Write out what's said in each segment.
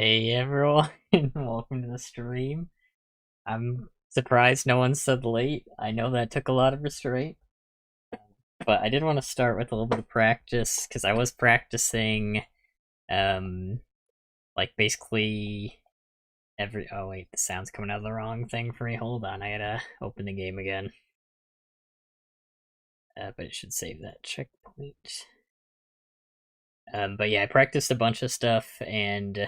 Hey everyone, welcome to the stream. I'm surprised no one said late. I know that took a lot of restraint, but I did want to start with a little bit of practice because I was practicing, um, like basically every. Oh wait, the sound's coming out of the wrong thing for me. Hold on, I gotta open the game again. But it should save that checkpoint. But yeah, I practiced a bunch of stuff and.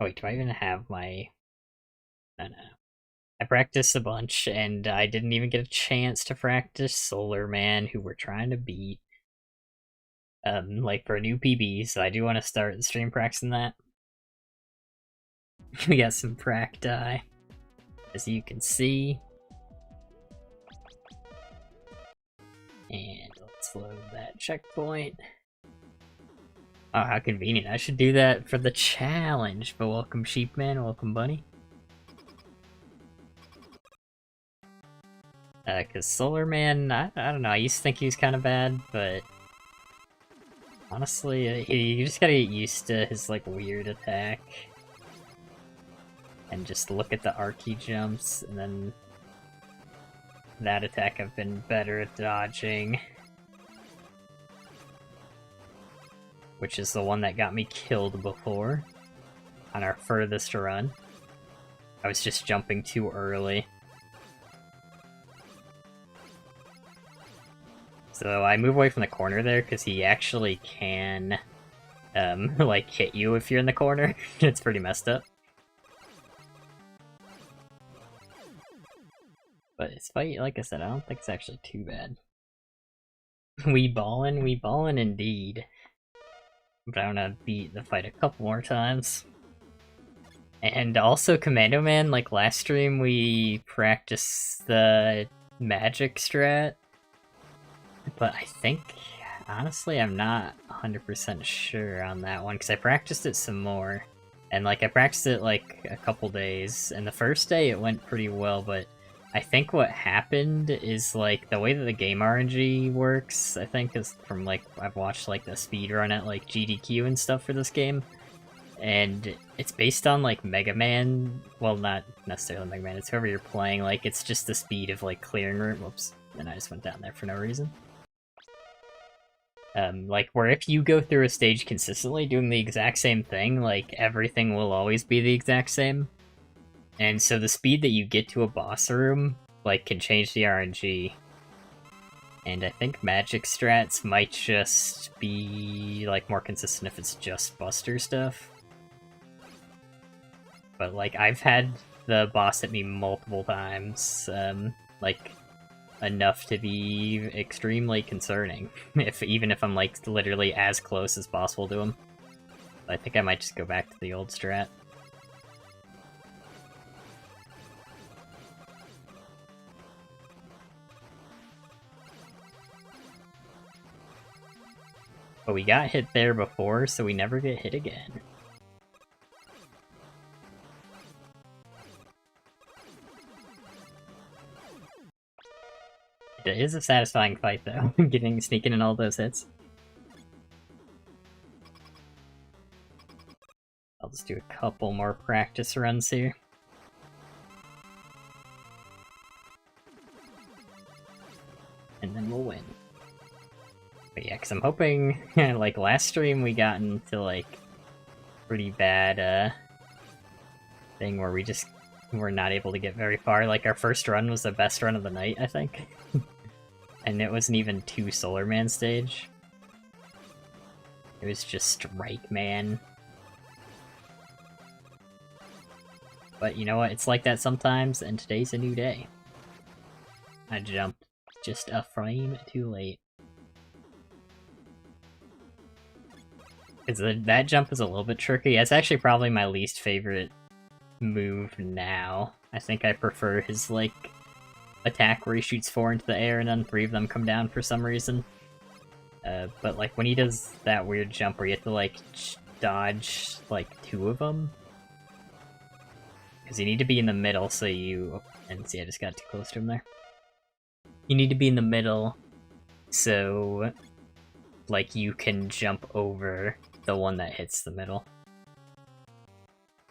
Oh wait, do I even have my? No, no. I practiced a bunch, and I didn't even get a chance to practice Solar Man, who we're trying to beat, like for a new PB. So I do want to start the stream practicing that. We got some practi, as you can see, and let's load that checkpoint. Oh, how convenient! I should do that for the challenge. But welcome, Sheepman. Welcome, Bunny. Cause Solar Man, I don't know. I used to think he was kind of bad, but honestly, you just gotta get used to his like weird attack, and just look at the arc he jumps, and then that attack I've been better at dodging, which is the one that got me killed before on our furthest run. I was just jumping too early. So I move away from the corner there because he actually can, like, hit you if you're in the corner. It's pretty messed up. But this fight, like I said, I don't think it's actually too bad. We ballin' indeed. But I wanna beat the fight a couple more times. And also Commando Man, like last stream we practiced the magic strat. But I think, honestly, I'm not 100% sure on that one, because I practiced it some more. And, like, I practiced it, like, a couple days, and the first day it went pretty well, but I think what happened is, like, the way that the game RNG works, I think, is from, like, I've watched, like, the speedrun at, like, GDQ and stuff for this game, and it's based on, like, Megaman. Well, not necessarily Megaman, it's whoever you're playing. Like, it's just the speed of, like, clearing room. Whoops, and I just went down there for no reason. Like, where if you go through a stage consistently doing the exact same thing, like, everything will always be the exact same. And so the speed that you get to a boss room, like, can change the RNG. And I think magic strats might just be, like, more consistent if it's just Buster stuff. But, like, I've had the boss hit me multiple times, like, enough to be extremely concerning, even if I'm like literally as close as possible to him. I think I might just go back to the old strat. But we got hit there before, so we never get hit again. It is a satisfying fight though, sneaking in all those hits. I'll just do a couple more practice runs here. And then we'll win. But yeah, because I'm hoping, like last stream we got into like pretty bad thing where we just were not able to get very far. Like our first run was the best run of the night, I think. And it wasn't even 2 Solar Man stage. It was just Strike Man. But you know what? It's like that sometimes, and today's a new day. I jumped just a frame too late. That jump is a little bit tricky. It's actually probably my least favorite move now. I think I prefer his, like, attack where he shoots 4 into the air and then 3 of them come down for some reason. But, like, when he does that weird jump where you have to, like, dodge, like, 2 of them. Because you need to be in the middle so you... Oh, and see, I just got too close to him there. You need to be in the middle so, like, you can jump over the one that hits the middle.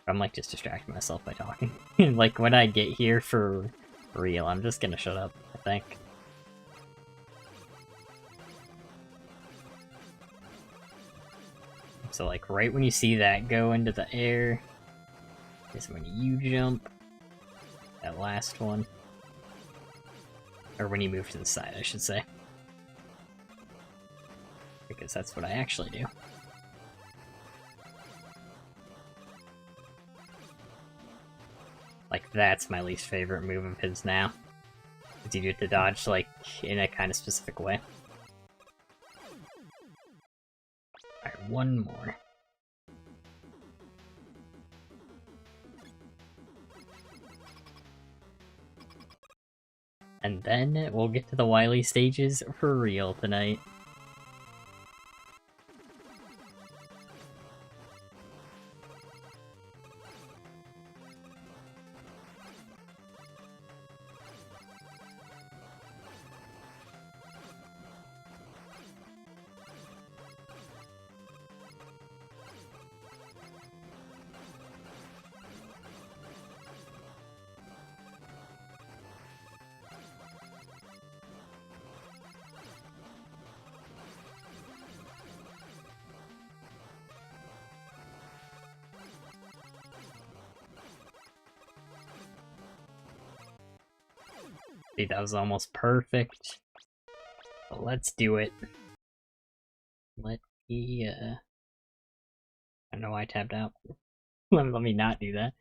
I'm like just distracting myself by talking. Like when I get here for real, I'm just gonna shut up, I think. So like right when you see that go into the air is when you jump. That last one. Or when you move to the side, I should say. Because that's what I actually do. Like, that's my least favorite move of his now. Because you do have to dodge, like, in a kind of specific way. Alright, one more. And then we'll get to the Wily stages for real tonight. See, that was almost perfect. But let's do it. Let me, I don't know why I tapped out. Let me not do that.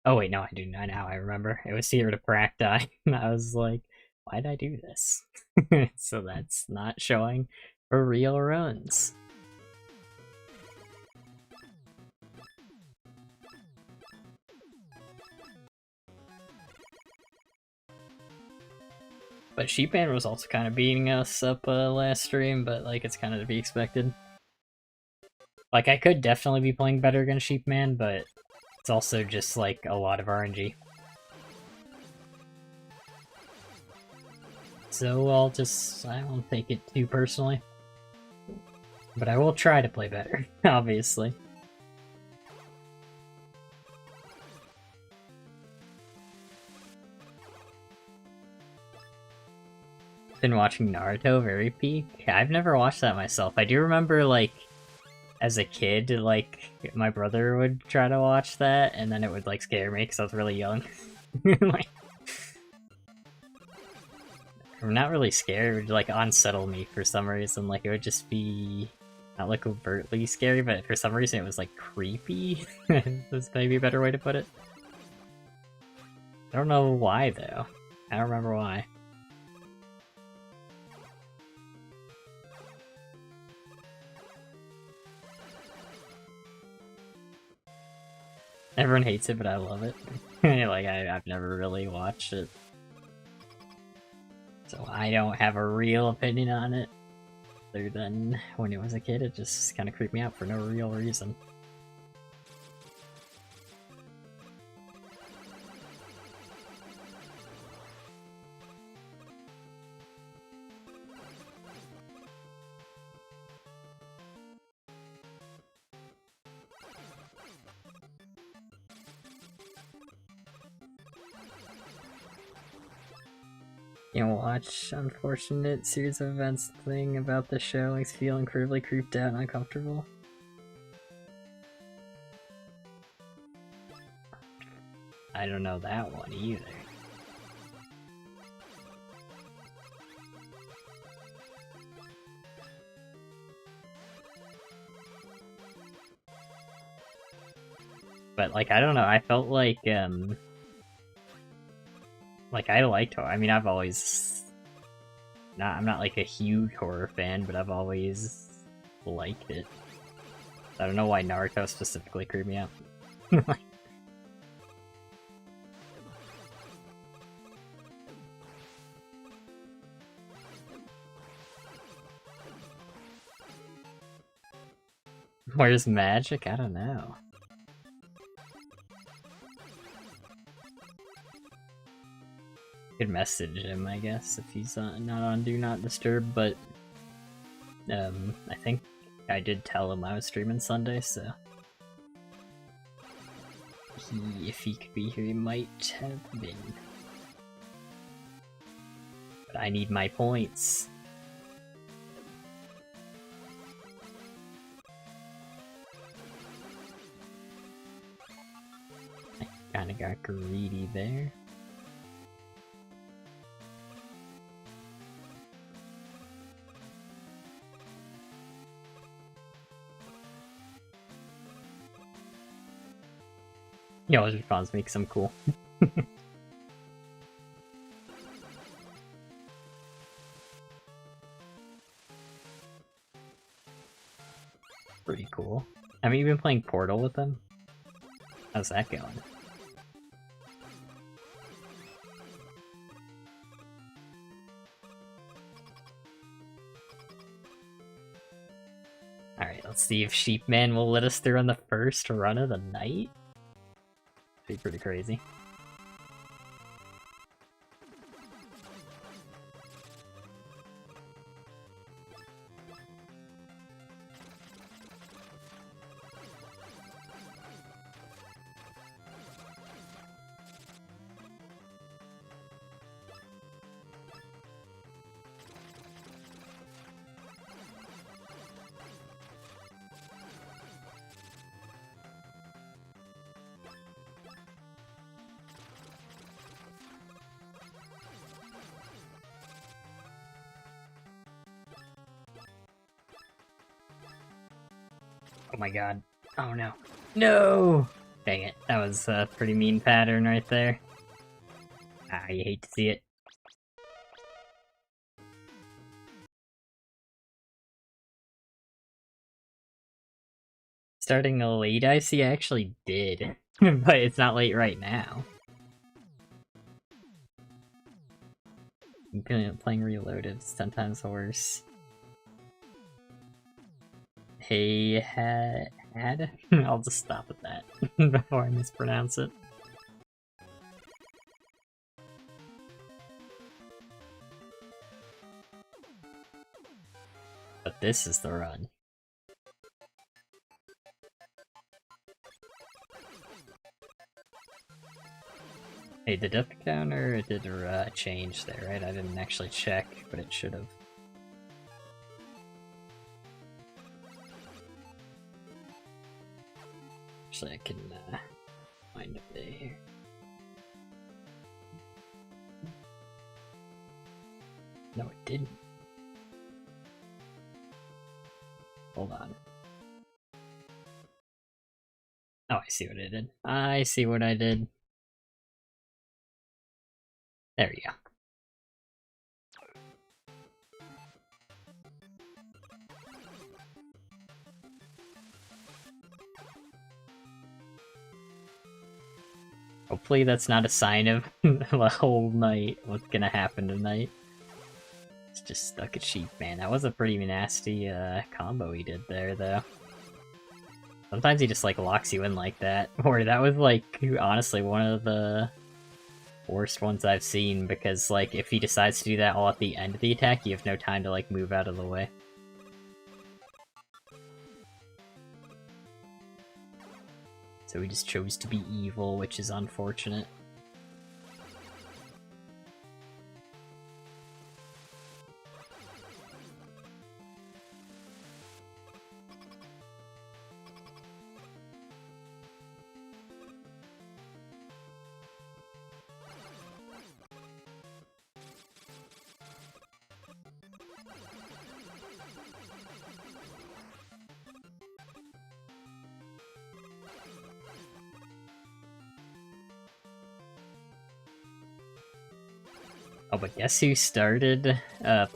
Oh wait, no, I do not. Now I remember. It was Seer to Practi. I was like, why did I do this? So that's not showing for real runs. But Sheepman was also kind of beating us up last stream, but like it's kind of to be expected. Like I could definitely be playing better against Sheepman, but it's also just like a lot of RNG. So I won't take it too personally. But I will try to play better, obviously. Been watching Naruto very peak. I've never watched that myself. I do remember, like, as a kid, like, my brother would try to watch that, and then it would, like, scare me because I was really young. Like, I'm not really scared, it would, like, unsettle me for some reason. Like, it would just be not, like, overtly scary, but for some reason it was, like, creepy. That's maybe a better way to put it. I don't know why, though. I don't remember why. Everyone hates it, but I love it. Like, I've never really watched it. So I don't have a real opinion on it. Other than when it was a kid, it just kind of creeped me out for no real reason. You know, watch unfortunate series of events thing about the show makes feel incredibly creeped out and uncomfortable. I don't know that one either. But like, I don't know, I felt like I liked horror. I mean, I've always I'm not like a huge horror fan, but I've always liked it. I don't know why Naruto specifically creeped me out. Where's magic? I don't know. Could message him, I guess, if he's not on Do Not Disturb, but I think I did tell him I was streaming Sunday, so if he could be here, he might have been. But I need my points. I kinda got greedy there. He always responds to me because I'm cool. Pretty cool. Have you been playing Portal with him? How's that going? Alright, let's see if Sheepman will let us through on the first run of the night. Be pretty crazy. Oh my god. Oh no. No! Dang it. That was a pretty mean pattern right there. Ah, you hate to see it. Starting late, I see I actually did. But it's not late right now. Playing Reloaded is 10 times worse. Hey, had? I'll just stop at that before I mispronounce it. But this is the run. Hey, the duck counter did a change there, right? I didn't actually check, but it should have. Actually, I can find a day here. No, it didn't. Hold on. Oh, I see what I did. I see what I did. There we go. Hopefully that's not a sign of the whole night, what's gonna happen tonight. It's just stuck at sheep, man. That was a pretty nasty combo he did there, though. Sometimes he just, like, locks you in like that. Or that was, like, honestly one of the worst ones I've seen, because, like, if he decides to do that all at the end of the attack, you have no time to, like, move out of the way. So he just chose to be evil, which is unfortunate. Oh, but guess who started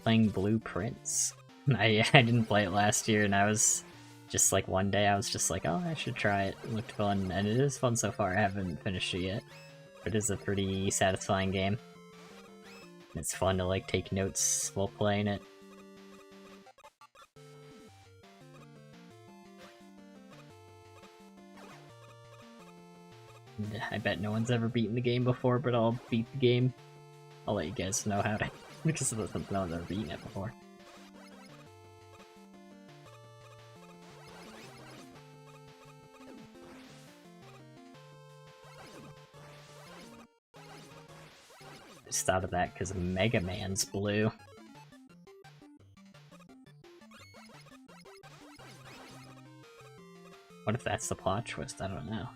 playing Blueprints? I didn't play it last year, and I was just like, one day I was just like, oh, I should try it. It looked fun, and it is fun so far. I haven't finished it yet, but it is a pretty satisfying game. It's fun to, like, take notes while playing it. And I bet no one's ever beaten the game before, but I'll beat the game. I'll let you guys know how to, because no one's ever beaten it before. Just thought of that because Megaman's blue. What if that's the plot twist? I don't know.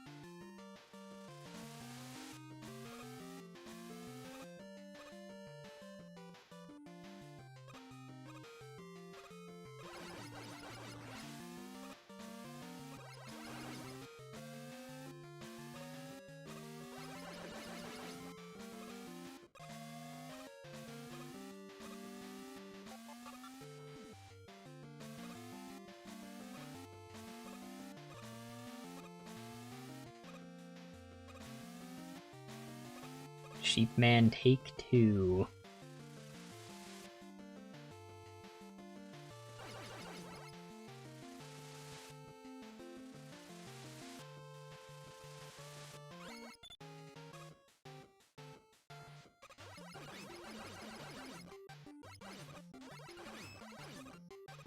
Sheepman Take 2.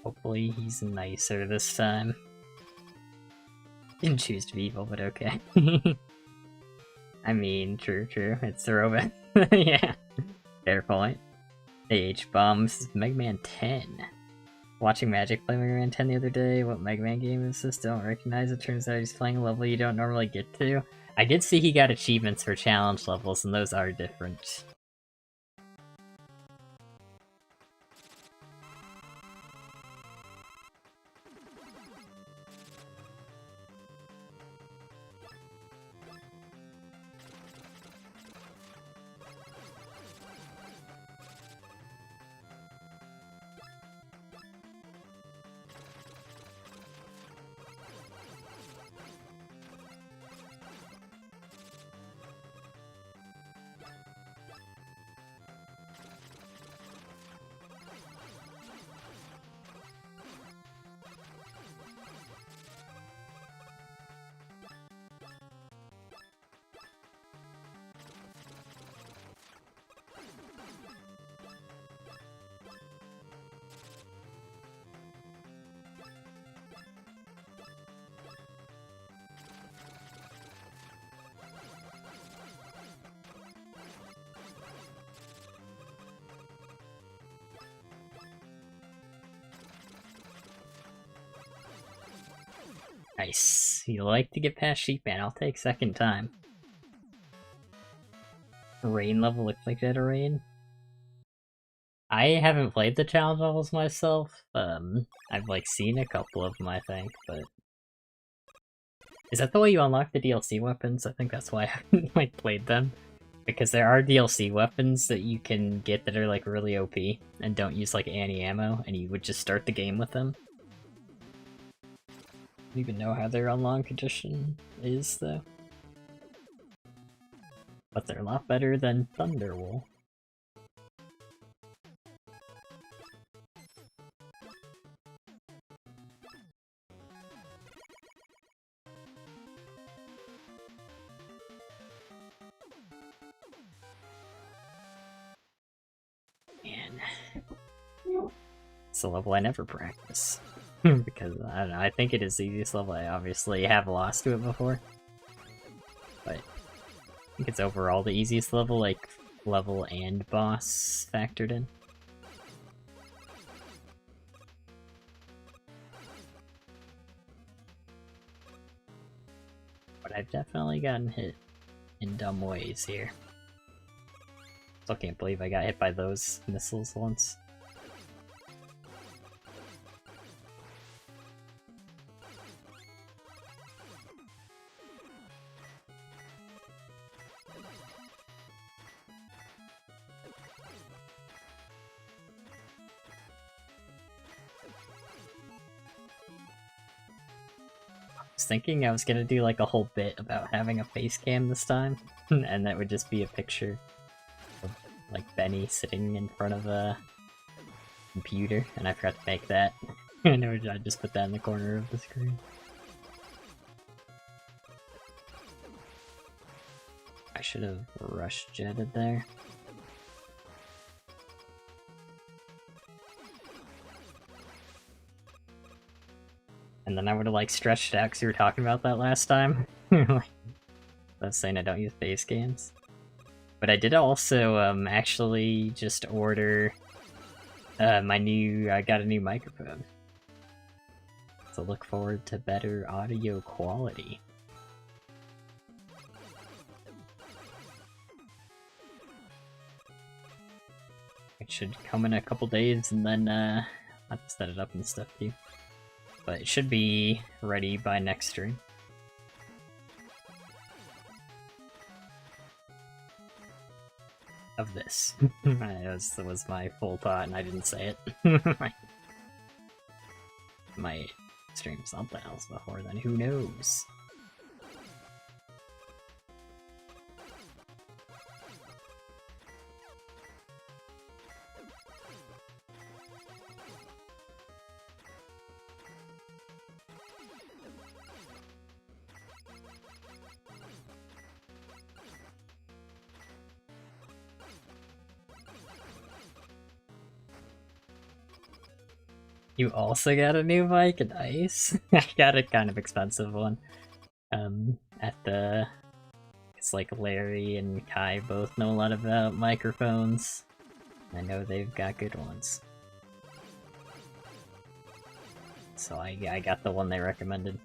Hopefully he's nicer this time. Didn't choose to be evil, but okay. I mean, true, it's throwback. Yeah, fair point. H-Bombs, Megaman 10. Watching Magic play Megaman 10 the other day, what Megaman game is this? Don't recognize it, turns out he's playing a level you don't normally get to. I did see he got achievements for challenge levels, and those are different. Nice. You like to get past Sheepman. I'll take second time. Rain level looks like that a rain. I haven't played the challenge levels myself. I've like seen a couple of them, I think, but is that the way you unlock the DLC weapons? I think that's why I haven't like played them. Because there are DLC weapons that you can get that are like really OP and don't use like anti-ammo, and you would just start the game with them. I don't even know how their unlock condition is, though. But they're a lot better than Thunderwolf. Man. It's a level I never practice. Because, I don't know, I think it is the easiest level. I obviously have lost to it before. But I think it's overall the easiest level, like, level and boss factored in. But I've definitely gotten hit in dumb ways here. Still can't believe I got hit by those missiles once. Thinking I was gonna do like a whole bit about having a face cam this time, and that would just be a picture of like Benny sitting in front of a computer, and I forgot to make that. And I just put that in the corner of the screen. I should have rush jetted there. And then I would have like stretched out because you were talking about that last time. Like, I was saying I don't use base games. But I did also actually just order I got a new microphone. So look forward to better audio quality. It should come in a couple days, and then I have to set it up and stuff too. But it should be ready by next stream. Of this. That was my full thought, and I didn't say it. Might stream something else before then, who knows? You also got a new mic? Nice. I got a kind of expensive one. It's like Larry and Kai both know a lot about microphones. I know they've got good ones. So I got the one they recommended.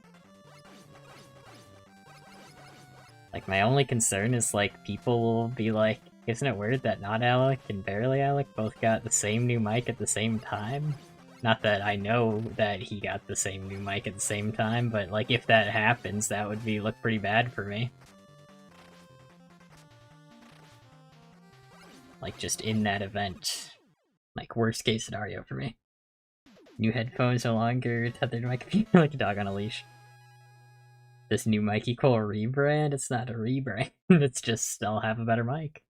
Like, my only concern is, like, people will be like, isn't it weird that not Alec and Barely Alec both got the same new mic at the same time? Not that I know that he got the same new mic at the same time, but like if that happens, that would look pretty bad for me. Like just in that event. Like worst case scenario for me. New headphones no longer tethered to my computer like a dog on a leash. This new mic equal a rebrand? It's not a rebrand. It's just I'll have a better mic.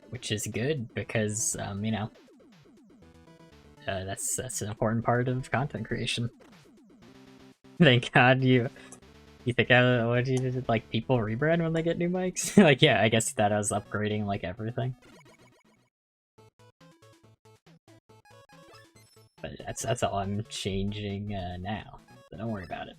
Which is good because, you know, that's an important part of content creation. Thank God you think what you did, like people rebrand when they get new mics? Like, yeah, I guess that I was upgrading like everything. But that's all I'm changing now, so don't worry about it.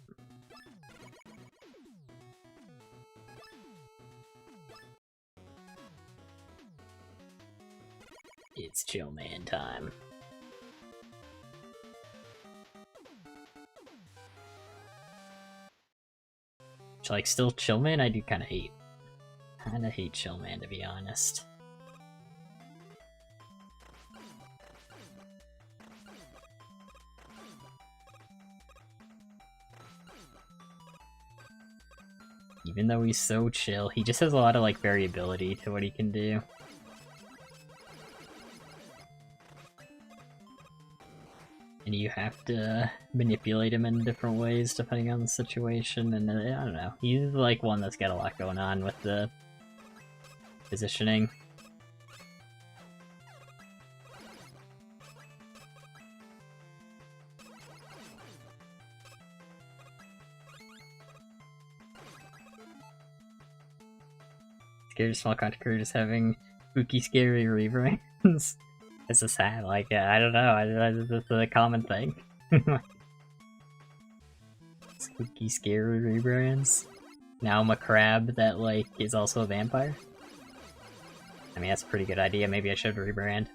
It's chill man time. Which, like, still chill man I do kinda hate. Kinda hate chill man, to be honest. Even though he's so chill, he just has a lot of, like, variability to what he can do. And you have to manipulate him in different ways depending on the situation, and I don't know. He's like one that's got a lot going on with the positioning. Scary small content creators having spooky scary rebrands. It's just sad, like, I don't know, it's a common thing. Spooky, scary rebrands. Now I'm a crab that, like, is also a vampire. I mean, that's a pretty good idea, maybe I should rebrand.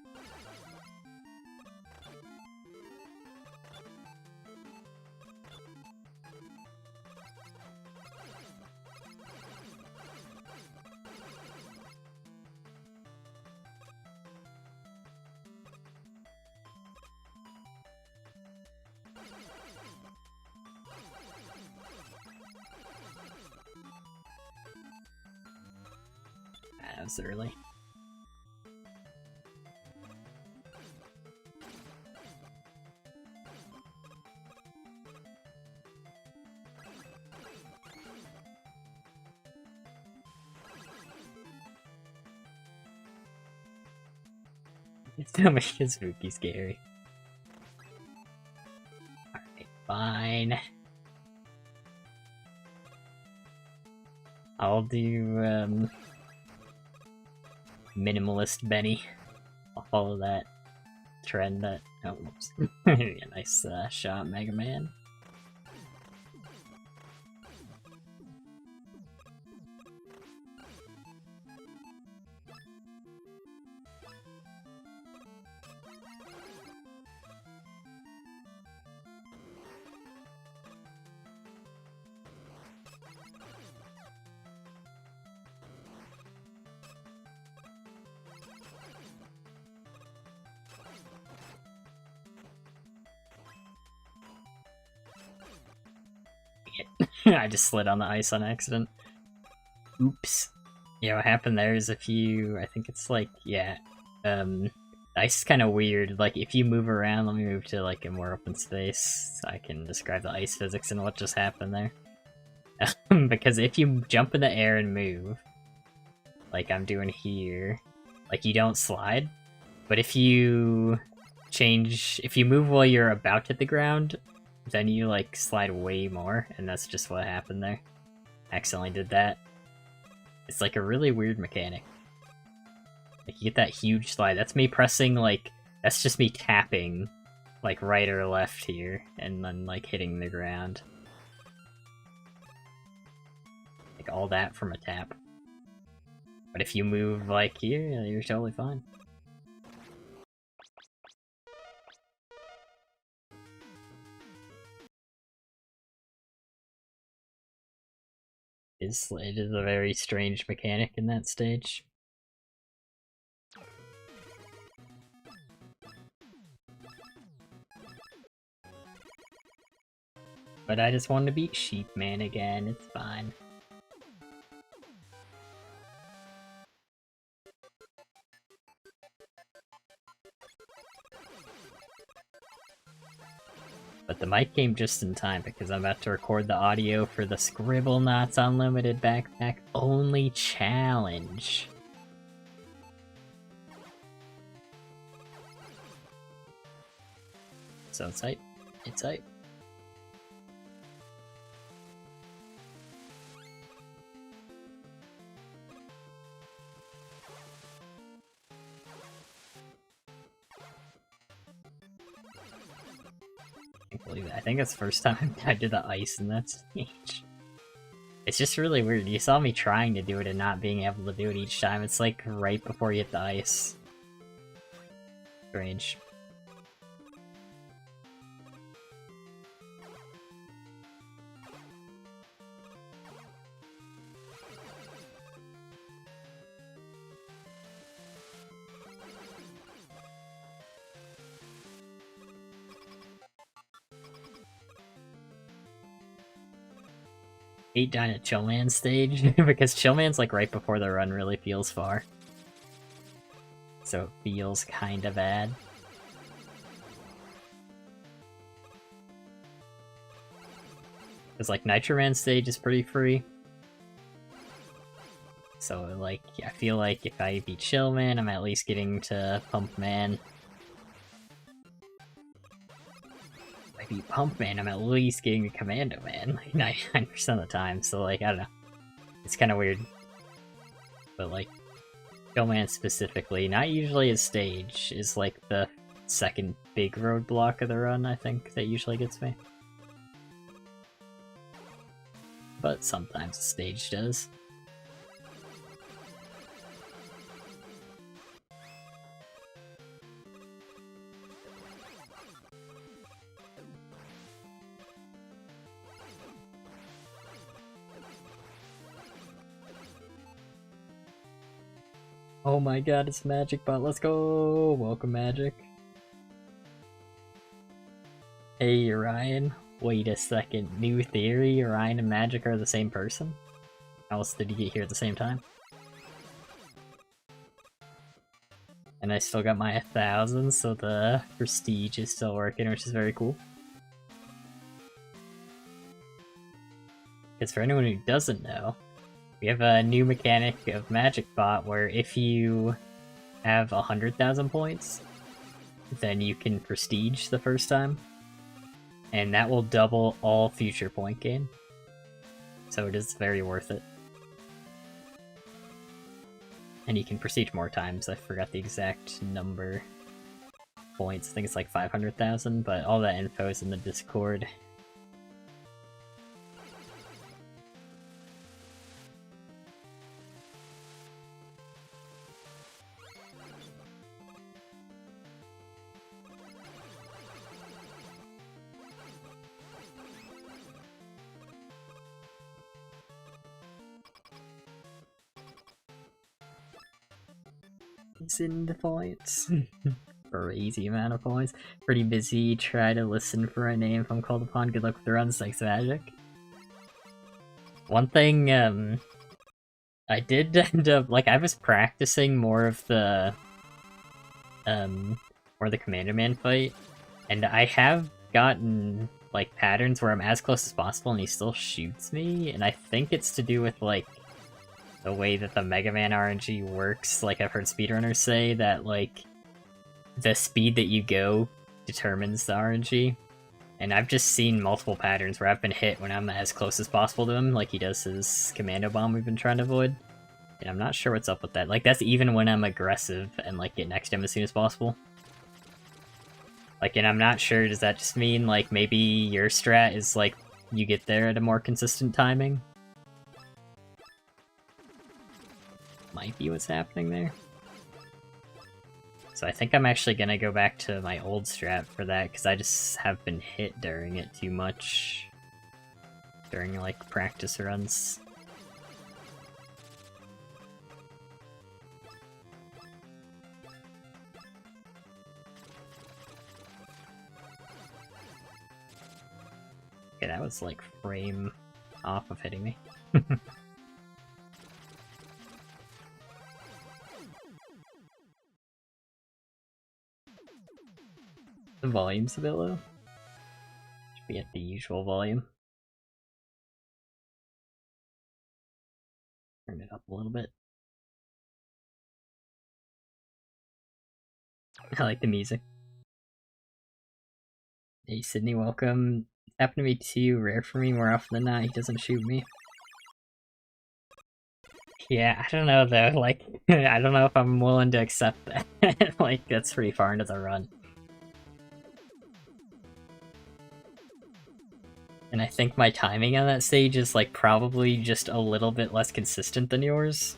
That's early. It still makes it spooky scary. Alright, fine. I'll do, Minimalist Benny. I'll follow that. trend that... Oh, whoops. Yeah, nice shot, Megaman. I just slid on the ice on accident. Oops. Yeah, what happened there is if you... I think it's like, yeah. Ice is kind of weird. Like, if you move around, let me move to like a more open space so I can describe the ice physics and what just happened there. Because if you jump in the air and move, like I'm doing here, like you don't slide. But if you move while you're about to hit the ground, then you like slide way more, and that's just what happened there. Accidentally did that. It's like a really weird mechanic. Like you get that huge slide. That's me pressing like, that's just me tapping like right or left here, and then like hitting the ground. Like all that from a tap. But if you move like here, you're totally fine. It is a very strange mechanic in that stage. But I just wanted to beat Sheepman again, it's fine. But the mic came just in time because I'm about to record the audio for the Scribble Knots Unlimited Backpack Only Challenge. So it's hype. It's hype. I think it's the first time I did the ice in that stage. It's just really weird. You saw me trying to do it and not being able to do it each time. It's like right before you hit the ice. Strange. Hate dying at Chillman stage, because Chillman's like right before the run really feels far. So it feels kinda bad. Because like Nitroman stage is pretty free. So like, I feel like if I beat Chillman, I'm at least getting to Pumpman. If I beat Pumpman, I'm at least getting to Commando Man, like 99% of the time, so like, I don't know. It's kinda weird. But like, Chillman specifically, not usually a stage, is like the second big roadblock of the run, I think, that usually gets me. But sometimes the stage does. Oh my god, it's Magic Bot, let's go! Welcome, Magic. Hey, Ryan. Wait a second, new theory? Ryan and Magic are the same person? How else did you get here at the same time? And I still got my 1000, so the prestige is still working, which is very cool. Because for anyone who doesn't know, we have a new mechanic of Magic Bot where if you have 100,000 points, then you can prestige the first time. And that will double all future point gain. So it is very worth it. And you can prestige more times, I forgot the exact number. points. I think it's like 500,000, but all that info is in the Discord. He's in the points. Crazy amount of points. Pretty busy. Try to listen for a name if I'm called upon. Good luck with the runs. Thanks, Magic. One thing, I did end up, like, I was practicing more of the Commander Man fight, and I have gotten, like, patterns where I'm as close as possible and he still shoots me, and I think it's to do with, like, the way that the Megaman RNG works. Like, I've heard speedrunners say that, like, the speed that you go determines the RNG. And I've just seen multiple patterns where I've been hit when I'm as close as possible to him, like he does his commando bomb we've been trying to avoid. And I'm not sure what's up with that. Like, that's even when I'm aggressive and, like, get next to him as soon as possible. Like, and I'm not sure, does that just mean, like, maybe your strat is, like, you get there at a more consistent timing? Might be what's happening there. So I think I'm actually gonna go back to my old strat for that, because I just have been hit during it too much. During, like, practice runs. Okay, that was, like, frame off of hitting me. The volume's a bit low. Should be at the usual volume. Turn it up a little bit. I like the music. Hey Sydney, welcome. It's happened to me too, rare for me, more often than not, he doesn't shoot me. Yeah, I don't know though, like, I don't know if I'm willing to accept that. Like, that's pretty far into the run. And I think my timing on that stage is, like, probably just a little bit less consistent than yours.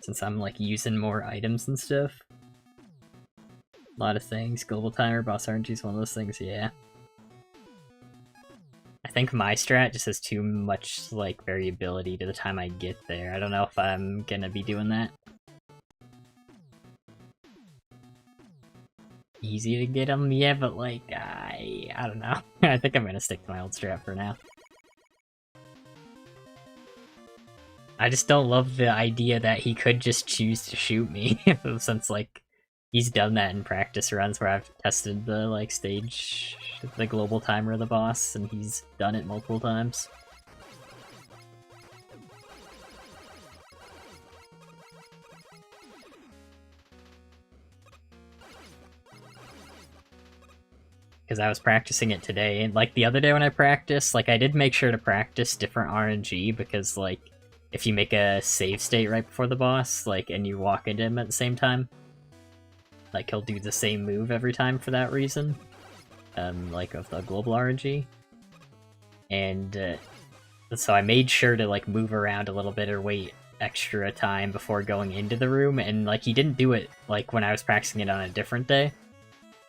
Since I'm, like, using more items and stuff. A lot of things. Global timer, boss RNG is one of those things, yeah. I think my strat just has too much, like, variability to the time I get there. I don't know if I'm gonna be doing that. Easy to get them, yeah, but, like, I don't know. I think I'm gonna stick to my old strat for now. I just don't love the idea that he could just choose to shoot me, since, like, he's done that in practice runs where I've tested the, like, stage, the global timer of the boss, and he's done it multiple times. Because I was practicing it today, and, like, the other day when I practiced, like, I did make sure to practice different RNG, because, like, if you make a save state right before the boss, like, and you walk into him at the same time, like, he'll do the same move every time for that reason, like, of the global RNG. And, so I made sure to, like, move around a little bit or wait extra time before going into the room, and, like, he didn't do it, like, when I was practicing it on a different day.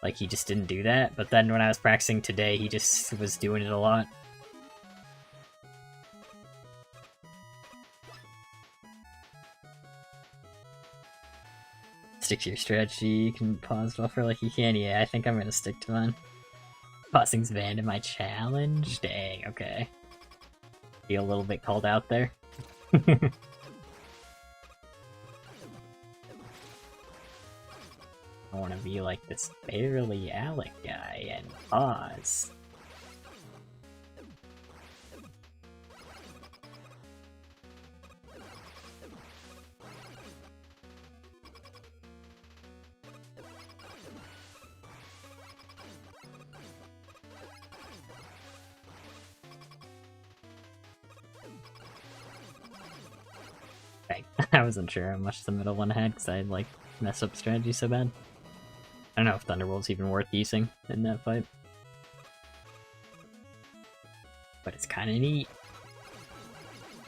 Like, he just didn't do that, but then when I was practicing today, he just was doing it a lot. Stick to your strategy, you can pause buffer like you can. Yeah, I think I'm gonna stick to mine. Pausing's banned in my challenge? Dang, okay. Feel a little bit called out there. I want to be like this barely Alec guy and pause. Okay. I wasn't sure how much the middle one had because I like messed up strategy so bad. I don't know if Thunderbolt's even worth using in that fight. But it's kind of neat.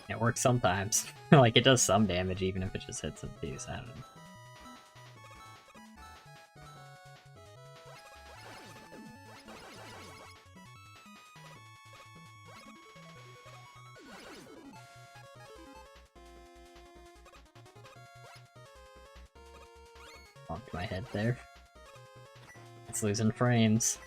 It works sometimes. Like, it does some damage even if it just hits him too, so I don't know. Bumped my head there. It's losing frames.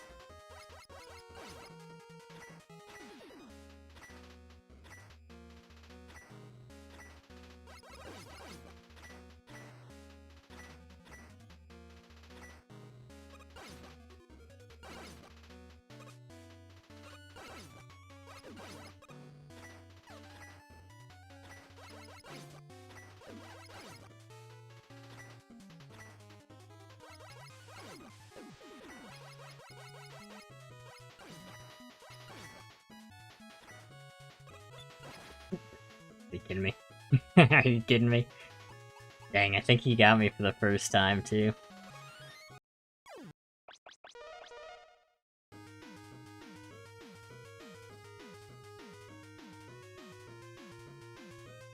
Are you kidding me? Are you kidding me? Dang, I think he got me for the first time, too.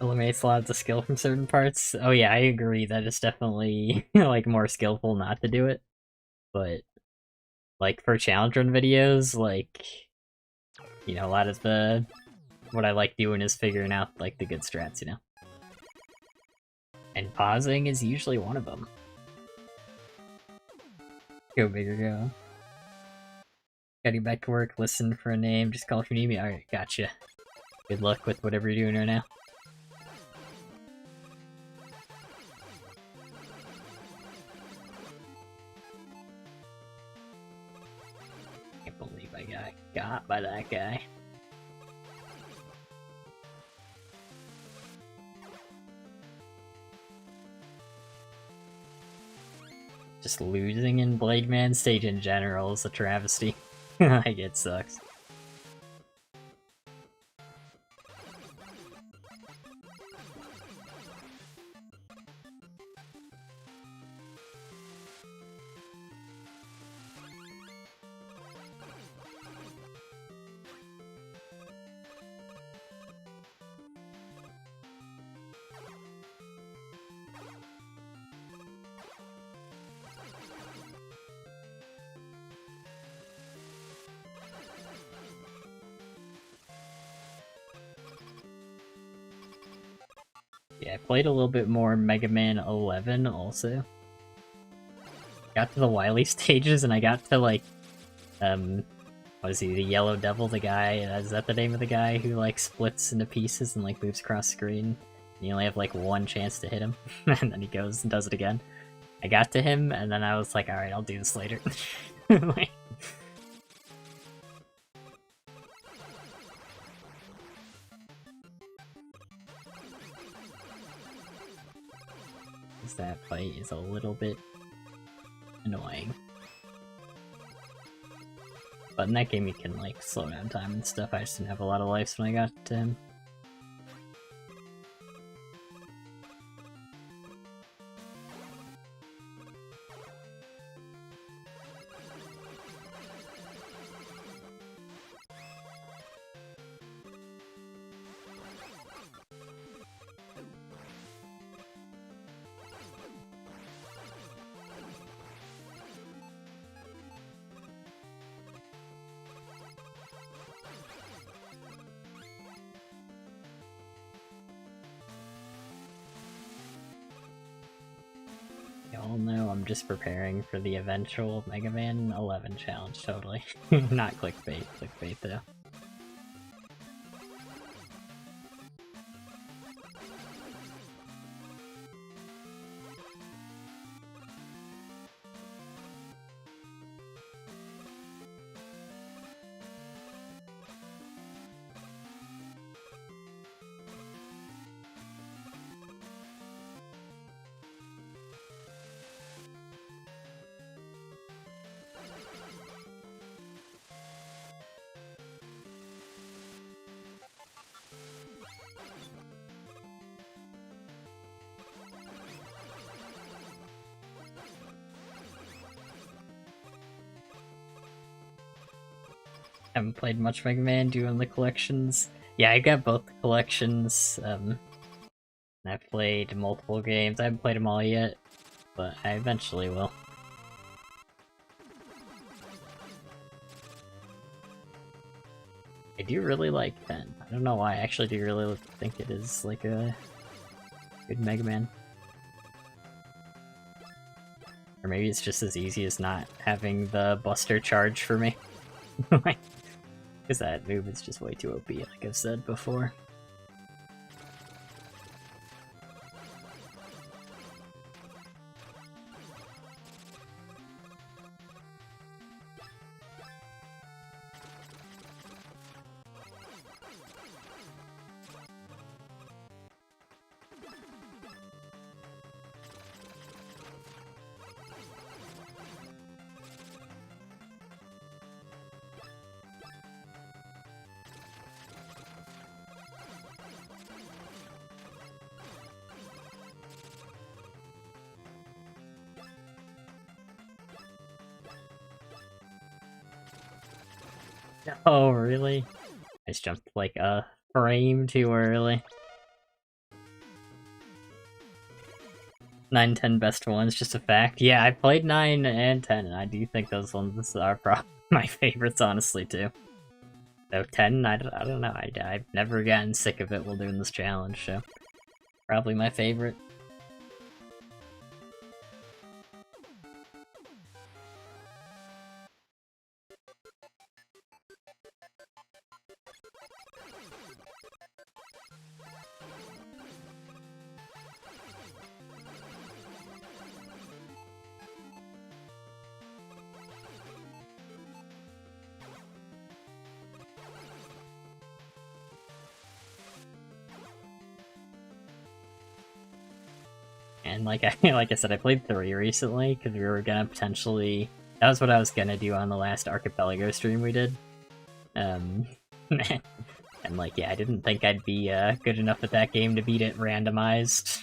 Eliminates lots of skill from certain parts. Oh yeah, I agree, that is definitely, like, more skillful not to do it. But, like, for challenge run videos, like, you know, a lot of the... what I like doing is figuring out, like, the good strats, you know? And pausing is usually one of them. Go big or go. Getting back to work, listen for a name, just call if you need me. Alright, gotcha. Good luck with whatever you're doing right now. Can't believe I got by that guy. Just losing in Blade Man stage in general is a travesty. Like, it sucks. Yeah, I played a little bit more Mega Man 11 also. Got to the Wily stages and I got to, like, what is he, the Yellow Devil, the guy, is that the name of the guy who, like, splits into pieces and, like, moves across screen? And you only have, like, one chance to hit him, and then he goes and does it again. I got to him, and then I was like, alright, I'll do this later. Like, that fight is a little bit annoying. But in that game you can, like, slow down time and stuff. I just didn't have a lot of lives when I got to him. Y'all know I'm just preparing for the eventual Mega Man 11 challenge, totally. Not clickbait though. Haven't played much Mega Man, doing the collections. Yeah, I got both the collections. I've played multiple games. I haven't played them all yet, but I eventually will. I do really like 10. I don't know why, I actually do really think it is like a good Mega Man. Or maybe it's just as easy as not having the Buster charge for me. Because that move is just way too OP, like I've said before. Oh, really? I just jumped like a frame too early. 9 and 10 best ones, just a fact. Yeah, I played 9 and 10, and I do think those ones are probably my favorites, honestly, too. So 10, I don't know, I've never gotten sick of it while doing this challenge, so probably my favorite. And like I said, I played 3 recently, because we were gonna potentially... That was what I was gonna do on the last Archipelago stream we did. And like, yeah, I didn't think I'd be good enough at that game to beat it randomized.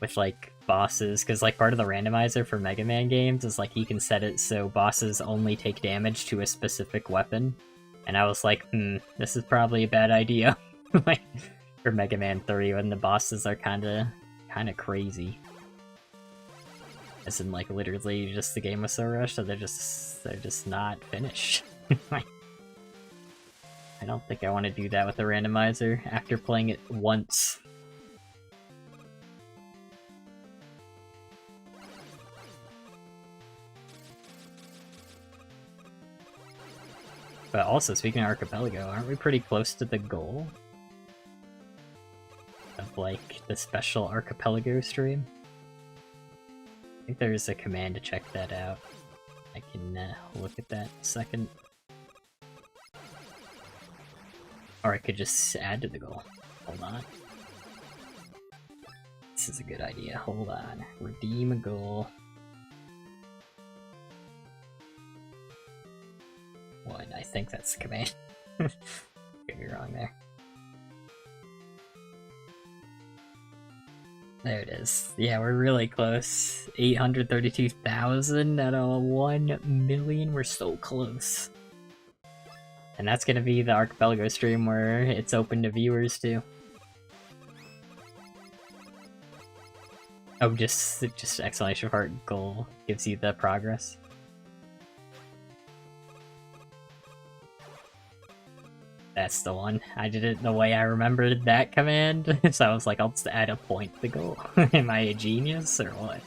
With like bosses, because like part of the randomizer for Mega Man games is like you can set it so bosses only take damage to a specific weapon. And I was like, this is probably a bad idea. Like for Mega Man 3 when the bosses are kinda crazy. As in like literally just the game was so rushed, so they're just not finished. Like, I don't think I want to do that with a randomizer after playing it once. But also, speaking of Archipelago, aren't we pretty close to the goal? Of, like, the special Archipelago stream? I think there's a command to check that out. I can look at that in a second. Or I could just add to the goal. Hold on. This is a good idea. Hold on. Redeem a goal. What? I think that's the command. Could be wrong there. There it is. Yeah, we're really close. 832,000 out of 1 million. We're so close. And that's gonna be the Archipelago stream where it's open to viewers too. Oh, just exclamation mark goal gives you the progress. That's the one. I did it the way I remembered that command, so I was like, I'll just add a point to the goal. Am I a genius, or what?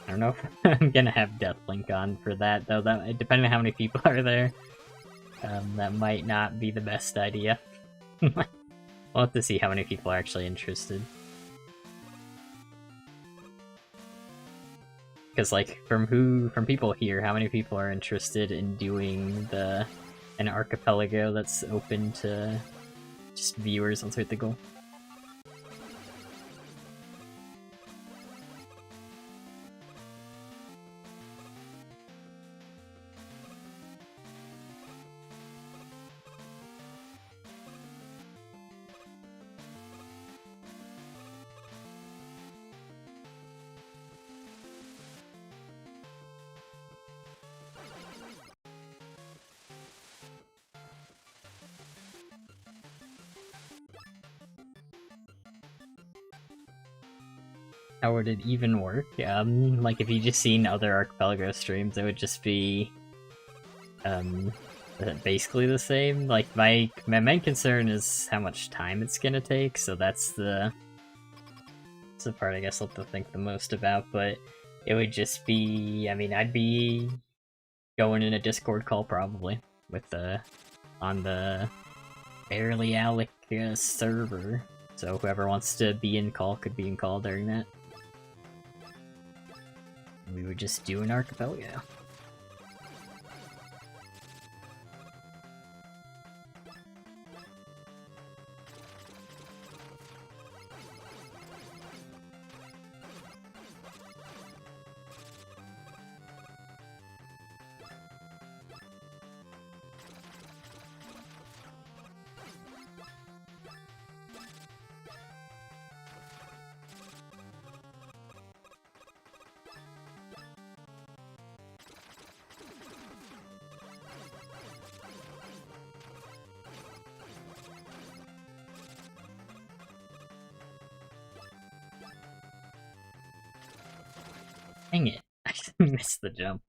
I don't know if I'm gonna have Deathlink on for that, though. That, depending on how many people are there, that might not be the best idea. We'll have to see how many people are actually interested. Because, like, from people here, how many people are interested in doing an archipelago that's open to just viewers on the goal? how would it even work? Like if you just seen other Archipelago streams, it would just be basically the same. Like my main concern is how much time it's gonna take, so that's the part I guess I'll have to think the most about, but it would just be, I mean, I'd be going in a Discord call probably with on the barely Alec server, so whoever wants to be in call could be in call during that. We would just do an Archipelago. Dang it, I just missed the jump.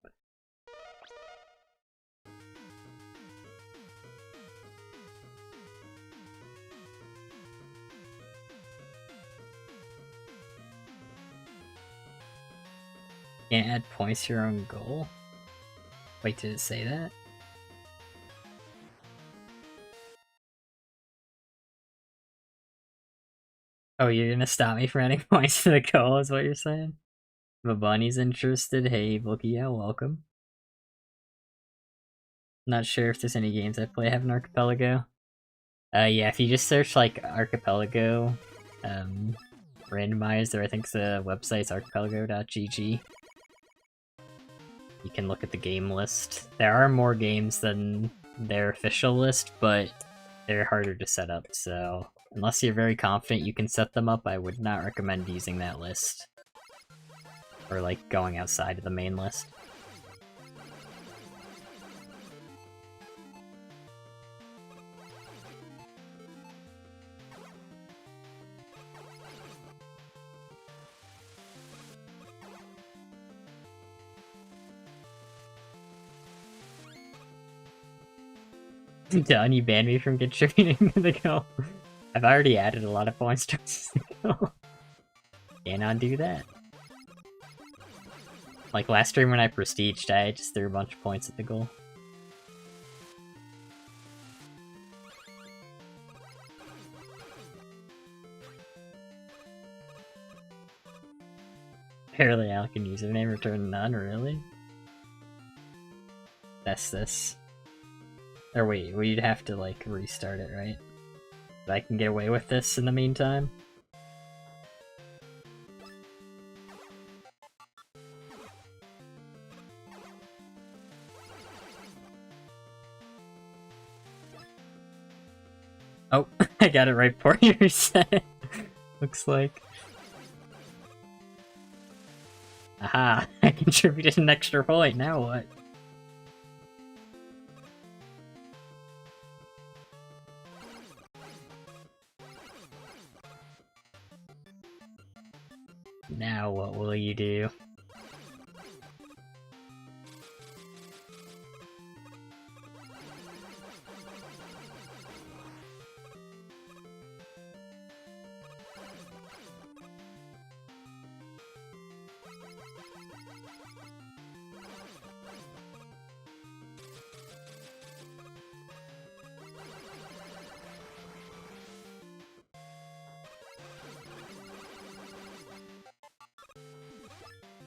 Can't add points to your own goal? Wait, did it say that? Oh, you're gonna stop me from adding points to the goal, is what you're saying? If a bunny's interested, hey, Bookie, yeah, welcome. Not sure if there's any games I play have an Archipelago. Yeah, if you just search, like, Archipelago, randomized, or I think the website's archipelago.gg. You can look at the game list. There are more games than their official list, but they're harder to set up, so unless you're very confident you can set them up, I would not recommend using that list. Or, like, going outside of the main list. Done, you banned me from contributing to the goal. I've already added a lot of points to the goal. Can't undo that. Like last stream when I prestiged, I just threw a bunch of points at the goal. Barely Alec and username return none, really? That's this. Or wait, we'd have to like restart it, right? But I can get away with this in the meantime? Oh, I got it right before you reset. Looks like. Aha, I contributed an extra point, now what? Now what will you do?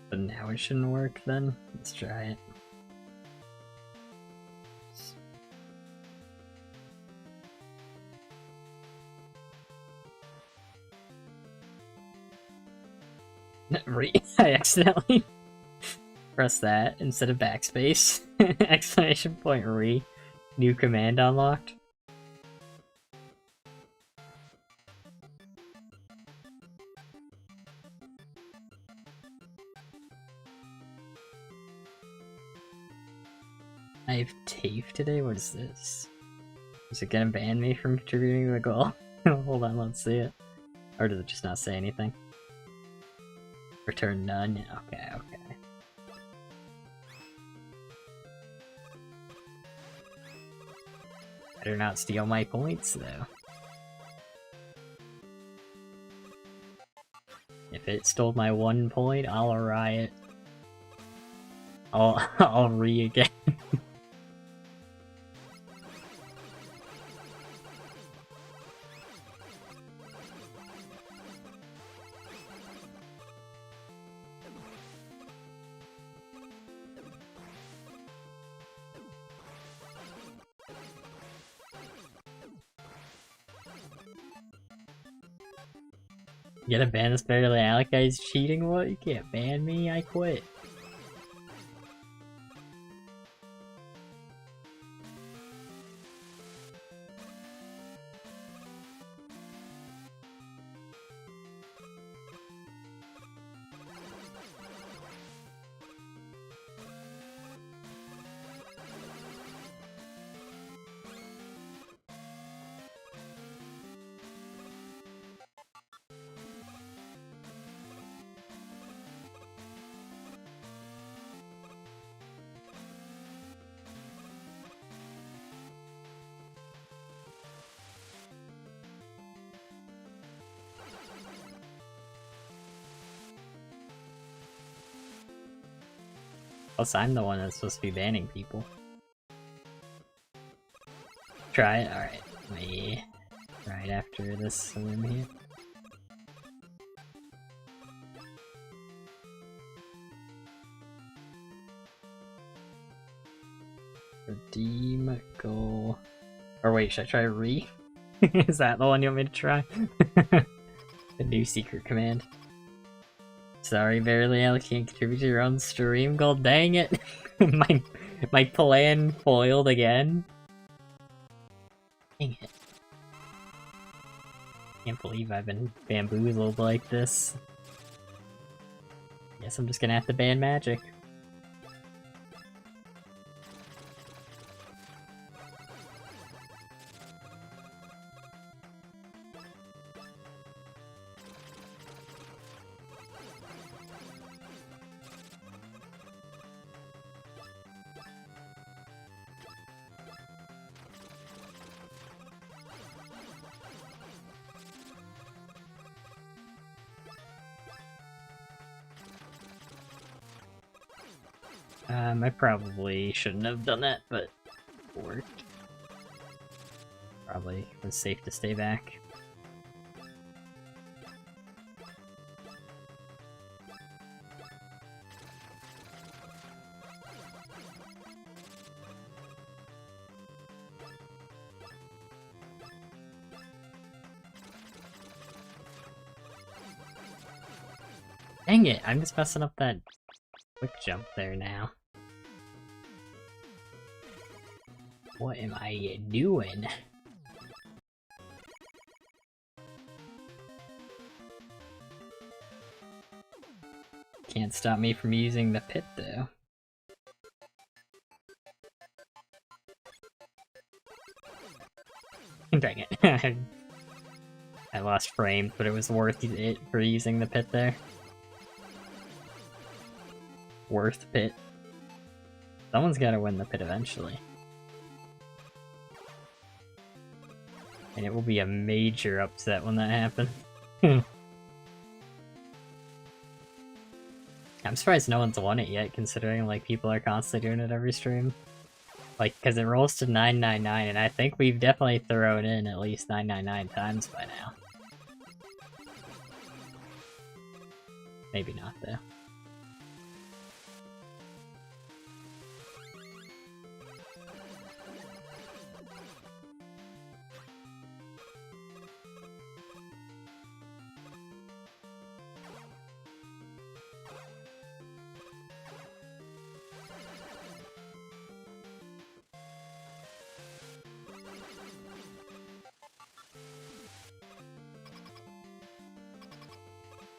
But now it shouldn't work then? Let's try it. I accidentally pressed that instead of backspace. Exclamation point re. New command unlocked. I have TAFE today? What is this? Is it gonna ban me from contributing to the goal? Hold on, let's see it. Or does it just not say anything? Return none. Okay, okay. Better not steal my points, though. If it stole my 1 point, I'll riot. I'll re again. You gotta ban this barely Alec guy's cheating? What? You can't ban me? I quit. Plus, I'm the one that's supposed to be banning people. Try it? Alright. Me. Right after this swim here. Redeem, go. Or wait, should I try re? Is that the one you want me to try? The new secret command. Sorry, barely Alec can't contribute to your own stream. God dang it! my plan foiled again. Dang it! Can't believe I've been bamboozled like this. Guess I'm just gonna have to ban magic. I probably shouldn't have done that, but it worked. Probably was safe to stay back. Dang it, I'm just messing up that quick jump there now. What am I doing? Can't stop me from using the pit though. Dang it. I lost frames, but it was worth it for using the pit there. Worth pit. Someone's gotta win the pit eventually. And it will be a major upset when that happens. I'm surprised no one's won it yet, considering like people are constantly doing it every stream. Like, because it rolls to 999, and I think we've definitely thrown in at least 999 times by now. Maybe not, though.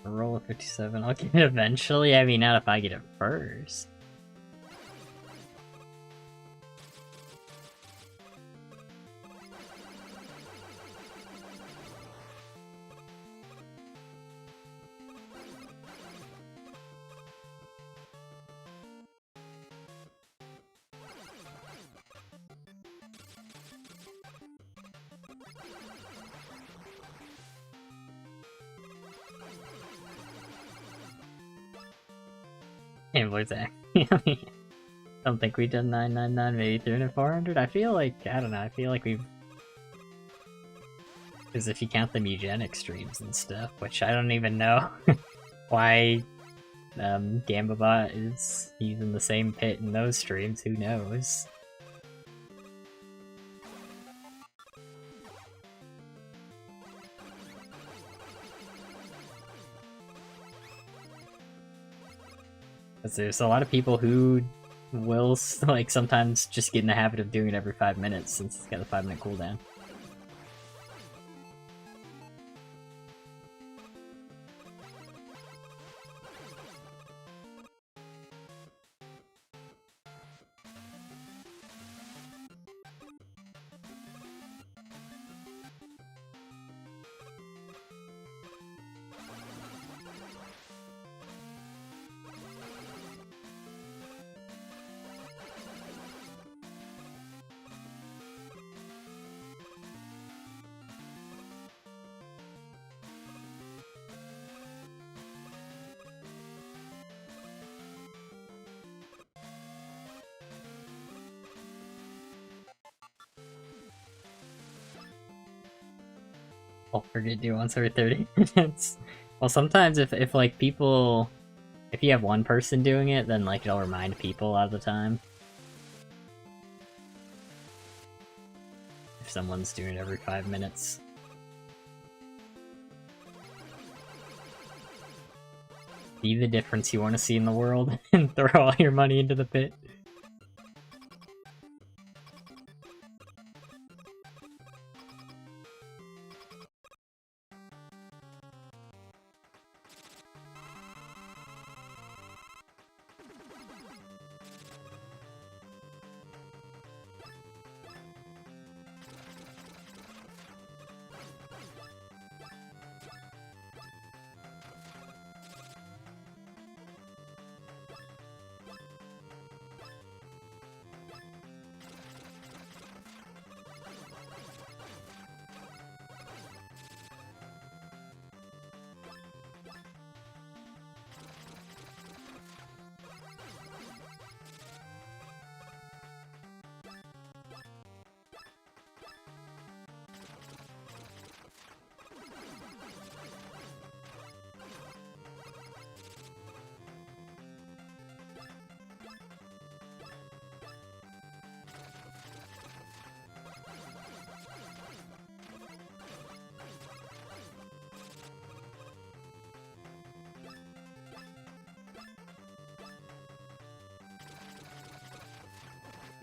A roll of 57. I'll get it eventually. I mean, not if I get it first. Gamblers Act. I don't think we've done 999, maybe 300, 400. I feel like, I don't know, I feel like we've... Because if you count the Mugenic streams and stuff, which I don't even know why Gambabot is... He's in the same pit in those streams, who knows? Because there's a lot of people who will, like, sometimes just get in the habit of doing it every 5 minutes since it's got a 5-minute cooldown. I'll forget to do once every 30 minutes. Well, sometimes if like people... If you have one person doing it, then like it'll remind people a lot of the time. If someone's doing it every 5 minutes. Be the difference you want to see in the world and throw all your money into the pit.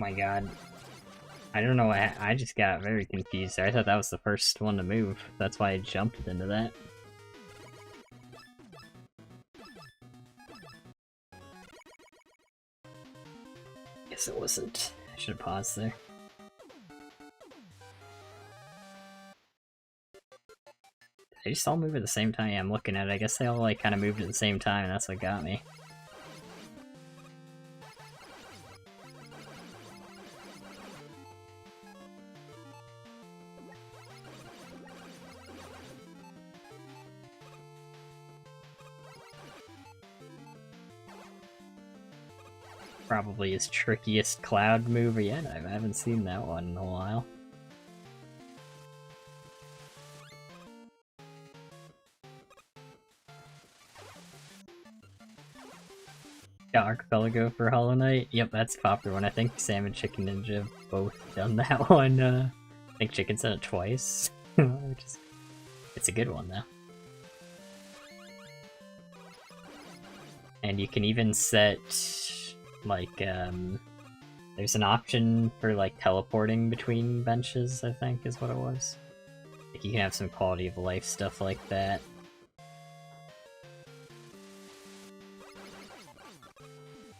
My god. I don't know why I just got very confused there. I thought that was the first one to move. That's why I jumped into that. Guess it wasn't. I should have paused there. They just all move at the same time. Yeah, I'm looking at it. I guess they all like kind of moved at the same time, and that's what got me. Probably his trickiest cloud move yet. I haven't seen that one in a while. Yeah, Archipelago for Hollow Knight. Yep, that's a popular one. I think Sam and Chicken Ninja have both done that one. I think Chicken's done it twice. Which is, it's a good one though. And you can even set like there's an option for like teleporting between benches, I think is what it was. Like you can have some quality of life stuff like that.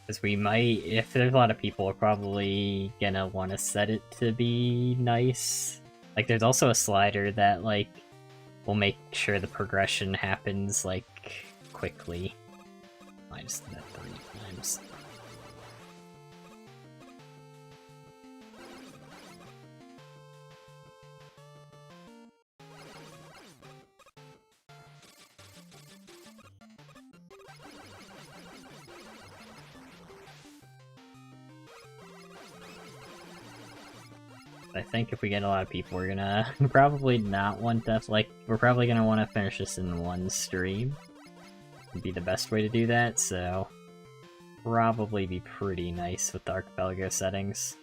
Because we might, if there's a lot of people, we're probably gonna want to set it to be nice. Like there's also a slider that like will make sure the progression happens like quickly. I just did that 3 times. I think if we get a lot of people, we're gonna probably not want that. Like, we're probably gonna want to finish this in one stream. Would be the best way to do that, so probably be pretty nice with the Archipelago settings.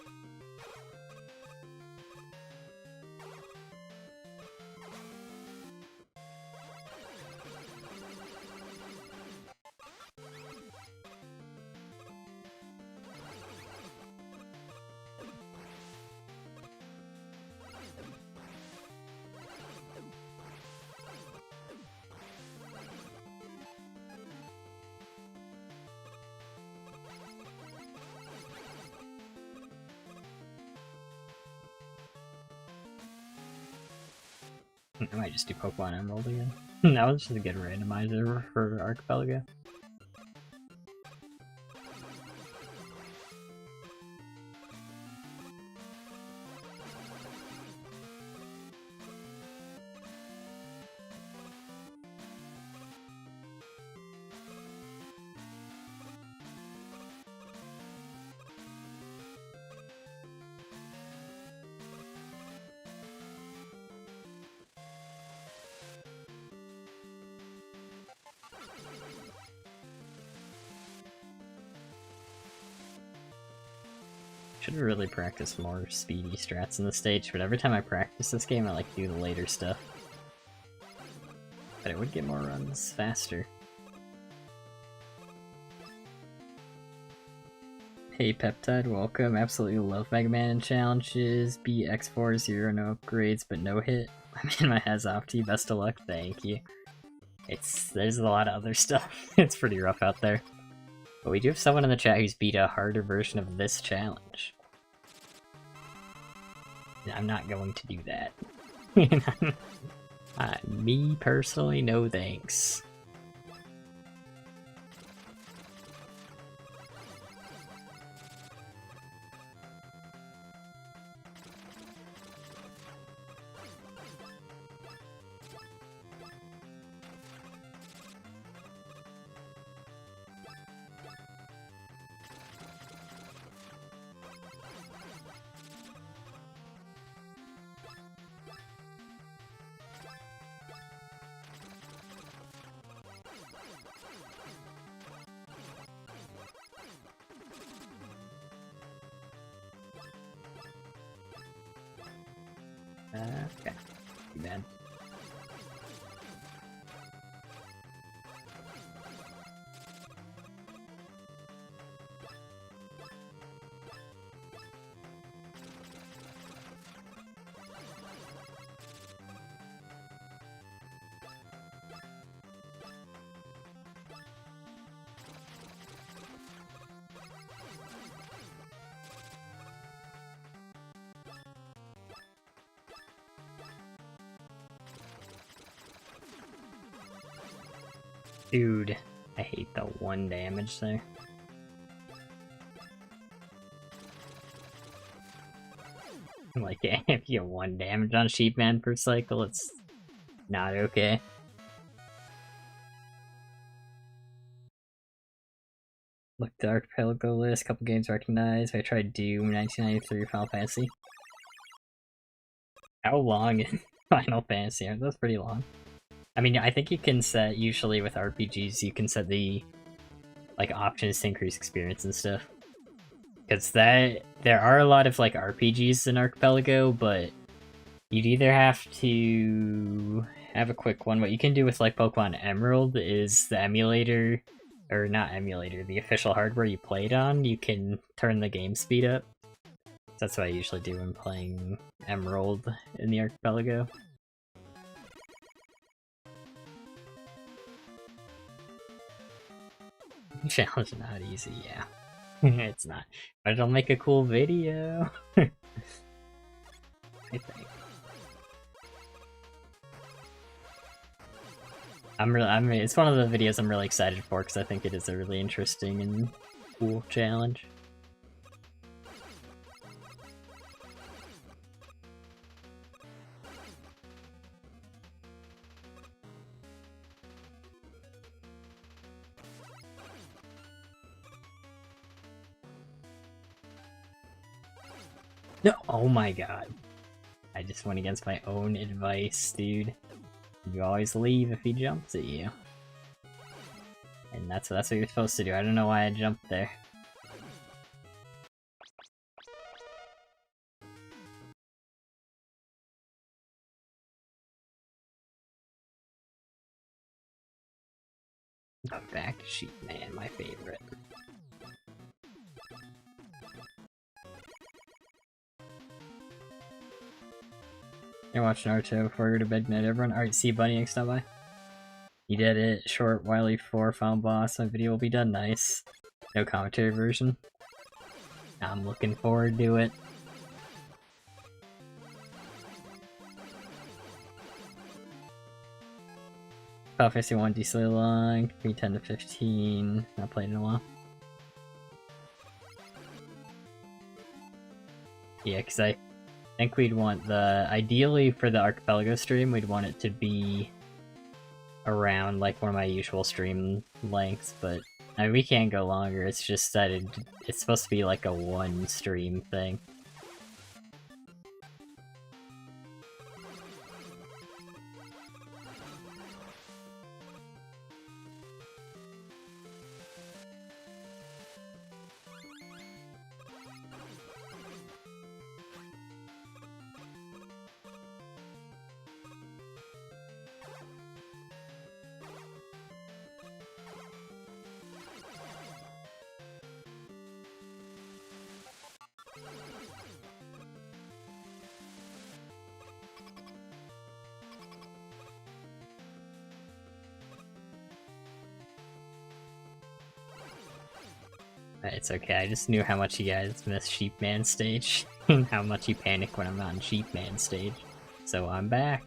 I might just do Pokemon Emerald again. That was just a good randomizer for Archipelago. Should really practice more speedy strats in the stage, but every time I practice this game I like to do the later stuff. But it would get more runs faster. Hey Peptide, welcome. Absolutely love Megaman and challenges. BX4 0, no upgrades, but no hit. My man, my hats off to you. Best of luck. Thank you. There's a lot of other stuff. It's pretty rough out there. But we do have someone in the chat who's beat a harder version of this challenge. I'm not going to do that. Me personally, no thanks. Okay, too bad. Dude, I hate the 1 damage there. Like, if you get 1 damage on Sheepman per cycle, it's not okay. Look, the Archipelago list, couple games recognized. I tried Doom, 1993, Final Fantasy. How long is Final Fantasy? That's pretty long. I mean, I think you can set, usually with RPGs, you can set the, like, options to increase experience and stuff. Because there are a lot of, like, RPGs in Archipelago, but you'd either have to have a quick one. What you can do with, like, Pokemon Emerald is the emulator, or not emulator, the official hardware you played on, you can turn the game speed up. That's what I usually do when playing Emerald in the Archipelago. Challenge not easy, yeah. It's not. But it'll make a cool video. I think. It's one of the videos I'm really excited for because I think it is a really interesting and cool challenge. No, oh my god. I just went against my own advice, dude. You always leave if he jumps at you. And that's what you're supposed to do. I don't know why I jumped there. The back sheep man, my favorite. You watch Naruto before you go to bed. Good night, everyone. Alright, see you, Bunny, stop by. You did it. Short, Wily 4, found boss. My video will be done. Nice. No commentary version. I'm looking forward to it. Final Fantasy 1 decently long, 10 to 15. Not played in a while. Yeah, because I think we'd want ideally for the Archipelago stream, we'd want it to be around like one of my usual stream lengths, but I mean, we can't go longer. It's just that it's supposed to be like a one stream thing. It's okay, I just knew how much you guys miss Sheepman stage, and how much you panic when I'm not in Sheepman stage. So I'm back.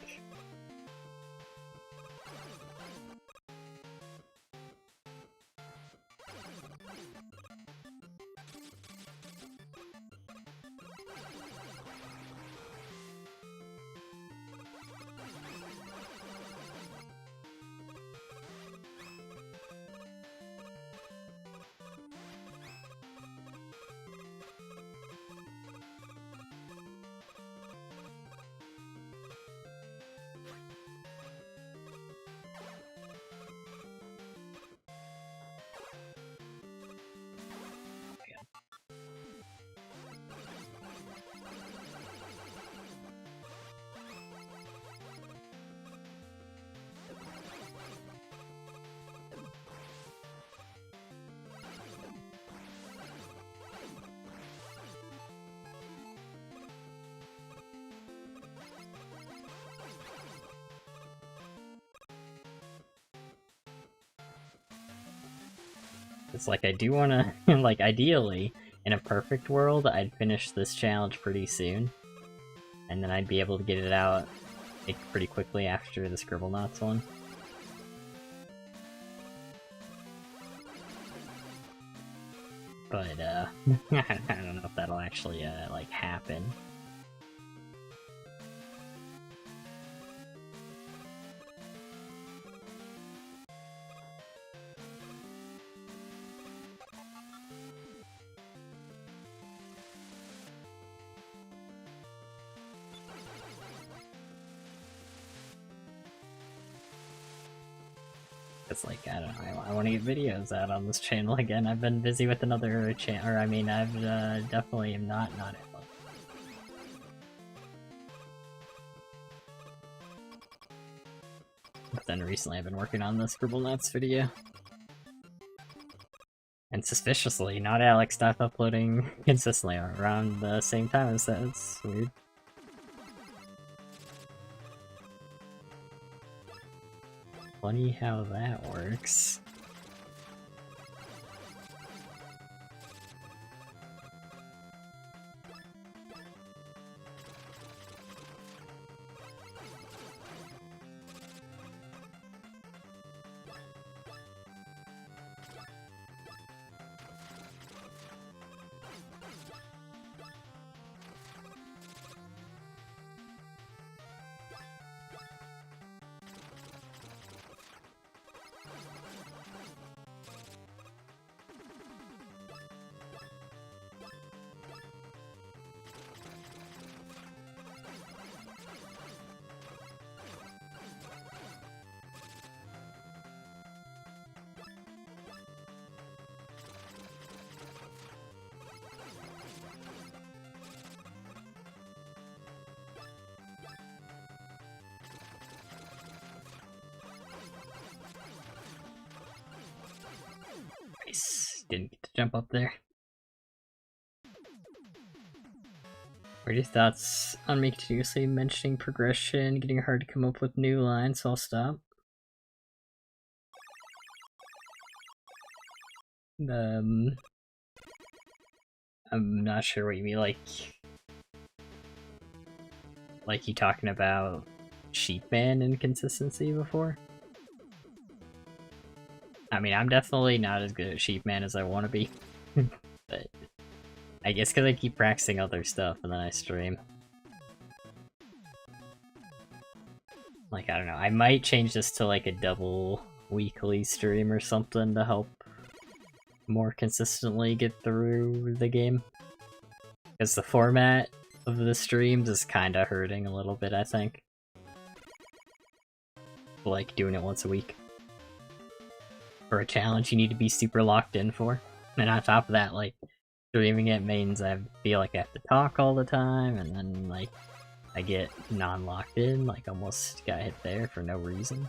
It's like, I do wanna, like, ideally, in a perfect world, I'd finish this challenge pretty soon. And then I'd be able to get it out like, pretty quickly after the Scribblenauts one. But, I don't know if that'll actually, like, happen. It's like, I don't know, I want to get videos out on this channel again. I've been busy with another channel, or I mean, I've definitely am not at all. But then recently I've been working on the Scribblenauts video. And suspiciously, not Alec stopped uploading consistently around the same time as that. It's weird. Funny how that works. didn't get to jump up there. What are your thoughts on me continuously mentioning progression, getting hard to come up with new lines, so I'll stop? I'm not sure what you mean, like you talking about Sheepman inconsistency before? I mean, I'm definitely not as good at Sheepman as I want to be, but I guess because I keep practicing other stuff and then I stream. Like, I don't know, I might change this to like a double weekly stream or something to help more consistently get through the game. Because the format of the streams is kinda hurting a little bit, I think. Like, doing it once a week. For a challenge you need to be super locked in for. And on top of that, like, streaming it means I feel like I have to talk all the time, and then, like, I get non-locked in, like, almost got hit there for no reason.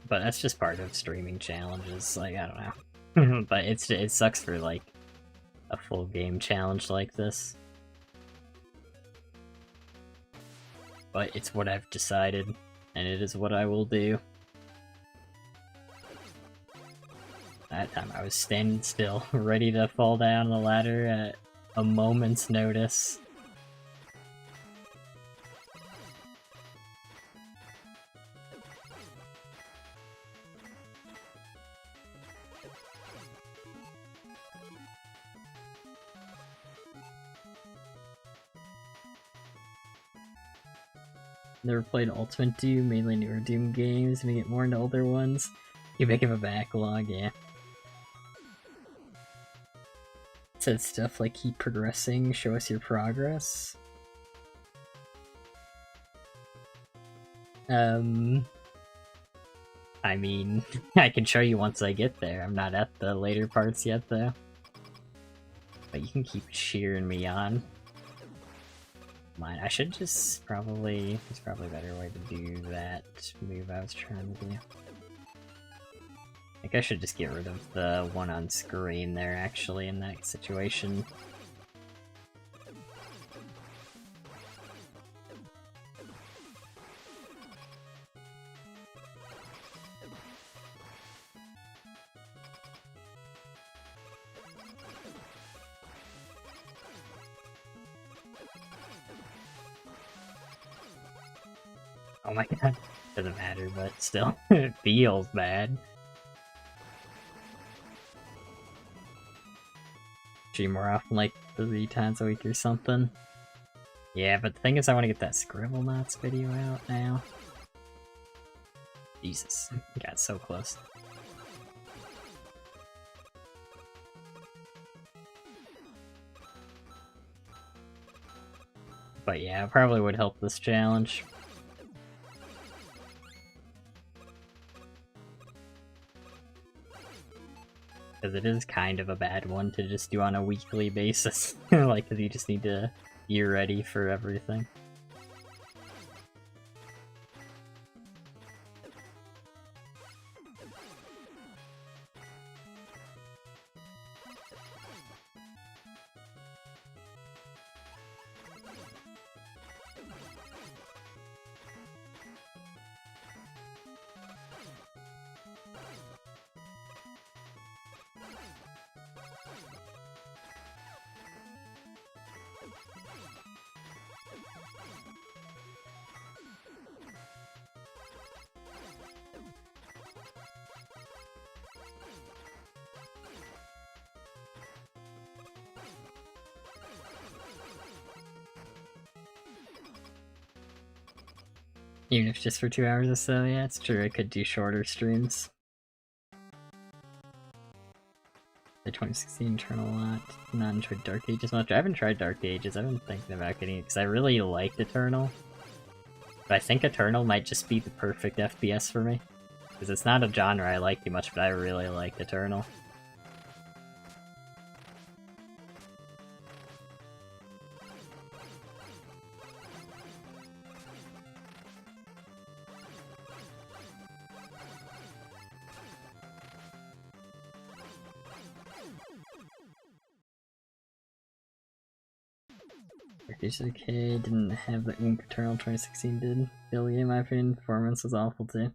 But that's just part of streaming challenges, like, I don't know. But it sucks for, like, a full game challenge like this. But it's what I've decided, and it is what I will do. That time I was standing still, ready to fall down the ladder at a moment's notice. Never played Ultimate Doom, mainly newer Doom games, and get more into older ones. You make him a backlog, yeah. It said stuff like keep progressing, show us your progress. I mean, I can show you once I get there. I'm not at the later parts yet, though. But you can keep cheering me on. Mine. I should just probably... There's probably a better way to do that move I was trying to do. I think I should just get rid of the one on screen there, actually, in that situation. Oh my god. Doesn't matter, but still, it feels bad. Stream more often, like 3 times a week or something. Yeah, but the thing is I want to get that Scribble Knots video out now. Jesus, got so close. But yeah, it probably would help this challenge. Because it is kind of a bad one to just do on a weekly basis. Like, cause you just need to be ready for everything. Even if just for 2 hours or so, yeah, it's true, I could do shorter streams. The 2016 Eternal lot, not enjoyed Dark Ages much. I haven't tried Dark Ages, I've been thinking about getting it because I really liked Eternal. But I think Eternal might just be the perfect FPS for me. Because it's not a genre I like too much, but I really like Eternal. Turkish Arcade didn't have the Whomp Eternal 2016 did. Billy, in my opinion, performance was awful too.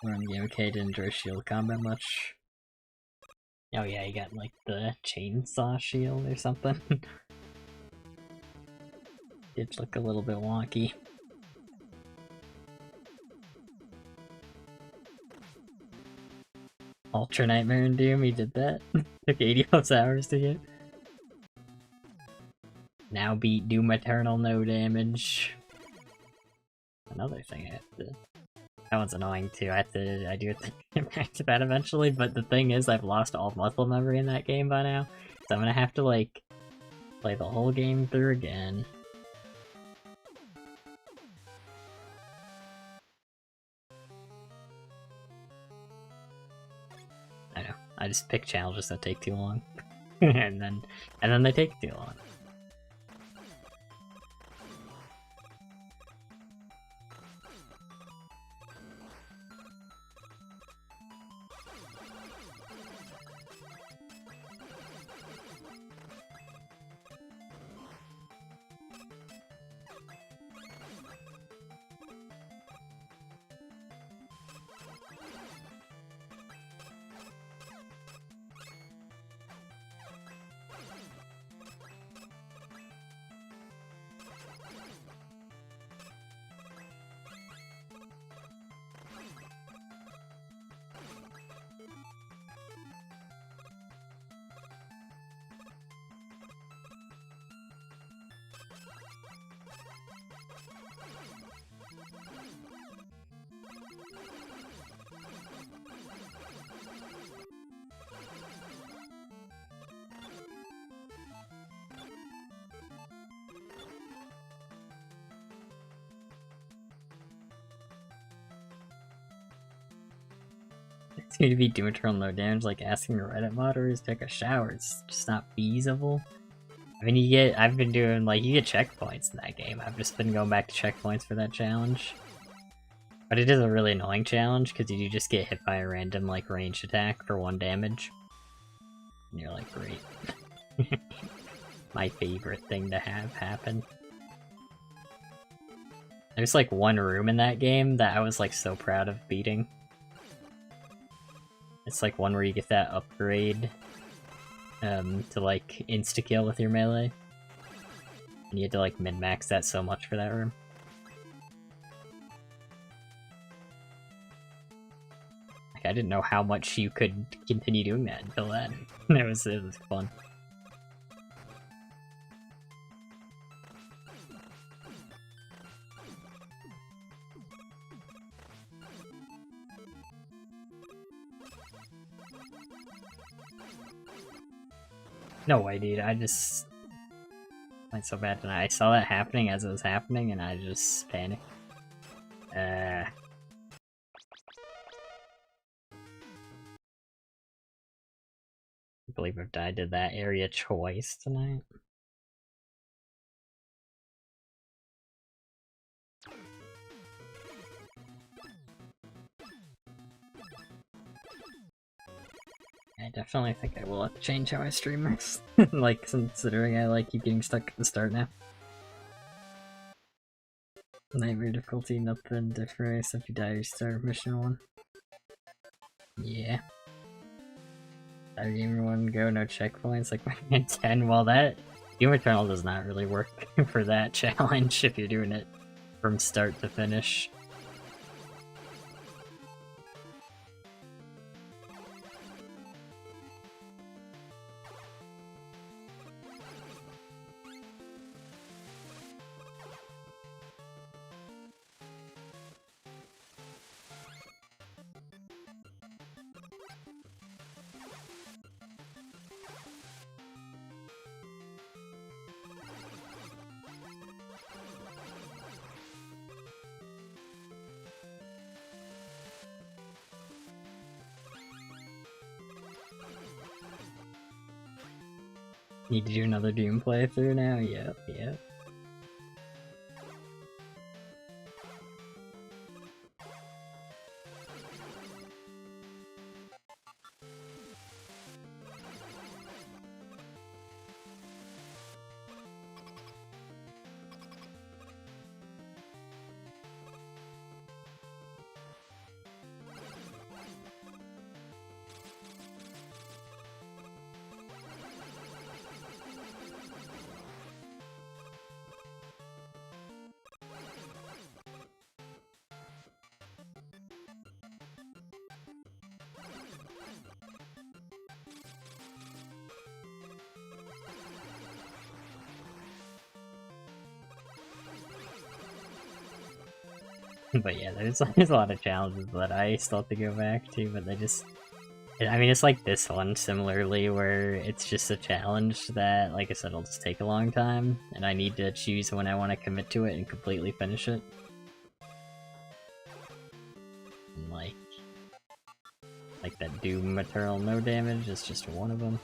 Run Game Arcade didn't enjoy shield combat much. Oh yeah, you got like the chainsaw shield or something. Did look a little bit wonky. Ultra Nightmare and Doom, he did that. Took 80 hours to get. Now beat Doom Eternal, no damage. Another thing I have to... That one's annoying too, I do have to get back to that eventually, but the thing is I've lost all muscle memory in that game by now, so I'm gonna have to like, play the whole game through again. I know, I just pick challenges that take too long. and then they take too long. Seem to be Doom Eternal no damage, like asking a Reddit moderators to take a shower. It's just not feasible. I mean, I've been doing, like, you get checkpoints in that game. I've just been going back to checkpoints for that challenge. But it is a really annoying challenge, because you just get hit by a random, like, ranged attack for 1 damage. And you're like, great. My favorite thing to have happen. There's, like, one room in that game that I was, like, so proud of beating. It's like one where you get that upgrade to like insta-kill with your melee. And you had to like min-max that so much for that room. Like, I didn't know how much you could continue doing that until then. it was fun. No way, dude. I just went so bad tonight. I saw that happening as it was happening, and I just panicked. I believe I've died to that area twice tonight. I definitely think I will have to change how I stream this. Like, considering I like keep getting stuck at the start now. Nightmare difficulty, nothing different except you die you start mission 1. Yeah. Start game 1, go, no checkpoints, like Megaman 10. Well, that Doom Eternal does not really work for that challenge if you're doing it from start to finish. Need to do another Doom playthrough now? Yep, yep. But yeah, there's a lot of challenges that I still have to go back to, but they just... I mean, it's like this one, similarly, where it's just a challenge that, like I said, will just take a long time, and I need to choose when I want to commit to it and completely finish it. And like that Doom Maternal No Damage is just one of them.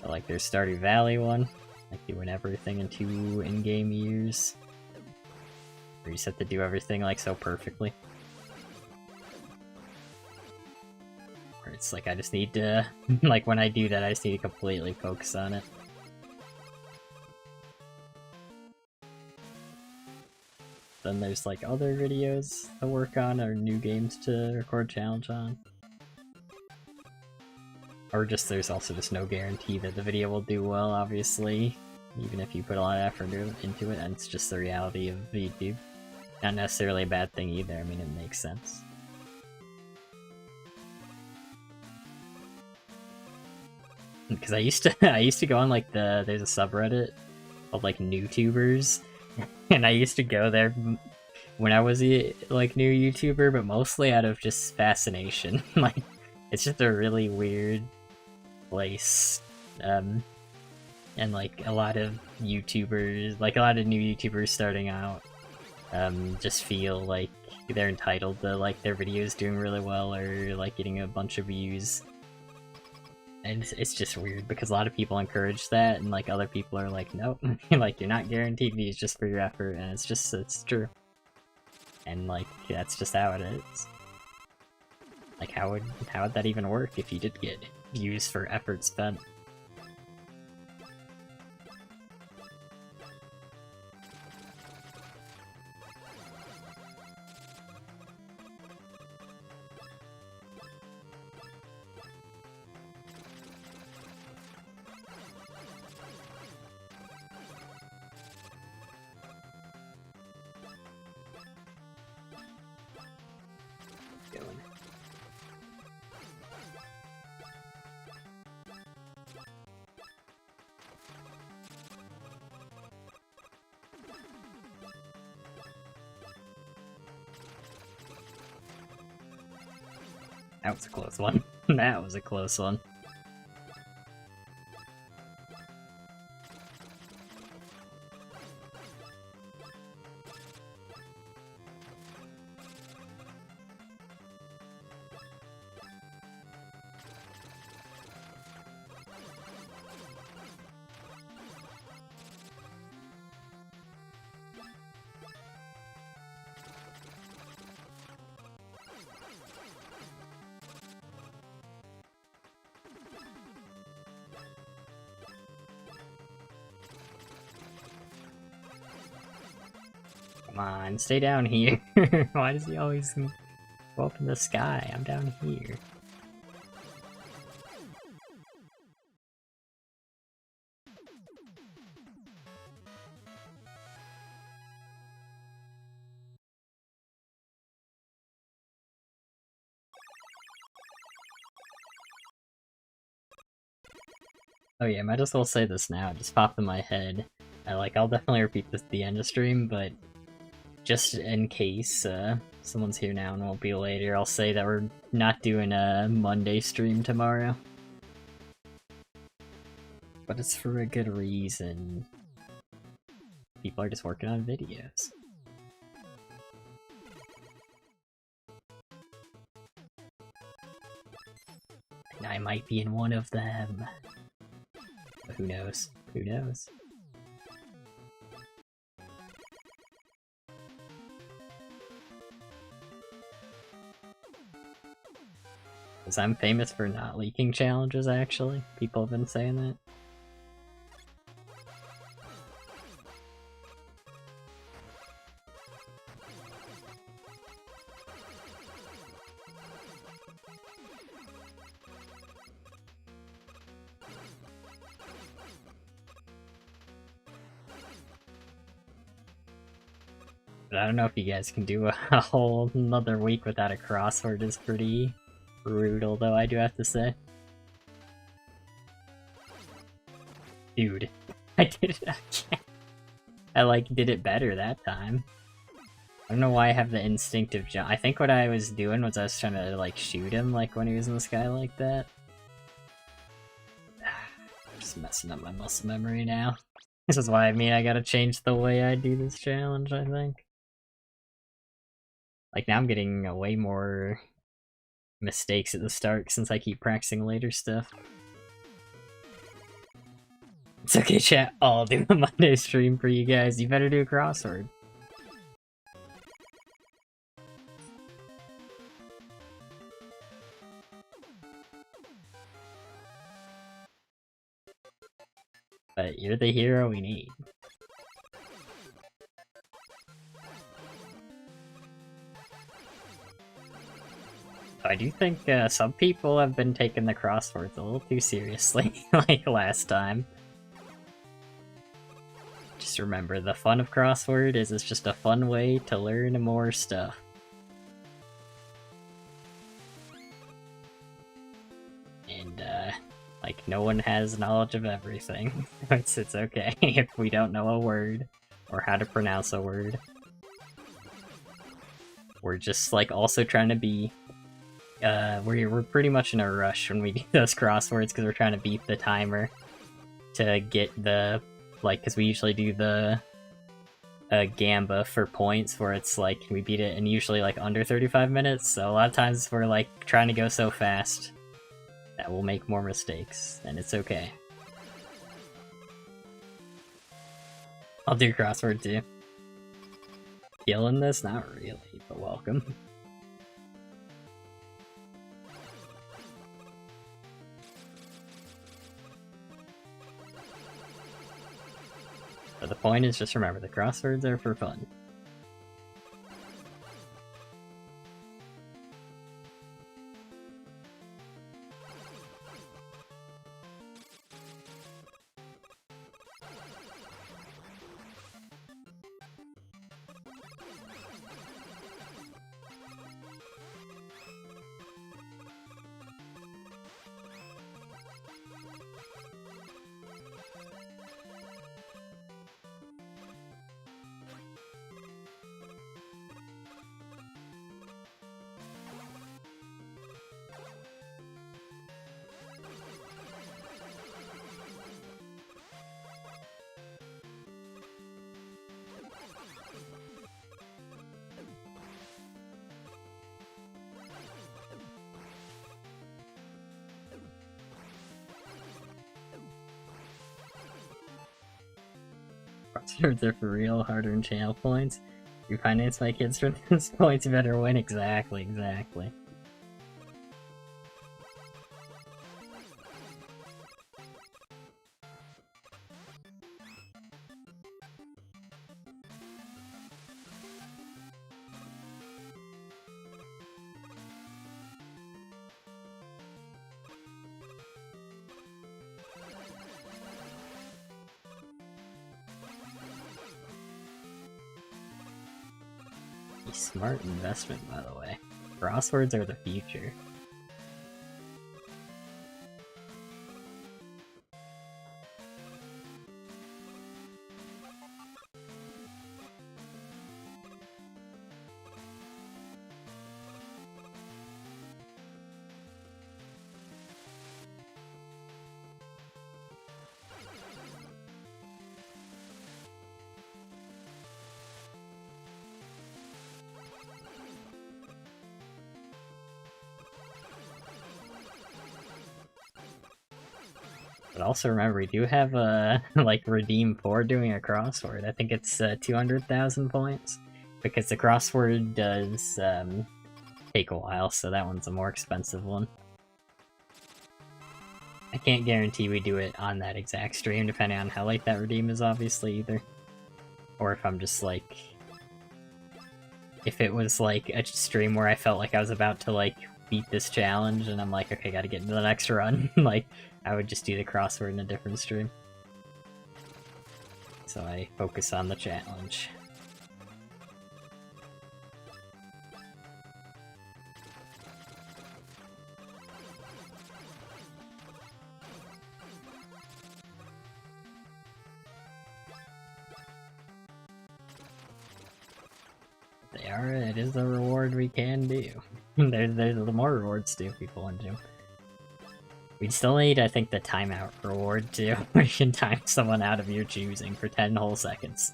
But like there's Stardew Valley one, like doing everything in 2 in-game years. Where you just have to do everything like so perfectly. Where it's like I just need to, like when I do that I just need to completely focus on it. Then there's like other videos to work on or new games to record challenge on. Or just there's also just no guarantee that the video will do well, obviously. Even if you put a lot of effort into it, and it's just the reality of YouTube. Not necessarily a bad thing either, I mean it makes sense. Because I used to go on like there's a subreddit of like NewTubers, and I used to go there when I was a like new YouTuber, but mostly out of just fascination. Like it's just a really weird place, and like a lot of YouTubers, like a lot of new YouTubers starting out, just feel like they're entitled to like their videos doing really well or like getting a bunch of views. And it's just weird because a lot of people encourage that, and like other people are like, nope, like you're not guaranteed views just for your effort, and it's true. And like that's just how it is. Like how would that even work if you did get views for effort spent? That was a close one. That was a close one. Come on, stay down here. Why does he always go up in the sky? I'm down here. Oh yeah, might as well say this now, it just popped in my head. I'll definitely repeat this at the end of stream, but just in case someone's here now and won't be later, I'll say that we're not doing a Monday stream tomorrow. But it's for a good reason. People are just working on videos. And I might be in one of them. But who knows? Who knows? Because I'm famous for not leaking challenges, actually. People have been saying that. But I don't know if you guys can do a whole another week without a crossword. Is pretty brutal, though, I do have to say. Dude, I did it again. I did it better that time. I don't know why I have the instinctive jump. I think what I was doing was I was trying to, like, shoot him, like, when he was in the sky like that. Just messing up my muscle memory now. This is why I gotta change the way I do this challenge, I think. Like, now I'm getting way more mistakes at the start since I keep practicing later stuff. It's okay, chat. I'll do a Monday stream for you guys. You better do a crossword. But you're the hero we need. I do think some people have been taking the crosswords a little too seriously, like last time. Just remember, the fun of crossword is it's just a fun way to learn more stuff. And, like, no one has knowledge of everything. It's okay if we don't know a word, or how to pronounce a word. We're just, like, also trying to be... we're pretty much in a rush when we do those crosswords, because we're trying to beat the timer to get the... like, because we usually do the Gamba for points, where it's like, we beat it in usually, like, under 35 minutes, so a lot of times we're, like, trying to go so fast that we'll make more mistakes, and it's okay. I'll do crossword too. Killing this? Not really, but welcome. But the point is, just remember, the crosswords are for fun. Crosswords are for real, hard-earned channel points. You finance my kids for those points, you better win. Exactly, exactly. Smart investment, by the way. Crosswords are the future. But also remember, we do have like redeem for doing a crossword. I think it's 200,000 points, because the crossword does take a while, so that one's a more expensive one. I can't guarantee we do it on that exact stream, depending on how late that redeem is, obviously, either. Or if I'm just like... if it was like a stream where I felt like I was about to like beat this challenge, and I'm like, okay, gotta get into the next run, like, I would just do the crossword in a different stream. So I focus on the challenge. They are. It is a reward we can do. there's more rewards too if people want to. We'd still need, I think, the timeout reward too, where you can time someone out of your choosing for 10 whole seconds.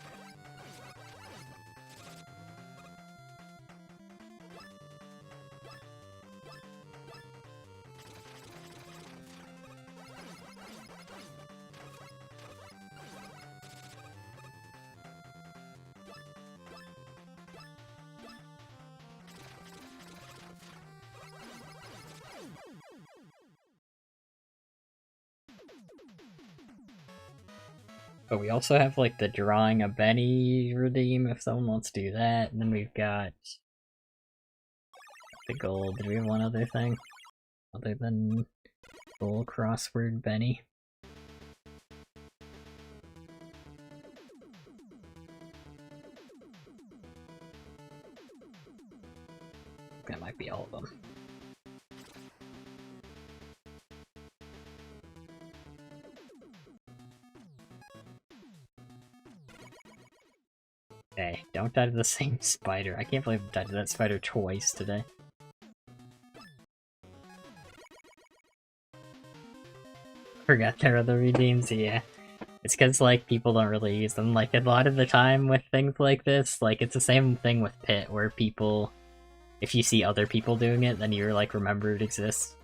But we also have, like, the drawing a Benny redeem if someone wants to do that, and then we've got the gold. Did we have one other thing? Other than gold crossword Benny? That might be all of them. Hey, don't die to the same spider. I can't believe I died to that spider twice today. Forgot there are the redeems, yeah. It's because, like, people don't really use them. Like, a lot of the time with things like this, like, it's the same thing with Pit, where people, if you see other people doing it, then you're like, remember it exists.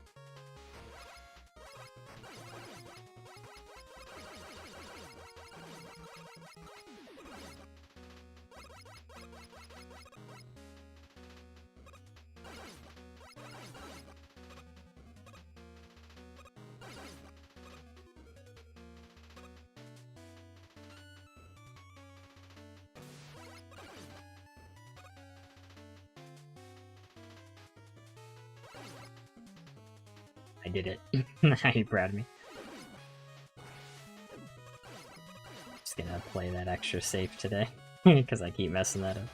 I did it. Now you proud of me. Just gonna play that extra safe today, because I keep messing that up.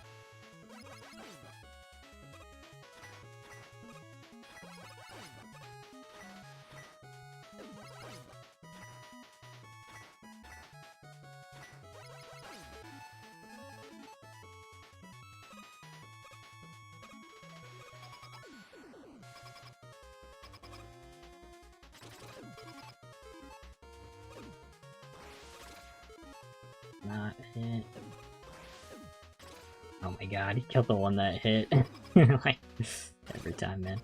Not hit. Oh my god, he killed the one that hit. Like, every time, man.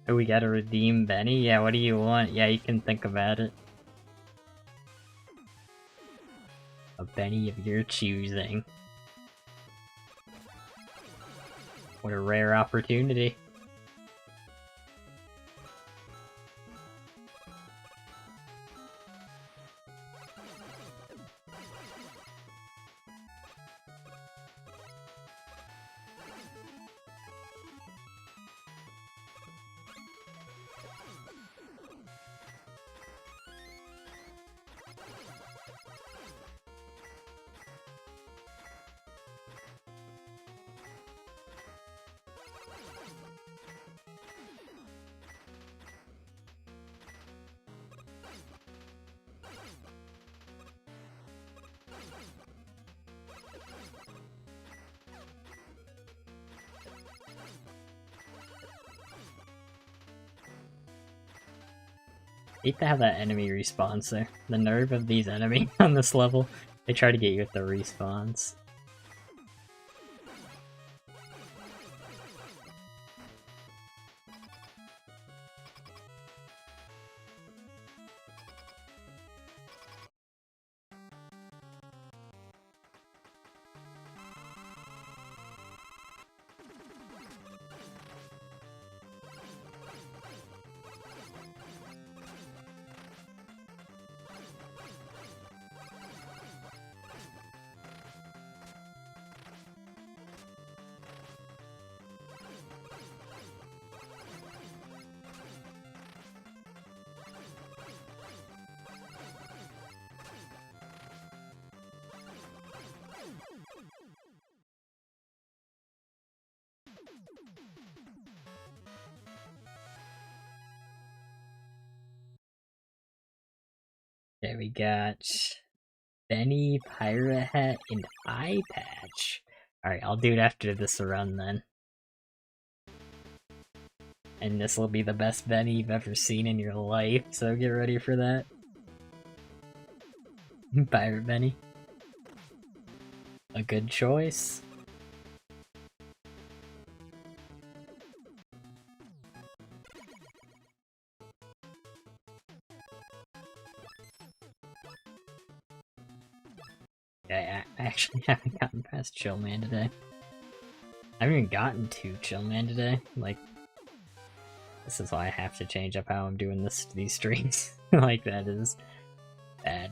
Oh, we gotta redeem Benny? Yeah, what do you want? Yeah, you can think about it. A Benny of your choosing. What a rare opportunity. Hate to have that enemy respawns there. The nerve of these enemies on this level. They try to get you with the respawns. There we got Benny, Pirate Hat, and Eye Patch. Alright, I'll do it after this run then. And this will be the best Benny you've ever seen in your life, so get ready for that. Pirate Benny. A good choice. Yeah, I actually haven't gotten past Chill Man today. I haven't even gotten to Chill Man today. Like, this is why I have to change up how I'm doing these streams. Like, that is bad.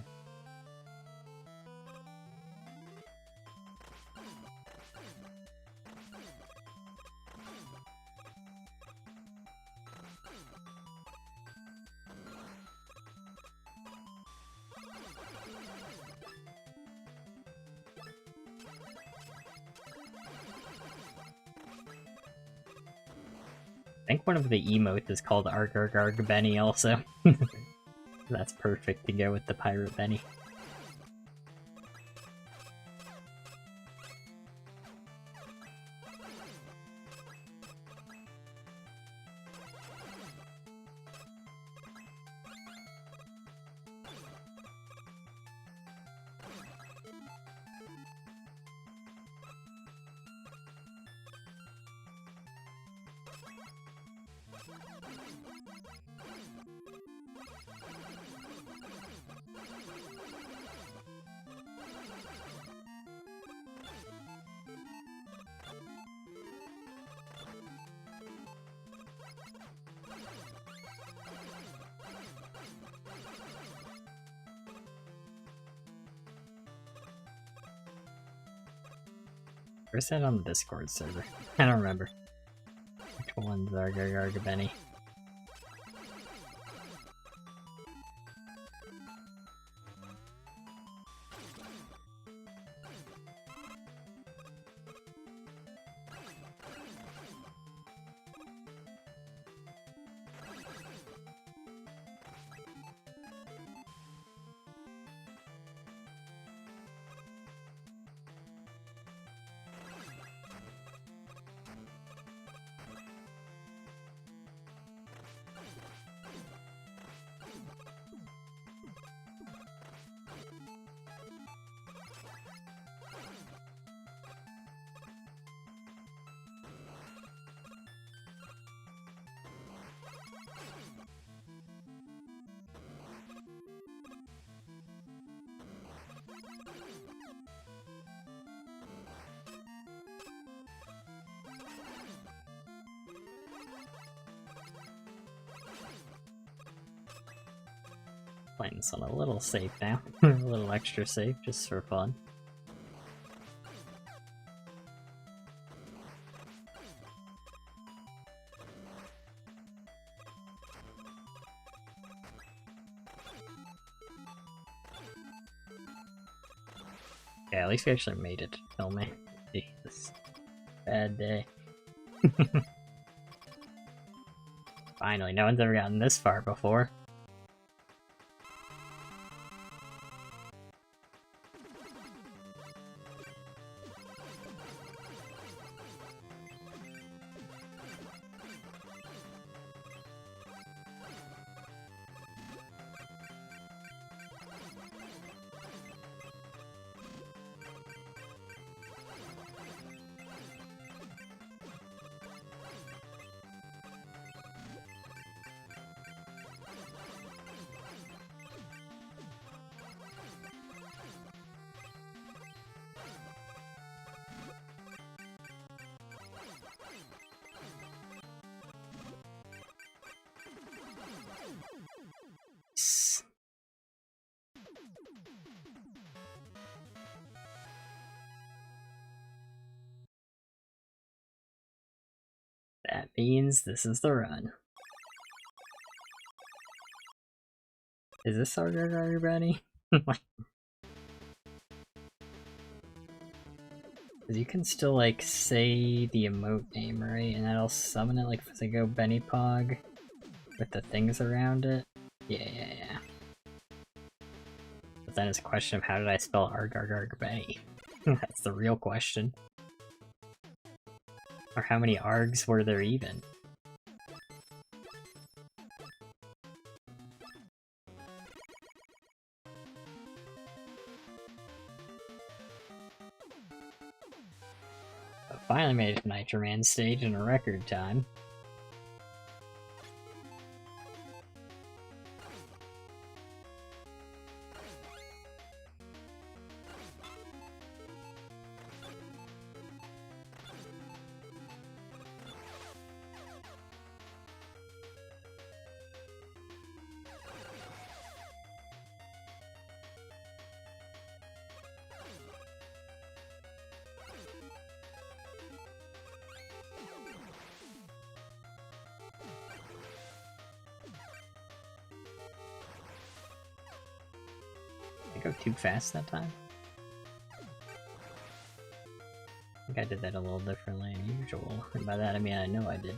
I think one of the emotes is called Arg Benny also. That's perfect to go with the Pirate Benny. Where's that on the Discord server? I don't remember. Which one's Arg Benny? Playing this on a little safe now. A little extra safe, just for fun. Yeah, at least we actually made it to kill me. Jesus. Bad day. Finally, no one's ever gotten this far before. That means this is the run. Is this our Benny? Because you can still, like, say the emote name, right? And that'll summon it, like, if I go Benny Pog with the things around it. Yeah. But then it's a question of how did I spell Arg Benny? That's the real question. Or how many Args were there even? I finally made it to Nitro Man stage in a record time. Did I go too fast that time? I think I did that a little differently than usual. And by that I mean I know I did.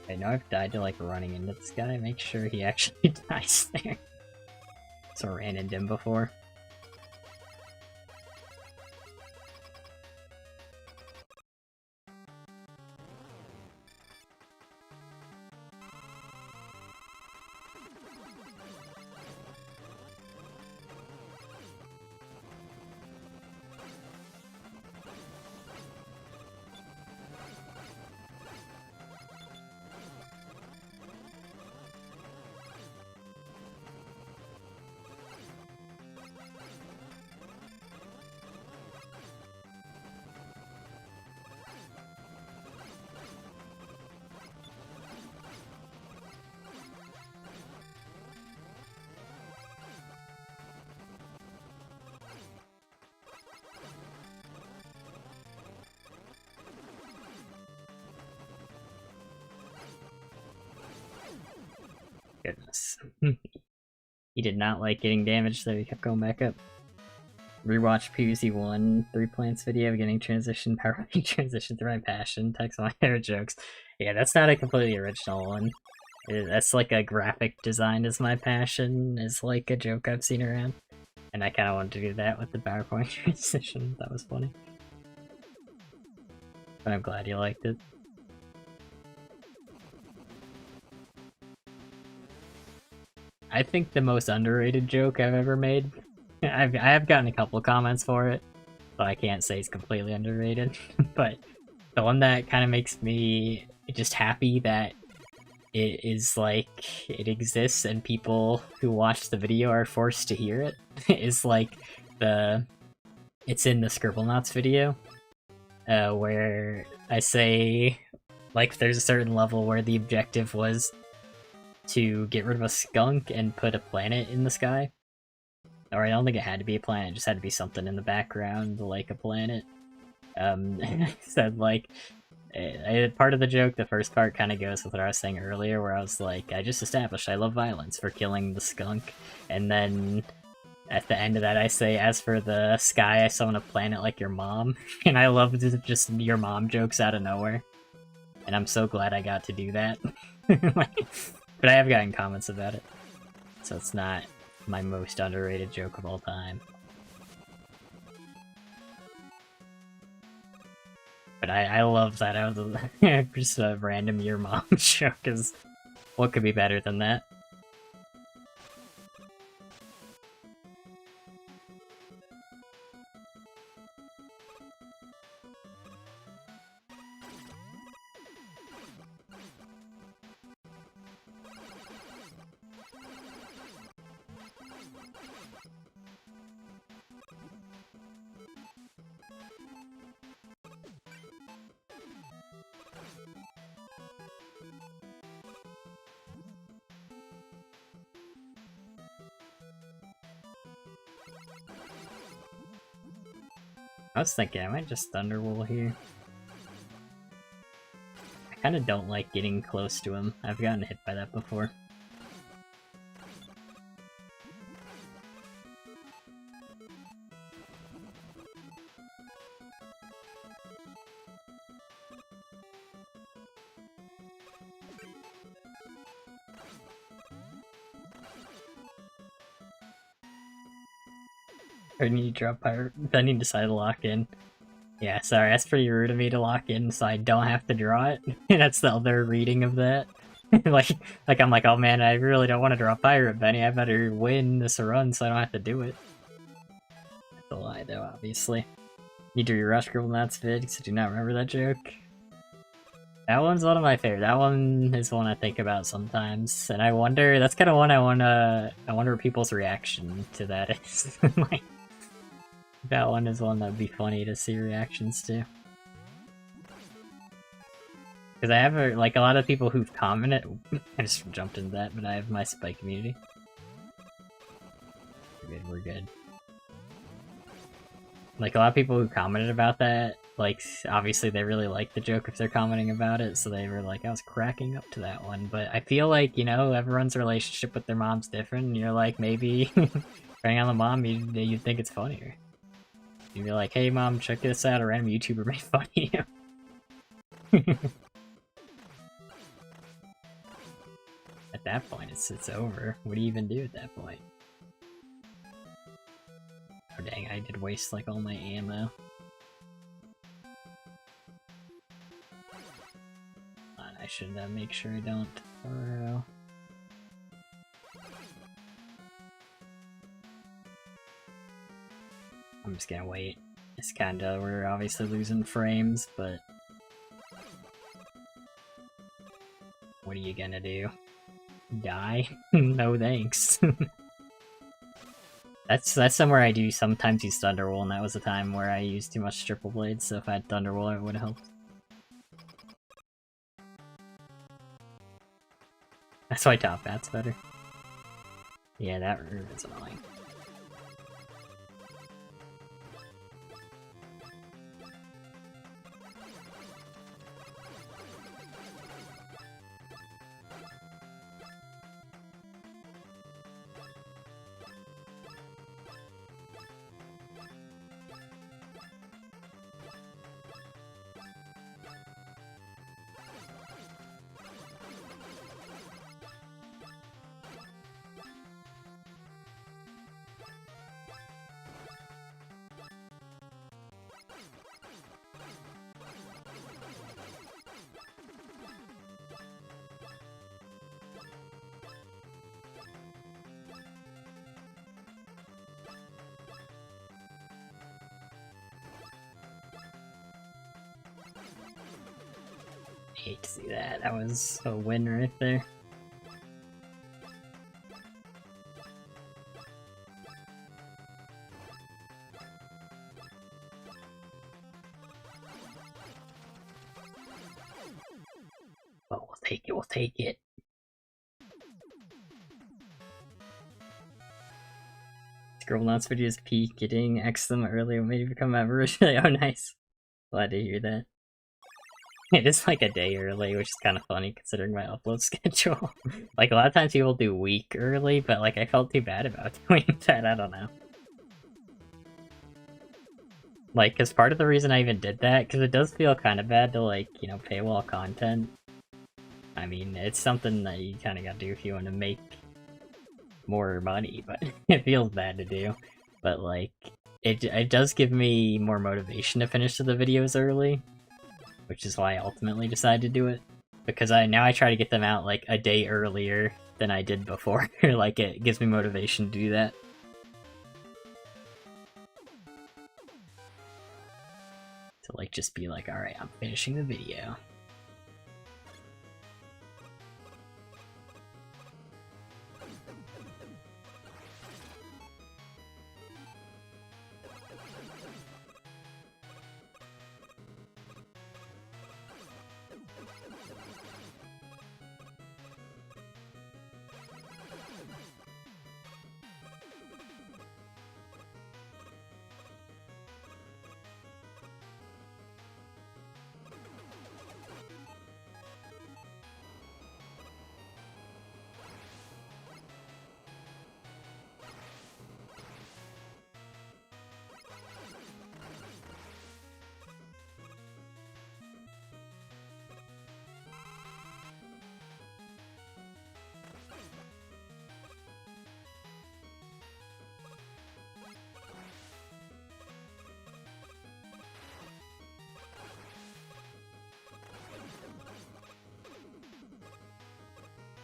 I know I've died to like running into this guy, make sure he actually dies there. So I ran into him before. Goodness. He did not like getting damaged, so he kept going back up. Rewatch PVC1 Three Plants video, getting transition, power transition through my passion, text my favorite jokes. Yeah, that's not a completely original one. That's like a graphic design is my passion, is like a joke I've seen around. And I kind of wanted to do that with the PowerPoint transition. That was funny. But I'm glad you liked it. I think the most underrated joke I've ever made. I have gotten a couple comments for it, but I can't say it's completely underrated. But the one that kind of makes me just happy that it is like it exists and people who watch the video are forced to hear it is like it's in the Scribblenauts video where I say like there's a certain level where the objective was to get rid of a skunk and put a planet in the sky. Or I don't think it had to be a planet, it just had to be something in the background, like a planet. I said, like, part of the joke, the first part kind of goes with what I was saying earlier, where I was like, I just established I love violence for killing the skunk, and then at the end of that I say, as for the sky, I summon a planet like your mom, and I love just your mom jokes out of nowhere. And I'm so glad I got to do that. Like, but I have gotten comments about it, so it's not my most underrated joke of all time. But I love that. I was just a random your mom joke, because what could be better than that? I was thinking I might just Thunderwall here. I kind of don't like getting close to him. I've gotten hit by that before. I need to drop Pirate. Then you decide to lock in. Yeah, sorry, that's pretty rude of me to lock in so I don't have to draw it. That's the other reading of that. like I'm like, oh man, I really don't want to draw Pirate Benny. I better win this run so I don't have to do it. That's a lie though, obviously. Need to rerush Girl Nuts vid because I do not remember that joke. That one's one of my favorites. That one is one I think about sometimes, and I wonder. That's kind of one I wonder people's reaction to that is. Like, that one is one that'd be funny to see reactions to. Because I have a lot of people who've commented. I just jumped into that, but I have my Spike community. We're good. Like, a lot of people who commented about that, like, obviously they really like the joke if they're commenting about it, so they were like, I was cracking up to that one. But I feel like, you know, everyone's relationship with their mom's different, and you're like, maybe, depending on the mom, you'd think it's funnier. You'd be like, hey mom, check this out, a random YouTuber made fun of you. At that point, it's over. What do you even do at that point? Oh dang, I did waste like all my ammo. I should make sure I don't throw. I'm just gonna wait. It's kinda, we're obviously losing frames, but what are you gonna do? Die? No thanks. That's somewhere I do sometimes use Thunderwall, and that was a time where I used too much Triple Blades, so if I had Thunderwall it would have helped. That's why Top Hat's better. Yeah, that is annoying. Hate to see that. That was a win right there. But we'll take it, we'll take it. Scroll Dance videos peak, getting X them earlier made you become a member. Really, oh nice. Glad to hear that. It is like a day early, which is kind of funny considering my upload schedule. Like a lot of times people do week early, but like I felt too bad about doing that, I don't know. Like, cause part of the reason I even did that, cause it does feel kind of bad to like, you know, paywall content. I mean, it's something that you kind of gotta do if you want to make more money, but it feels bad to do. But like, it does give me more motivation to finish the videos early, which is why I ultimately decided to do it. Because now I try to get them out like a day earlier than I did before. Like, it gives me motivation to do that. To like just be like, alright, I'm finishing the video.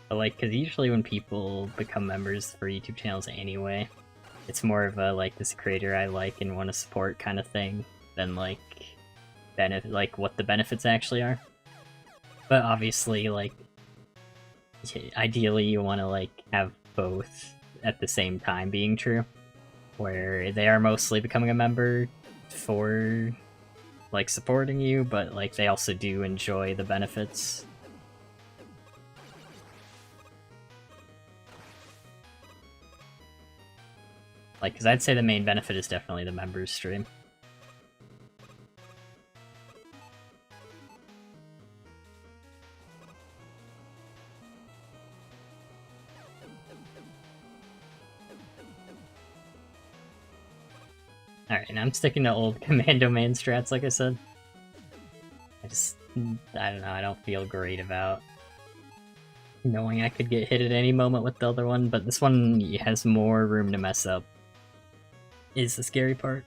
But like, cause usually when people become members for YouTube channels anyway, it's more of a like, this creator I like and want to support kind of thing than like like what the benefits actually are. But obviously, like, ideally you want to like have both at the same time being true, where they are mostly becoming a member for like supporting you, but like they also do enjoy the benefits. Like, because I'd say the main benefit is definitely the members stream. Alright, and I'm sticking to old Commando Man strats, like I said. I don't know, I don't feel great about knowing I could get hit at any moment with the other one, but this one has more room to mess up, is the scary part.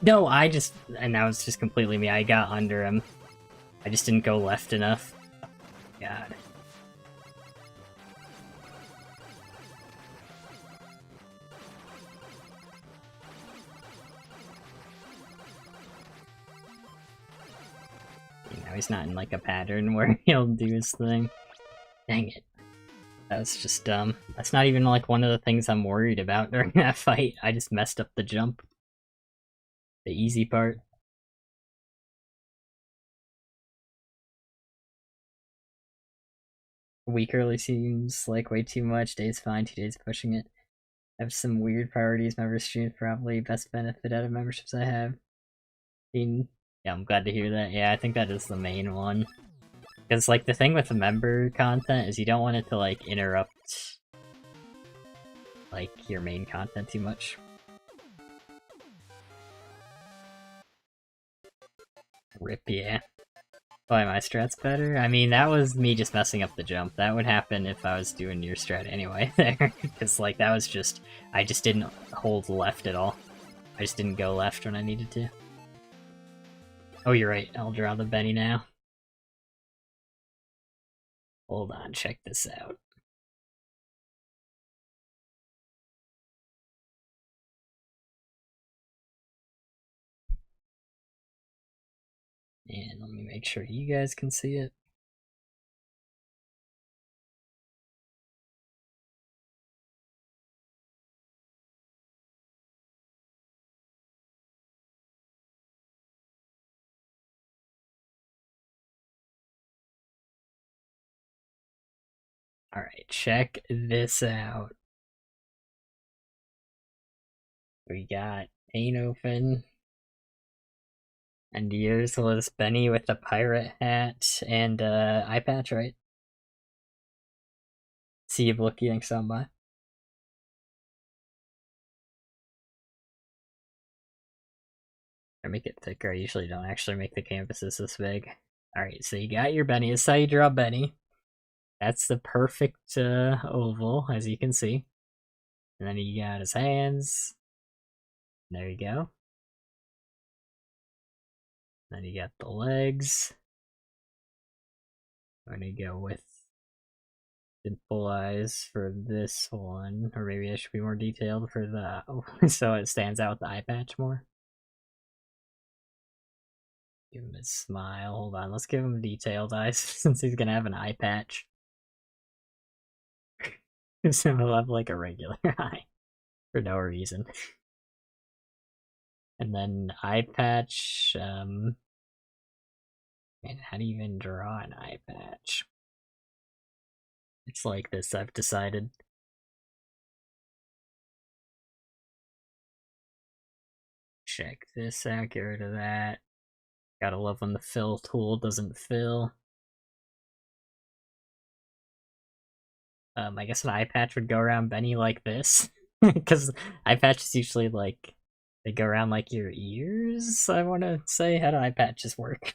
No, and that was just completely me, I got under him. I just didn't go left enough. God. Now he's not in like a pattern where he'll do his thing. Dang it. That was just dumb. That's not even like one of the things I'm worried about during that fight. I just messed up the jump. The easy part. Week early seems like way too much. Day's fine, 2 days pushing it. I have some weird priorities. Member streams probably best benefit out of memberships I have. Yeah, I'm glad to hear that. Yeah, I think that is the main one. Because like the thing with the member content is you don't want it to like interrupt like your main content too much. Rip, yeah. Why, my strat's better? I mean, that was me just messing up the jump. That would happen if I was doing your strat anyway there. Because, like, that was just... I just didn't hold left at all. I just didn't go left when I needed to. Oh, you're right. I'll draw the Benny now. Hold on, check this out. And let me make sure you guys can see it. Alright, check this out. We got Ainofin. And yours was Benny with the pirate hat and eye patch, right? See you looking some by. Or make it thicker. I usually don't actually make the canvases this big. Alright, so you got your Benny. This is how you draw Benny. That's the perfect oval, as you can see. And then you got his hands. There you go. Then you got the legs. I'm gonna go with simple eyes for this one. Or maybe I should be more detailed for that. So it stands out with the eye patch more. Give him a smile. Hold on, let's give him detailed eyes since he's gonna have an eye patch. So he'll have like a regular eye for no reason. And then eye patch, man, how do you even draw an eye patch? It's like this, I've decided. Check this out, get rid of that. Gotta love when the fill tool doesn't fill. I guess an eye patch would go around Benny like this. Because eye patches usually like, they go around like your ears, I want to say. How do eye patches work?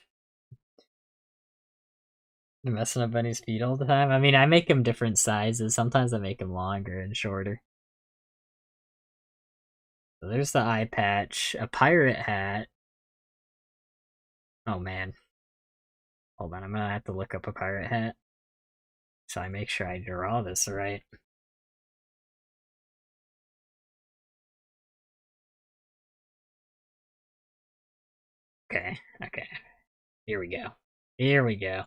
You're messing up Benny's feet all the time? I mean, I make them different sizes. Sometimes I make them longer and shorter. So there's the eye patch. A pirate hat. Oh man. Hold on, I'm gonna have to look up a pirate hat. So I make sure I draw this right. Okay, okay. Here we go. Here we go.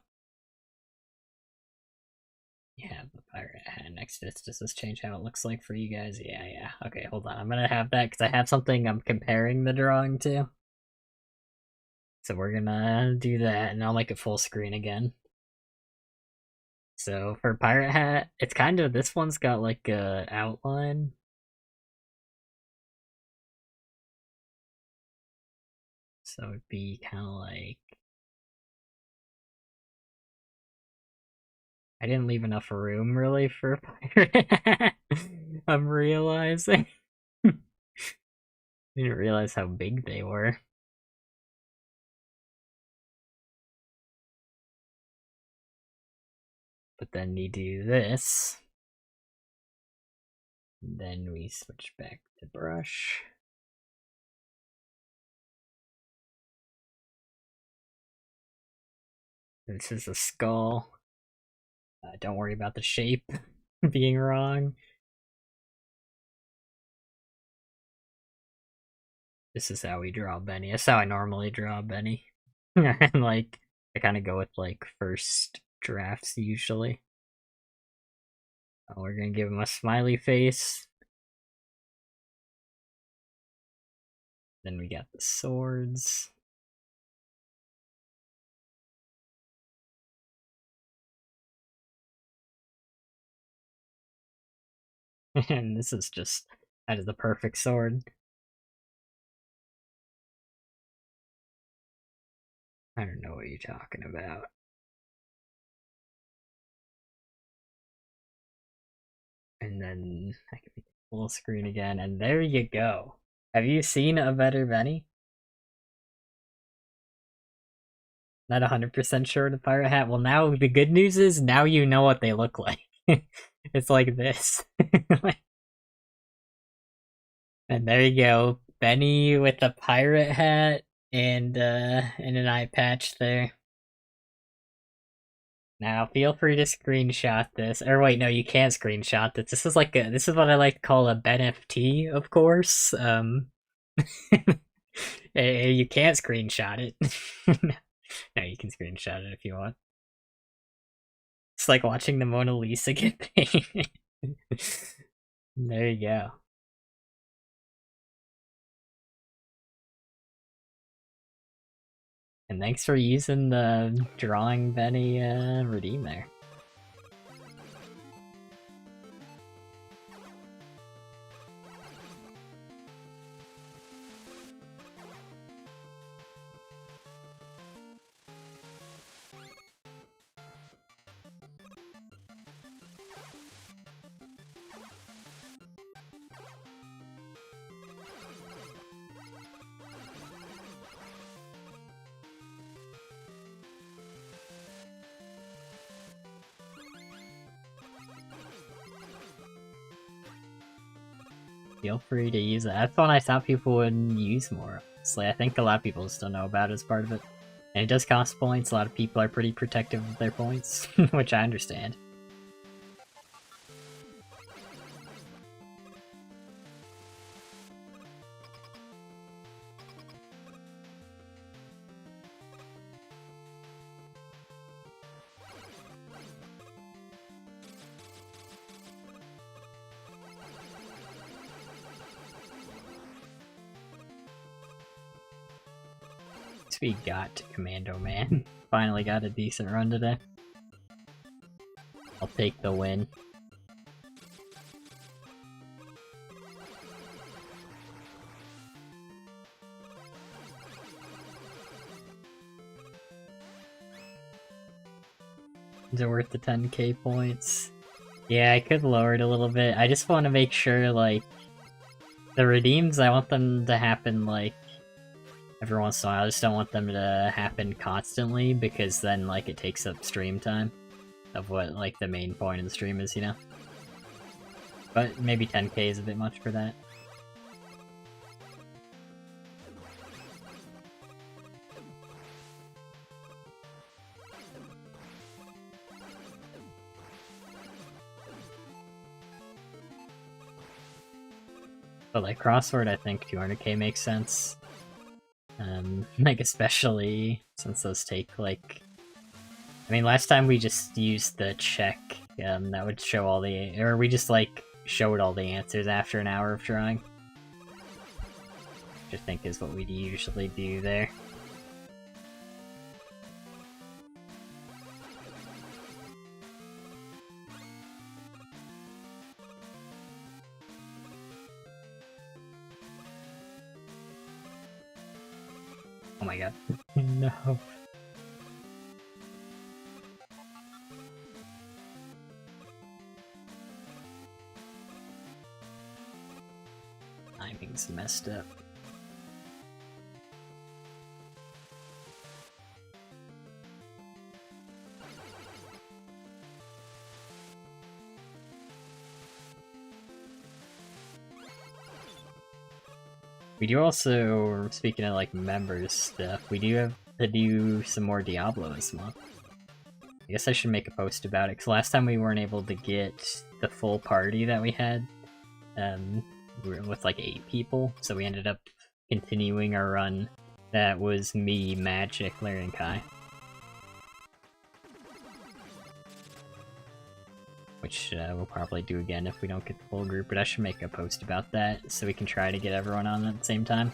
Yeah, the pirate hat next to this. Does this change how it looks like for you guys? Yeah, yeah. Okay, hold on. I'm gonna have that because I have something I'm comparing the drawing to. So we're gonna do that, and I'll make it full screen again. So for pirate hat, it's kind of, this one's got like a outline. So it'd be kind of like, I didn't leave enough room really for a pirate hat. I'm realizing. Didn't realize how big they were. But then you do this. Then we switch back to brush. This is a skull. Don't worry about the shape being wrong. This is how we draw Benny. That's how I normally draw Benny. And like, I kind of go with like first drafts usually. We're gonna give him a smiley face. Then we got the swords. And this is just, that is the perfect sword. I don't know what you're talking about. And then I can make it full screen again, and there you go. Have you seen a better Benny? Not 100% sure the pirate hat. Well, now the good news is now you know what they look like. It's like this. And there you go. Benny with a pirate hat and an eye patch there. Now feel free to screenshot this. Or wait, no, you can't screenshot this. This is like this is what I like to call a BenFT, of course. You can't screenshot it. No, you can screenshot it if you want. It's like watching the Mona Lisa get painted. There you go. And thanks for using the Drawing Benny redeem there. feel free to use it. That's one I thought people would use more. Honestly, I think a lot of people still know about it as part of it. And it does cost points. A lot of people are pretty protective of their points, which I understand. We got Commando Man. Finally got a decent run today. I'll take the win. Is it worth the 10k points? Yeah, I could lower it a little bit. I just want to make sure, like, the redeems, I want them to happen, like, every once in a while. I just don't want them to happen constantly, because then, like, it takes up stream time of what, like, the main point of the stream is, you know? But maybe 10k is a bit much for that. But, like, crossword, I think 200k makes sense. Like, especially since those take, like... I mean, last time we just used the check, that would show all the... Or we just, like, showed all the answers after an hour of trying. Which I think is what we'd usually do there. Oh my god. No. Timing's messed up. We do also, speaking of like members stuff, we do have to do some more Diablo this month. I guess I should make a post about it, because last time we weren't able to get the full party that we had. We were with like 8 people, so we ended up continuing our run. That was me, Magic, Larry, and Kai. Which we'll probably do again if we don't get the full group, but I should make a post about that so we can try to get everyone on at the same time.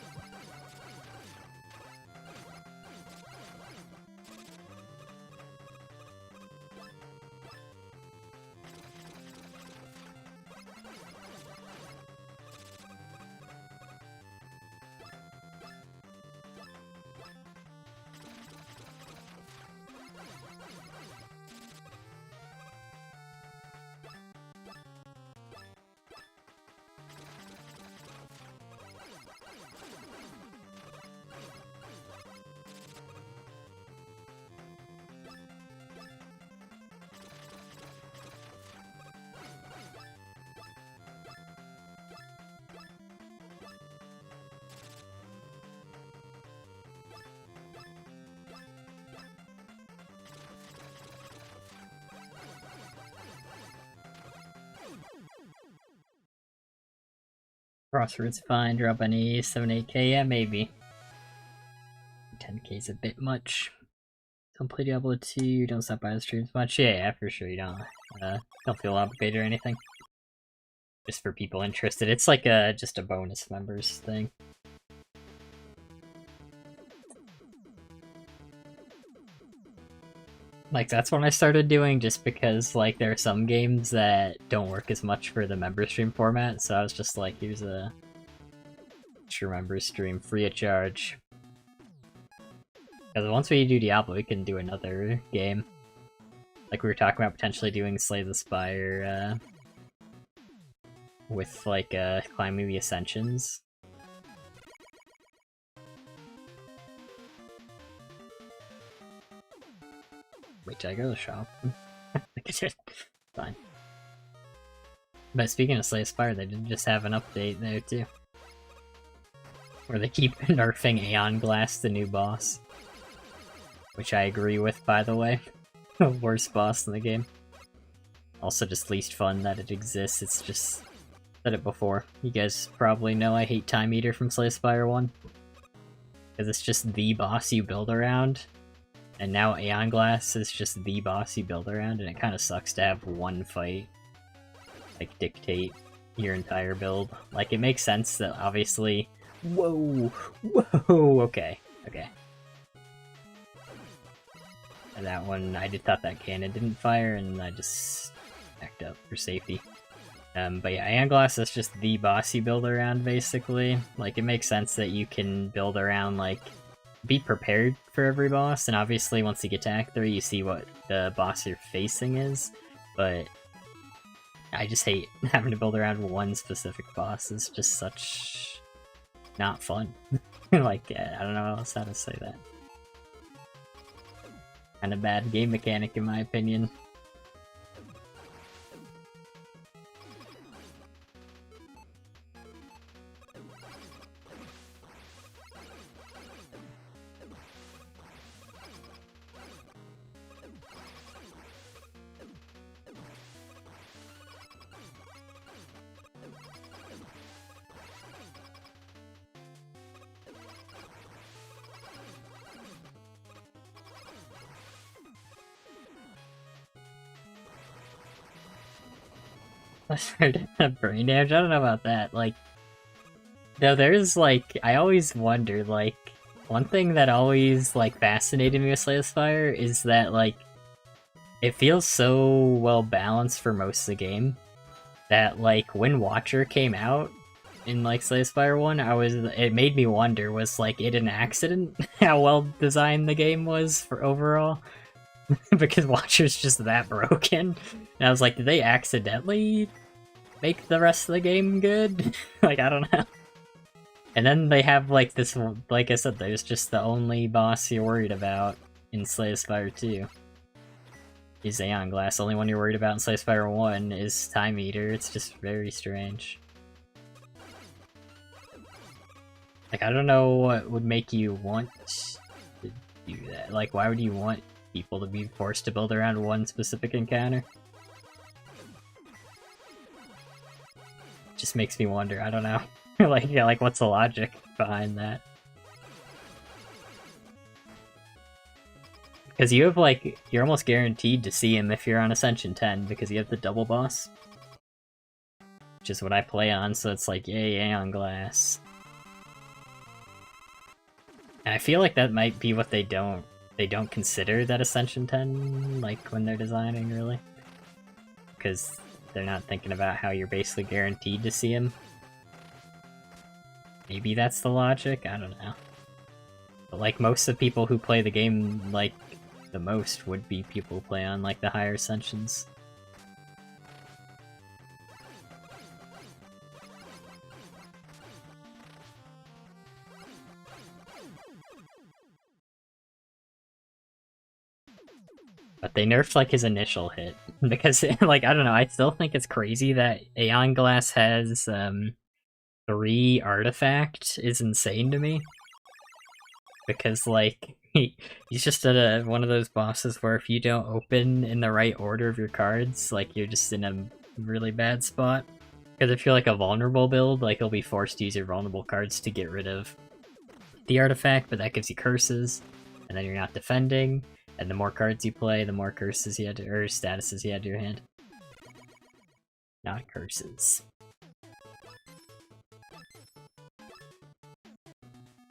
Crossroads fine, drop any 7-8k, yeah, maybe. 10k is a bit much. Don't play Diablo 2, don't stop by the streams much. Yeah, for sure, you don't feel obligated or anything. Just for people interested. It's like just a bonus members thing. Like, that's what I started doing just because, like, there are some games that don't work as much for the member stream format, so I was just like, here's a true member stream free of charge. Because once we do Diablo, we can do another game. Like, we were talking about potentially doing Slay the Spire, with, like, climbing the Ascensions. Wait, did I go to the shop? I think I did. Fine. But speaking of Slay Spire, they did just have an update there too. Where they keep nerfing Aeon Glass, the new boss. Which I agree with, by the way. Worst boss in the game. Also just least fun that it exists, it's just... Said it before. You guys probably know I hate Time Eater from Slay Spire 1. Because it's just the boss you build around. And now Aeon Glass is just the boss you build around, and it kind of sucks to have one fight like dictate your entire build. Like, it makes sense that obviously... Whoa! Whoa! Okay. Okay. And that one, I just thought that cannon didn't fire, and I just backed up for safety. But yeah, Aeon Glass is just the boss you build around, basically. Like, it makes sense that you can build around, like, be prepared for every boss, and obviously once you get to Act 3, you see what the boss you're facing is, but I just hate having to build around one specific boss. It's just such... not fun. Like, I don't know else how to say that. Kinda bad game mechanic, in my opinion. Brain damage? I don't know about that. Like, no, there's, like, I always wonder, like, one thing that always, like, fascinated me with Slay the Spire is that, like, it feels so well balanced for most of the game that, like, when Watcher came out in, like, Slay the Spire 1, it made me wonder, was, like, it an accident how well designed the game was for overall? Because Watcher's just that broken. And I was like, did they accidentally make the rest of the game good? Like, I don't know. And then they have, like, this, like I said, there's just the only boss you're worried about in Slay the Spire 2. Is Aeon Glass. The only one you're worried about in Slay the Spire 1 is Time Eater. It's just very strange. Like, I don't know what would make you want to do that. Like, why would you want people to be forced to build around one specific encounter? Just makes me wonder, I don't know. Like, yeah, like, what's the logic behind that? Because you have, like, you're almost guaranteed to see him if you're on Ascension 10, because you have the double boss. Which is what I play on, so it's like, yay, Aeon Glass. And I feel like that might be what they don't consider that Ascension 10, like, when they're designing, really. Because they're not thinking about how you're basically guaranteed to see him. Maybe that's the logic? I don't know. But, like, most of the people who play the game, like, the most would be people who play on, like, the higher Ascensions. But they nerfed, like, his initial hit. Because, like, I don't know, I still think it's crazy that Aeon Glass has, 3 artifact is insane to me. Because, like, he's just one of those bosses where if you don't open in the right order of your cards, like, you're just in a really bad spot. Because if you're, like, a vulnerable build, like, you'll be forced to use your vulnerable cards to get rid of the artifact, but that gives you curses, and then you're not defending, and the more cards you play, the more curses you had to, or statuses you had to your hand. Not curses.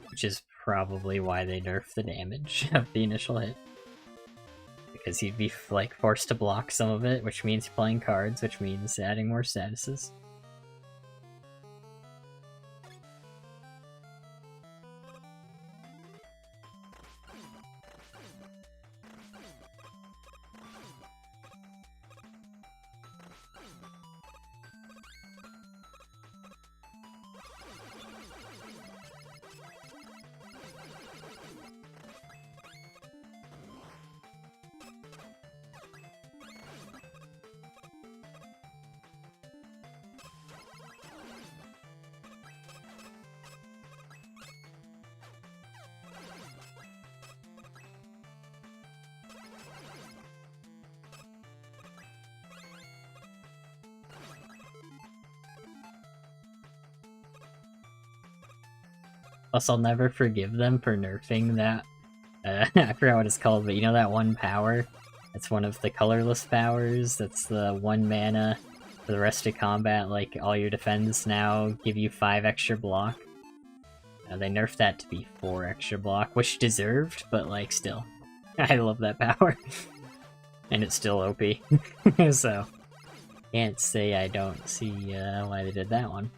Which is probably why they nerfed the damage of the initial hit. Because you'd be, like, forced to block some of it, which means playing cards, which means adding more statuses. Plus, I'll never forgive them for nerfing that. I forgot what it's called, but you know that one power? It's one of the colorless powers. That's the 1 mana for the rest of combat. Like, all your defense now give you 5 extra block. They nerfed that to be 4 extra block, which deserved, but like, still. I love that power. And it's still OP. So, can't say I don't see why they did that one.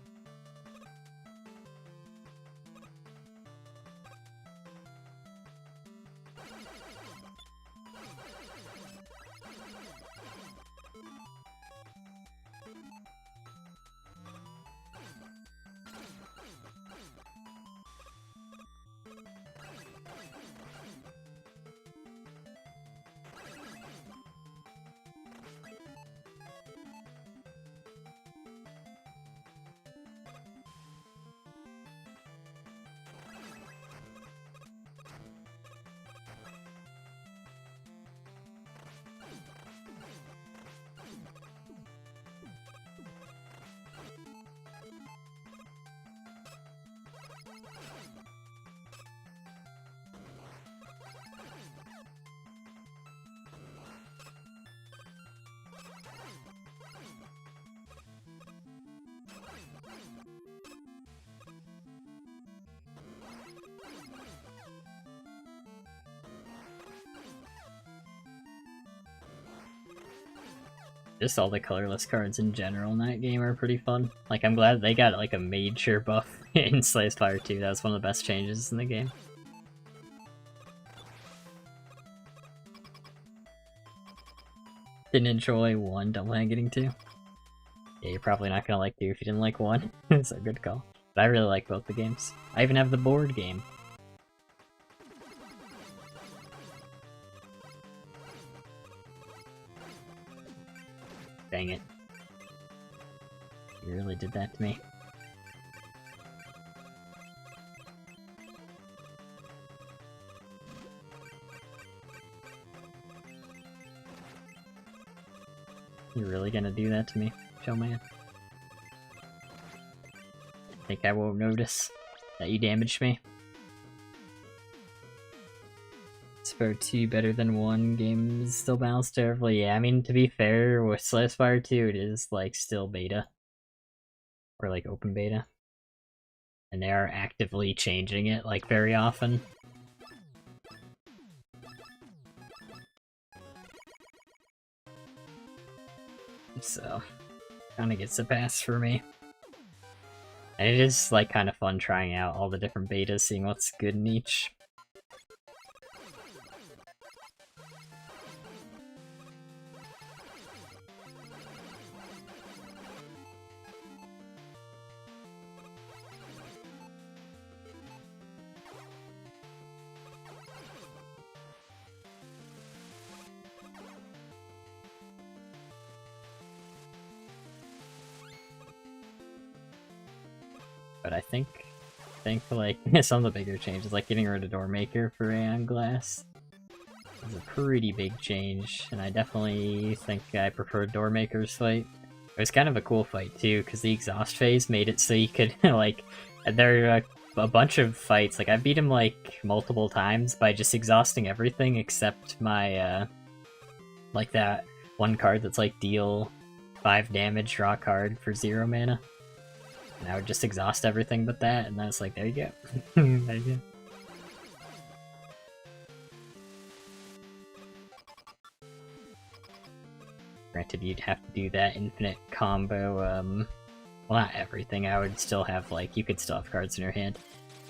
Just all the colorless cards in general in that game are pretty fun. Like, I'm glad they got like a major buff in Slay Spire 2. That was one of the best changes in the game. Didn't enjoy 1, don't plan getting 2. Yeah, you're probably not gonna like 2 if you didn't like 1. It's a good call. But I really like both the games. I even have the board game. Dang it. You really did that to me. You're really gonna do that to me, showman? Think I won't notice that you damaged me? Spire 2 better than 1, game is still balanced terribly. Yeah, I mean, to be fair, with Slay Spire 2, it is, like, still beta. Or, like, open beta. And they are actively changing it, like, very often. So, kinda gets a pass for me. And it is, like, kind of fun trying out all the different betas, seeing what's good in each. But I think like, some of the bigger changes, like getting rid of Doormaker for Aeon Glass, is a pretty big change, and I definitely think I prefer Doormaker's fight. It was kind of a cool fight, too, because the exhaust phase made it so you could, like, there are a bunch of fights, like, I beat him, like, multiple times by just exhausting everything except my, like, that one card that's, like, deal 5 damage, draw a card for 0 mana. And I would just exhaust everything but that, and then it's like, there you go. There you go. Granted, you'd have to do that infinite combo, well, not everything. I would still have, like, you could still have cards in your hand,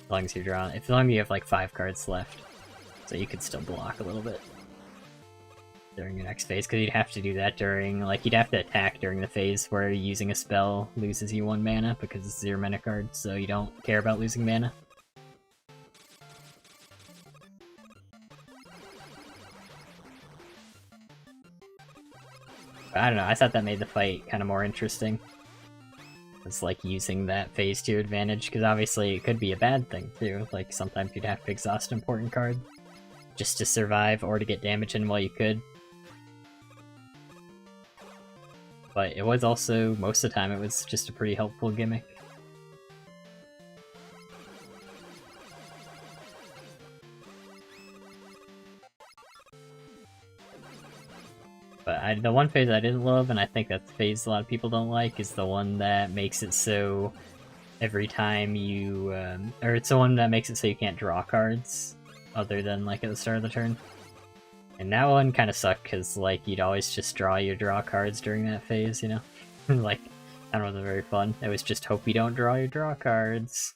as long as you're drawing, as long as you have, like, 5 cards left. So you could still block a little bit during your next phase, because you'd have to do that during, like, you'd have to attack during the phase where using a spell loses you 1 mana, because it's 0 mana card, so you don't care about losing mana. But I don't know, I thought that made the fight kind of more interesting. It's like using that phase to your advantage, because obviously it could be a bad thing too, like sometimes you'd have to exhaust an important card just to survive or to get damage in while you could. But it was also, most of the time, it was just a pretty helpful gimmick. the one phase I didn't love, and I think that's the phase a lot of people don't like, is the one that makes it so every time you, or it's the one that makes it so you can't draw cards other than like at the start of the turn. And that one kind of sucked because like you'd always just draw your draw cards during that phase, you know? Like, that wasn't very fun. It was just hope you don't draw your draw cards.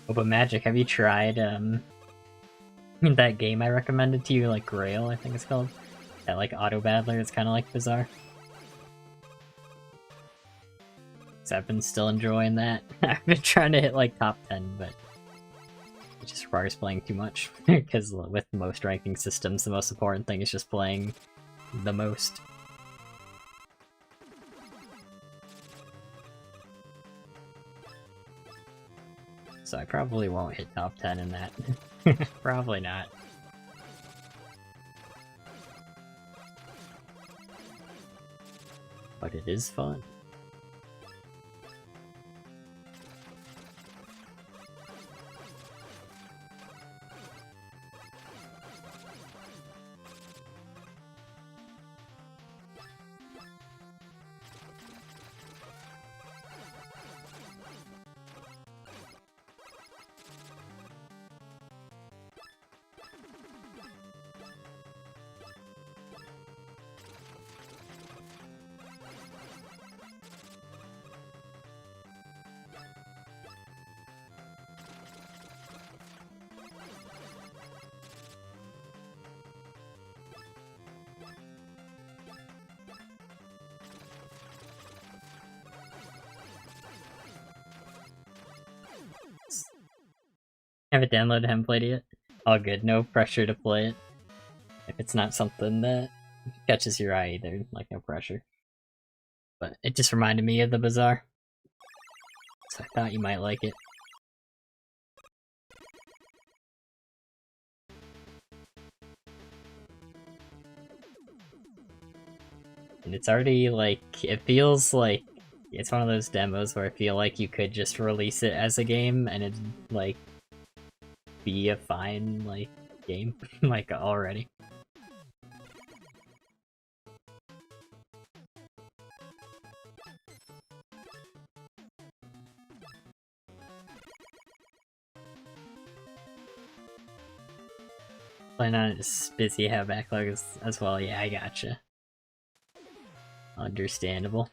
Oh, but Magic, have you tried, that game I recommended to you, like Grail, I think it's called? That, like, auto-battler, it's kind of like Bizarre. So I've been still enjoying that. I've been trying to hit, like, top 10, but it just requires playing too much. Because with most ranking systems, the most important thing is just playing the most. So I probably won't hit top 10 in that. Probably not. But it is fun. Haven't downloaded, haven't played it yet. All good, no pressure to play it. If it's not something that catches your eye either, like no pressure. But it just reminded me of the Bazaar. So I thought you might like it. And it's already like, it feels like it's one of those demos where I feel like you could just release it as a game and it'd like be a fine like game like already. Playing on it's busy, have backlog as well. Yeah, I gotcha. Understandable.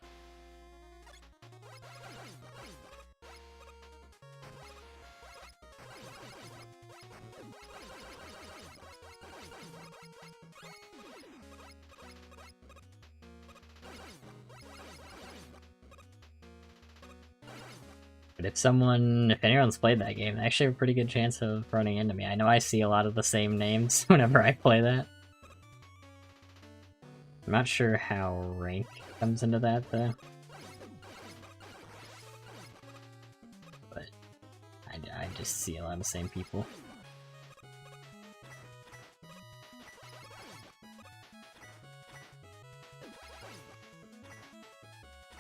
But if anyone's played that game, they actually have a pretty good chance of running into me. I know I see a lot of the same names whenever I play that. I'm not sure how rank comes into that, though. But I just see a lot of the same people.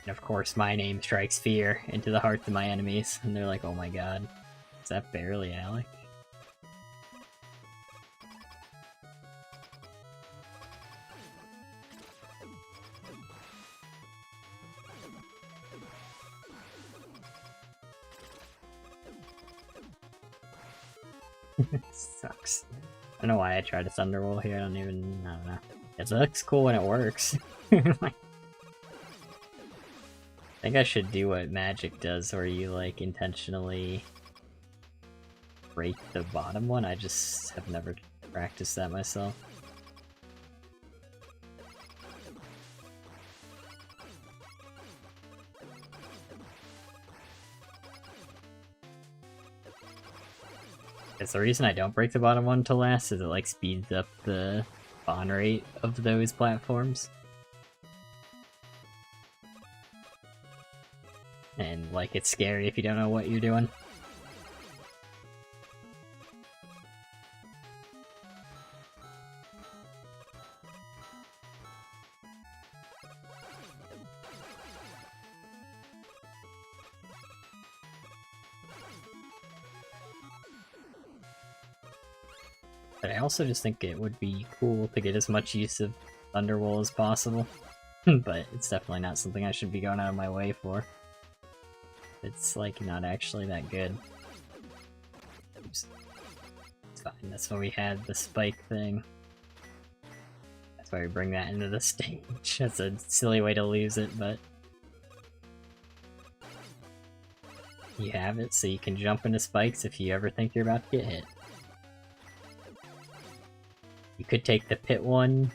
And of course, my name strikes fear into the hearts of my enemies, and they're like, oh my god, is that barely Alec? Sucks. I don't know why I tried a Thunderwall here, I don't know. It looks cool when it works. I think I should do what Magic does, where you like intentionally break the bottom one. I just have never practiced that myself. Because the reason I don't break the bottom one to last is it like speeds up the spawn rate of those platforms. And like it's scary if you don't know what you're doing. But I also just think it would be cool to get as much use of Thunderwall as possible. But it's definitely not something I should be going out of my way for. It's like not actually that good. Oops. It's fine, that's why we had the spike thing. That's why we bring that into the stage. That's a silly way to lose it, but you have it so you can jump into spikes if you ever think you're about to get hit. You could take the pit one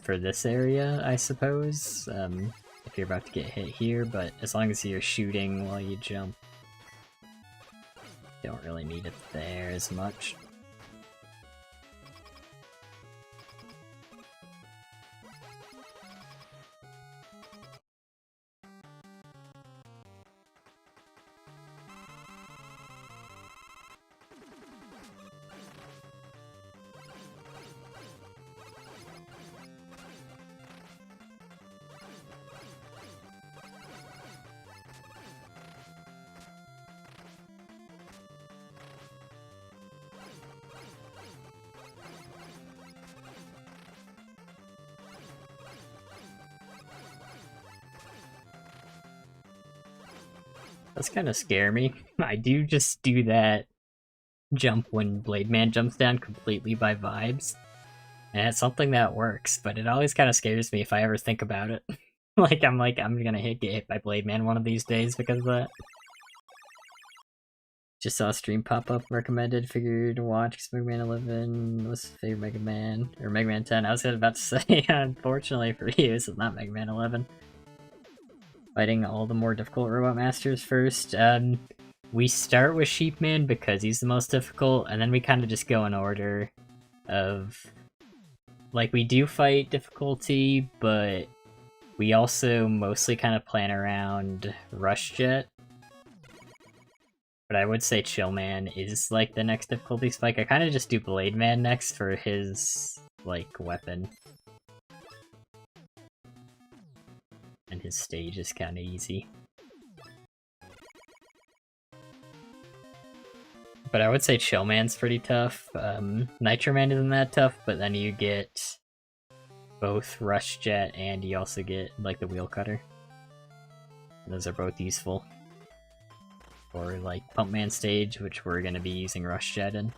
for this area, I suppose, if you're about to get hit here, but as long as you're shooting while you jump, you don't really need it there as much. That's kind of scare me. I do just do that jump when Blade Man jumps down completely by vibes. And it's something that works, but it always kind of scares me if I ever think about it. I'm gonna get hit by Blade Man one of these days because of that. Just saw a stream pop up recommended figure to watch because Megaman 11 was favorite Mega Man, or Mega Man 10. I was about to say, unfortunately for you, this is not Mega Man 11. Fighting all the more difficult Robot Masters first. We start with Sheepman because he's the most difficult, and then we kind of just go in order of... Like, we do fight difficulty, but we also mostly kind of plan around Rush Jet. But I would say Chillman is, like, the next difficulty spike. I kind of just do Blade Man next for his, like, weapon. And his stage is kind of easy. But I would say Chillman's pretty tough. Nitro Man isn't that tough, but then you get both Rush Jet and you also get, like, the Wheel Cutter. And those are both useful. Or, like, Pump Man stage, which we're going to be using Rush Jet in.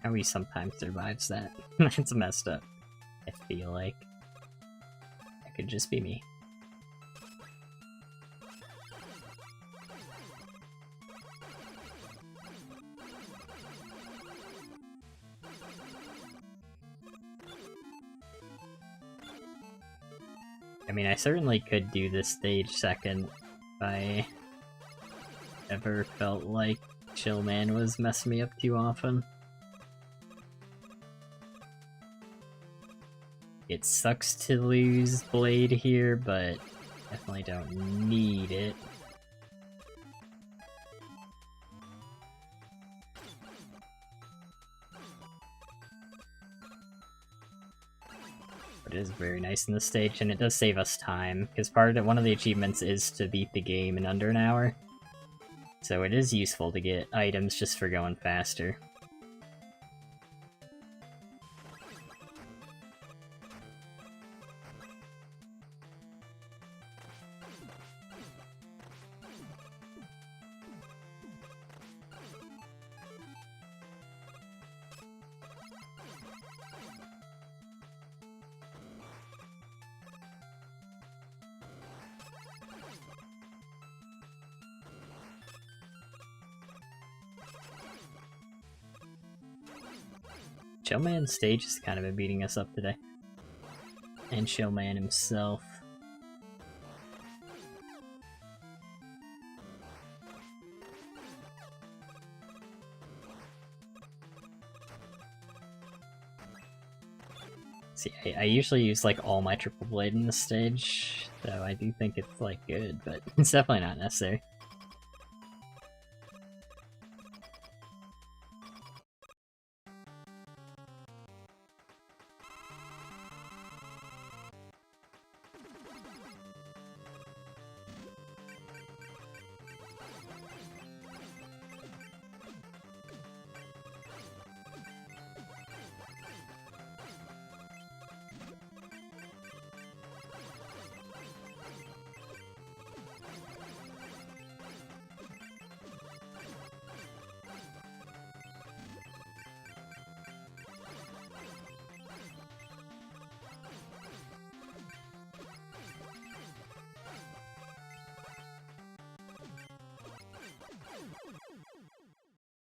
How he sometimes survives that. It's messed up. I feel like that could just be me. I mean, I certainly could do this stage second if I ever felt like Chillman was messing me up too often. It sucks to lose Blade here, but definitely don't need it. But it is very nice in this stage, and it does save us time, because one of the achievements is to beat the game in under an hour. So it is useful to get items just for going faster. Shellman's stage has kind of been beating us up today. And Shellman himself. See, I usually use like all my triple blade in this stage, so I do think it's like good, but it's definitely not necessary.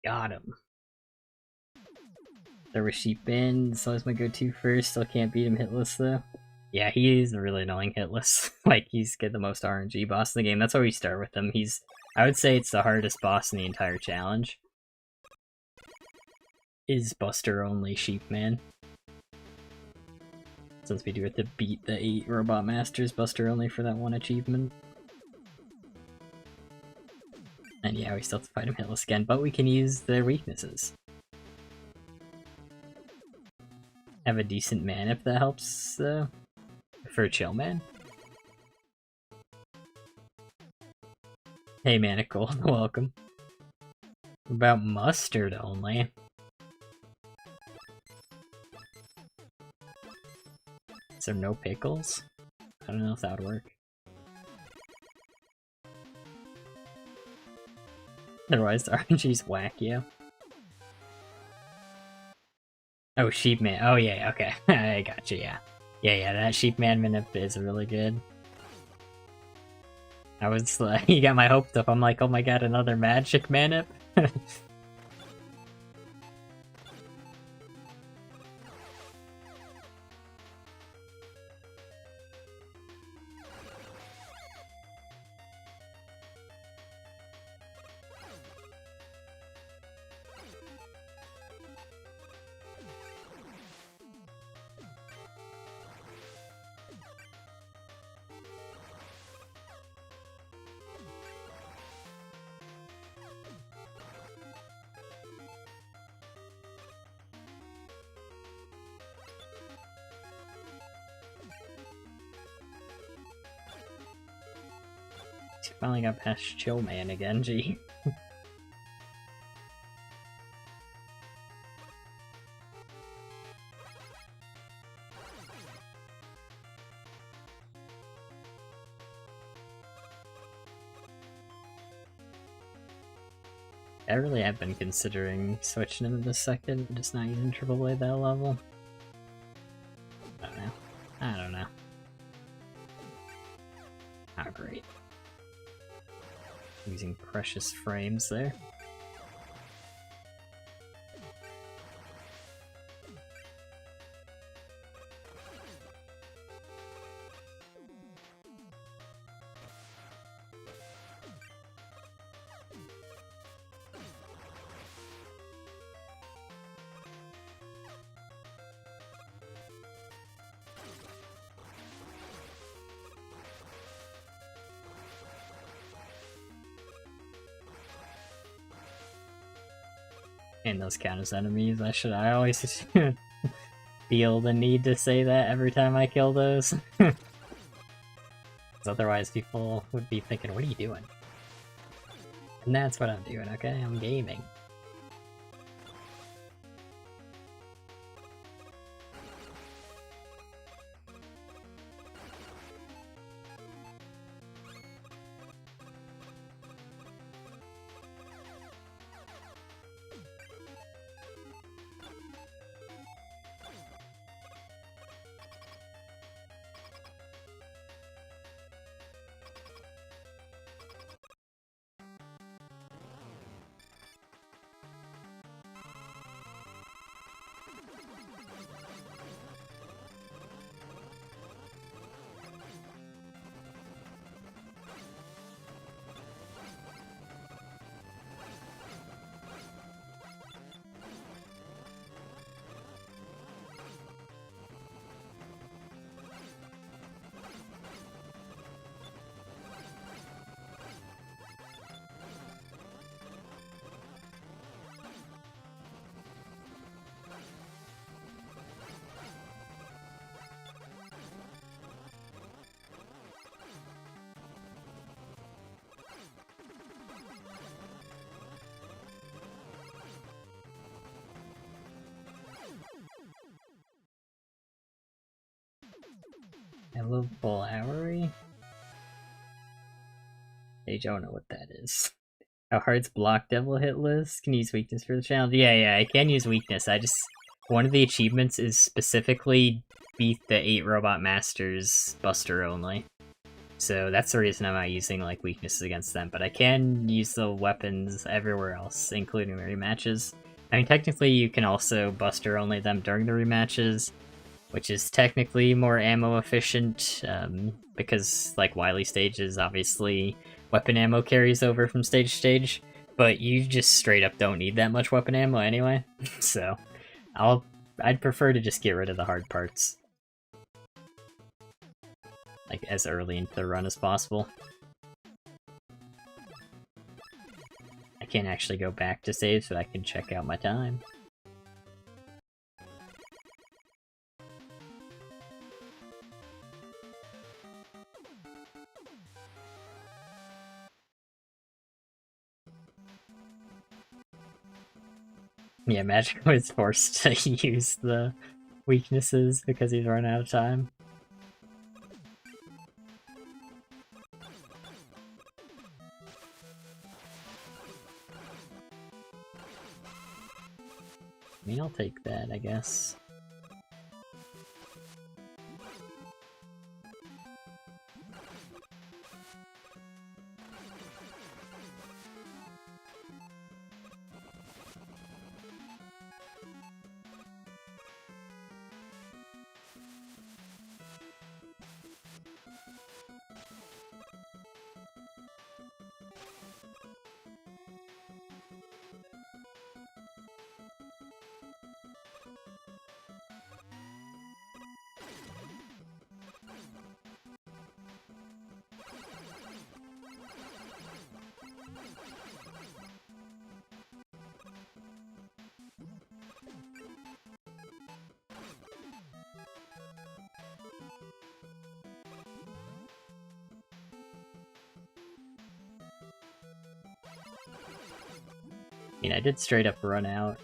Got him. There was Sheep in, so that's my go-to first. Still can't beat him hitless though. Yeah, he's a really annoying hitless. Like, he's the most RNG boss in the game. That's why we start with him. I would say it's the hardest boss in the entire challenge. Is Buster only Sheepman. Since we do have to beat the 8 Robot Masters, Buster only for that one achievement. And yeah, we still have to fight him hitless again, but we can use their weaknesses. Have a decent man if that helps, for Chillman. Hey Manacle, welcome. What about mustard only? Is there no pickles? I don't know if that would work. Otherwise, the RNG's whack, yeah. Oh, Sheepman. Oh, yeah, okay. I gotcha, yeah. Yeah, that Sheepman manip is really good. I was like, you got my hopes up. I'm like, oh my god, another magic manip? Finally got past Chillman again, gee. I really have been considering switching him to the second, just not using triple blade that level. I don't know. Oh, great. Using precious frames there. And those count as enemies. I always feel the need to say that every time I kill those. Because otherwise people would be thinking, what are you doing? And that's what I'm doing, okay? I'm gaming. Yellow Flowery? I don't know what that is. How hard's block devil hit list? Can you use weakness for the challenge? Yeah, I can use weakness. One of the achievements is specifically beat the 8 Robot Masters Buster only. So that's the reason I'm not using like weaknesses against them, but I can use the weapons everywhere else, including the rematches. I mean, technically you can also Buster only them during the rematches, which is technically more ammo efficient, because like Wily stages, obviously weapon ammo carries over from stage to stage, but you just straight up don't need that much weapon ammo anyway, so I'd prefer to just get rid of the hard parts, like as early into the run as possible. I can't actually go back to saves, but I can check out my time. Yeah, Magic was forced to use the weaknesses because he's run out of time. I mean, I'll take that, I guess. I mean, I did straight up run out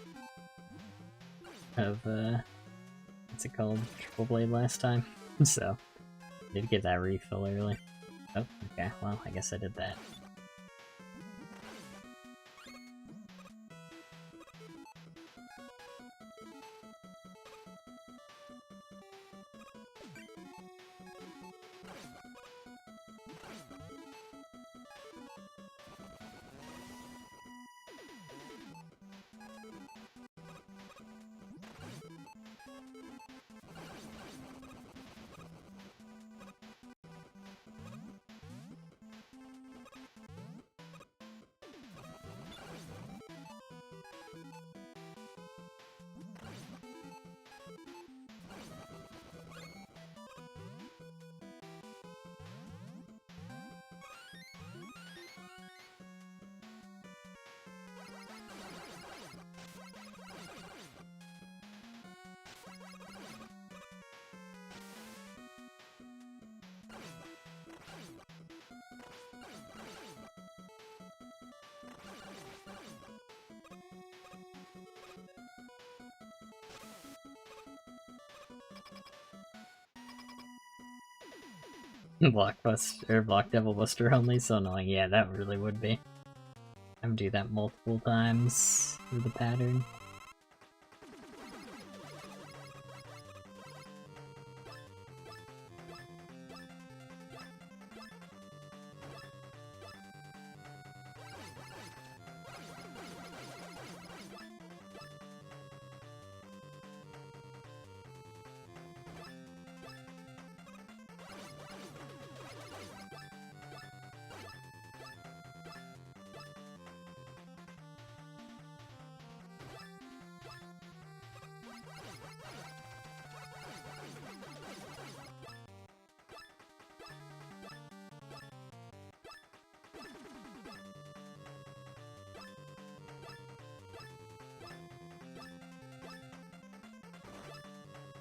of, what's it called? Triple Blade last time, so I did get that refill early. Oh, okay, well, I guess I did that. Block Devil Buster only, so annoying. Yeah, that really would be. I would do that multiple times through the pattern.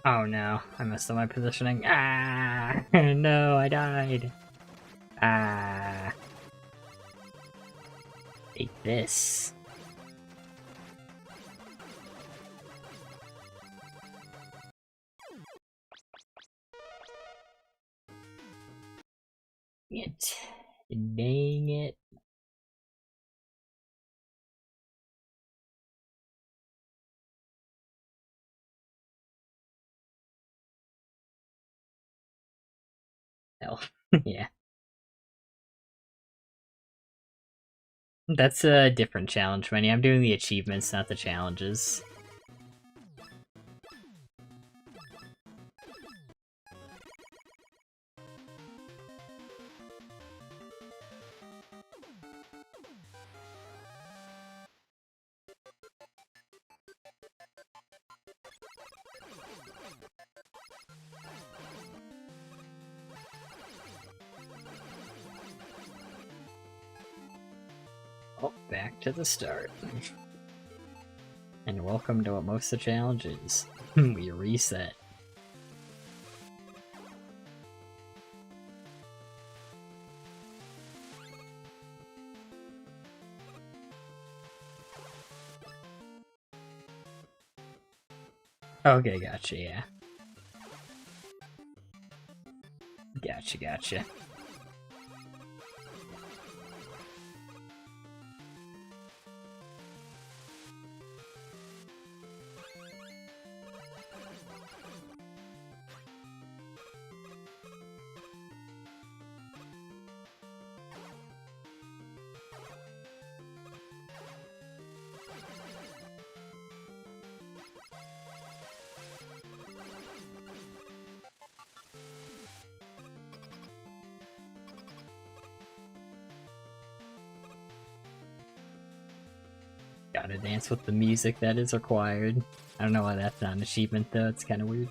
Oh no, I messed up my positioning. Ah! No, I died. Ah. Take this. It. Dang it. Hell. Yeah. That's a different challenge menu. I'm doing the achievements, not the challenges. Oh, back to the start. And welcome to what most of the challenge is. We reset. Okay, gotcha, yeah. Gotcha. Gotta dance with the music that is required. I don't know why that's not an achievement though, it's kinda weird.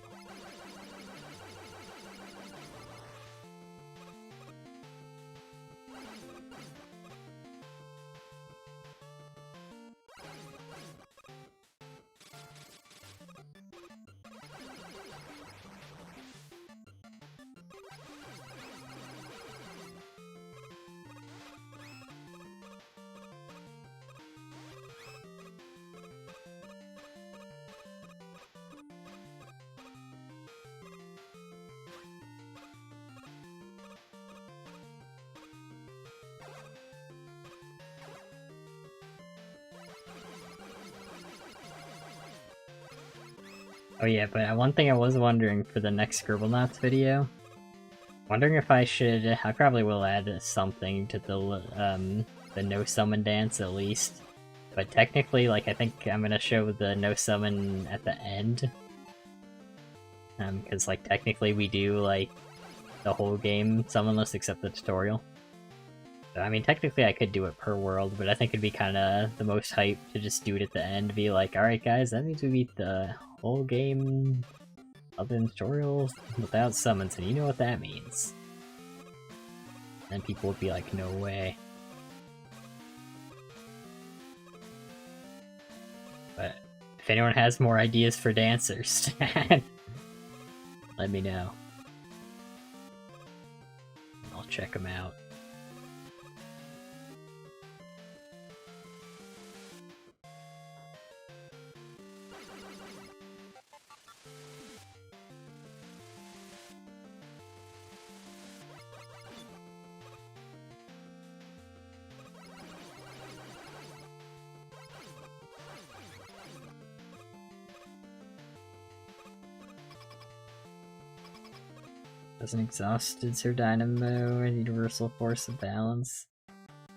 Oh yeah, but one thing I was wondering for the next Scribblenauts video, wondering if I should, I probably will add something to the no summon dance at least. But technically, like, I think I'm gonna show the no summon at the end. Because, like, technically we do, like, the whole game summonless except the tutorial. So, I mean, technically I could do it per world, but I think it'd be kind of the most hype to just do it at the end, be like, alright guys, that means we beat the whole game other than tutorials without summons, and you know what that means. And people would be like, no way. But if anyone has more ideas for dancers, let me know. I'll check them out. Doesn't exhausted Sir Dynamo and universal force of balance.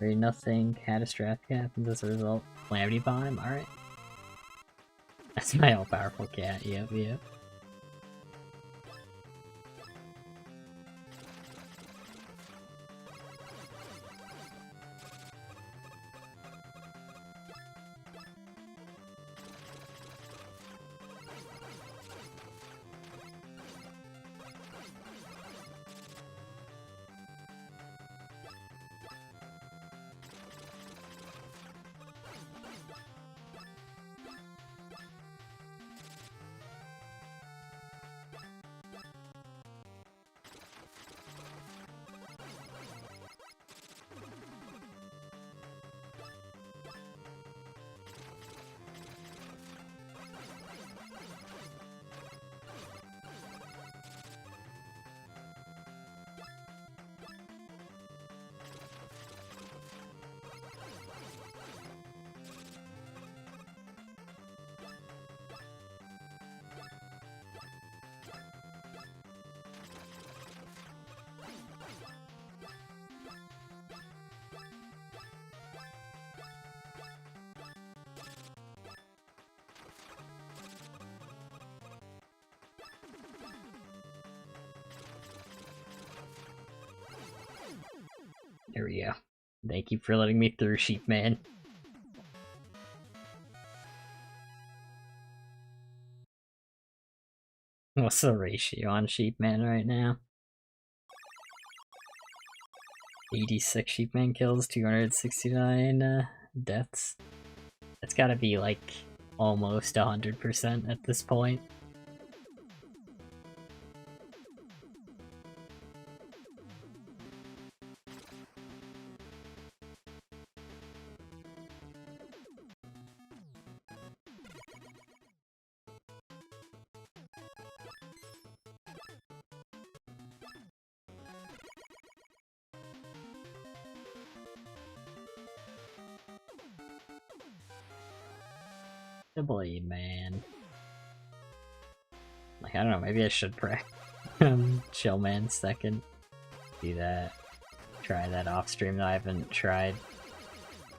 Very nothing catastrophic happens as a result. Calamity Bomb, alright. That's my all-powerful cat, yep. There we go. Thank you for letting me through, Sheep Man. What's the ratio on Sheep Man right now? 86 Sheep Man kills, 269 deaths. That's gotta be like almost 100% at this point. The Blade Man. Like, I don't know, maybe I should practice Chill Man second. Do that. Try that off stream. I haven't tried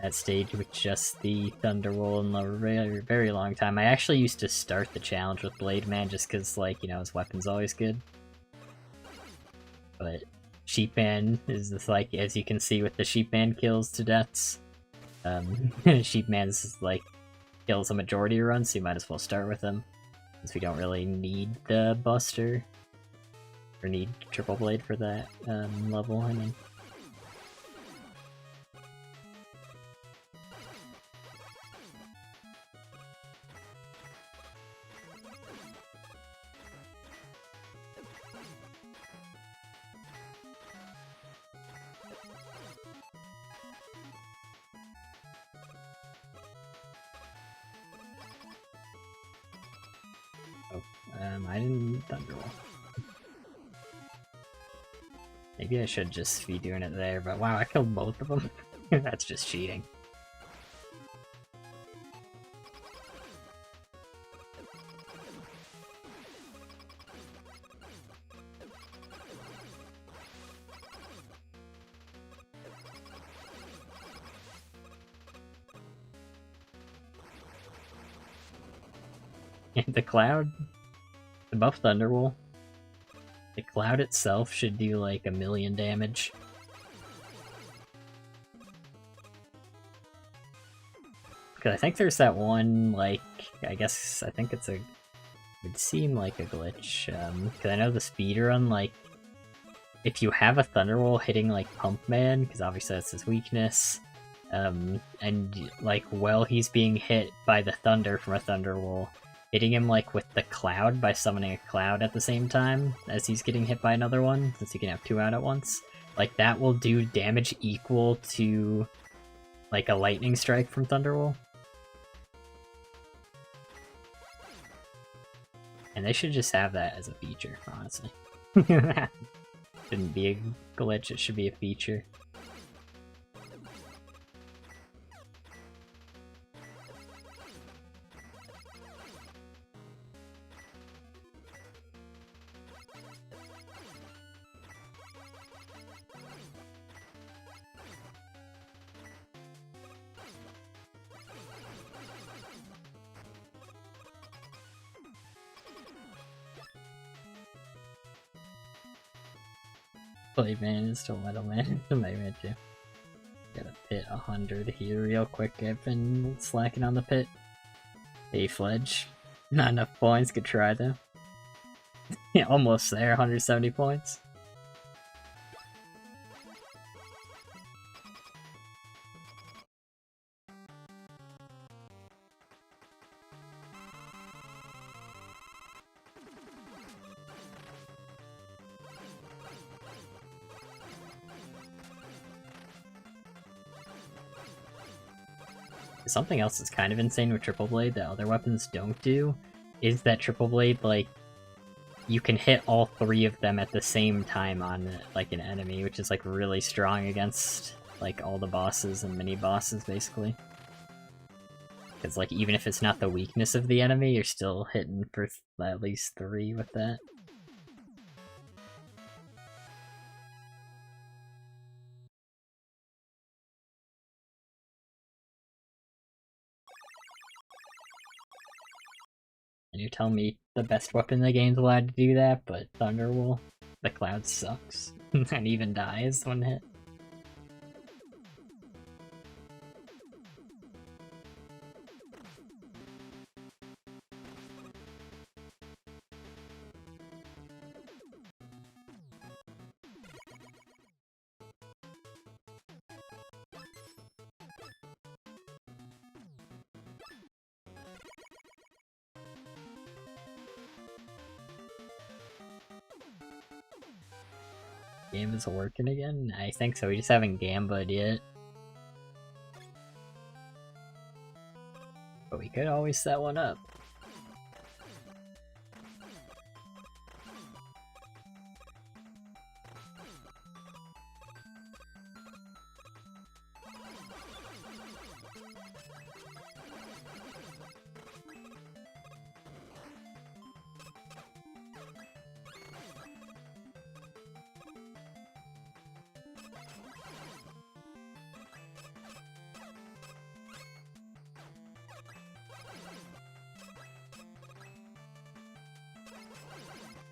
that stage with just the Thunderwall in a very, very long time. I actually used to start the challenge with Blade Man just because, like, you know, his weapon's always good. But Sheep Man is just like, as you can see with the Sheep Man kills to deaths, Sheep Man's like kills a majority of runs, so you might as well start with him, since we don't really need the Buster, or need Triple Blade for that level, I mean. I didn't Thunderwall. Maybe I should just be doing it there, but wow, I killed both of them. That's just cheating. The cloud above Thunderwall, the cloud itself should do like 1,000,000 damage. Because I think there's that one, like, I think it's a, it would seem like a glitch, because I know the speedrun, like, if you have a Thunderwall hitting like Pump Man, because obviously that's his weakness, and like while he's being hit by the thunder from a Thunderwall, hitting him like with the cloud by summoning a cloud at the same time as he's getting hit by another one, since you can have two out at once, like that will do damage equal to like a lightning strike from Thunderwall. And they should just have that as a feature, honestly. Shouldn't be a glitch, it should be a feature. Blade Man is still Metal Man. The Megaman too. Gotta pit 100 here real quick. I've been slacking on the pit. Hey Fledge. Not enough points, could try though. Yeah, almost there, 170 points. Something else that's kind of insane with Triple Blade that other weapons don't do is that Triple Blade, like, you can hit all three of them at the same time on, like, an enemy, which is, like, really strong against, like, all the bosses and mini-bosses, basically. Because, like, even if it's not the weakness of the enemy, you're still hitting for at least 3 with that. And you tell me the best weapon in the game's allowed to do that, but Thunderwall, the cloud sucks, and even dies when hit. Gamba's working again? I think so, we just haven't Gamba'd yet. But we could always set one up.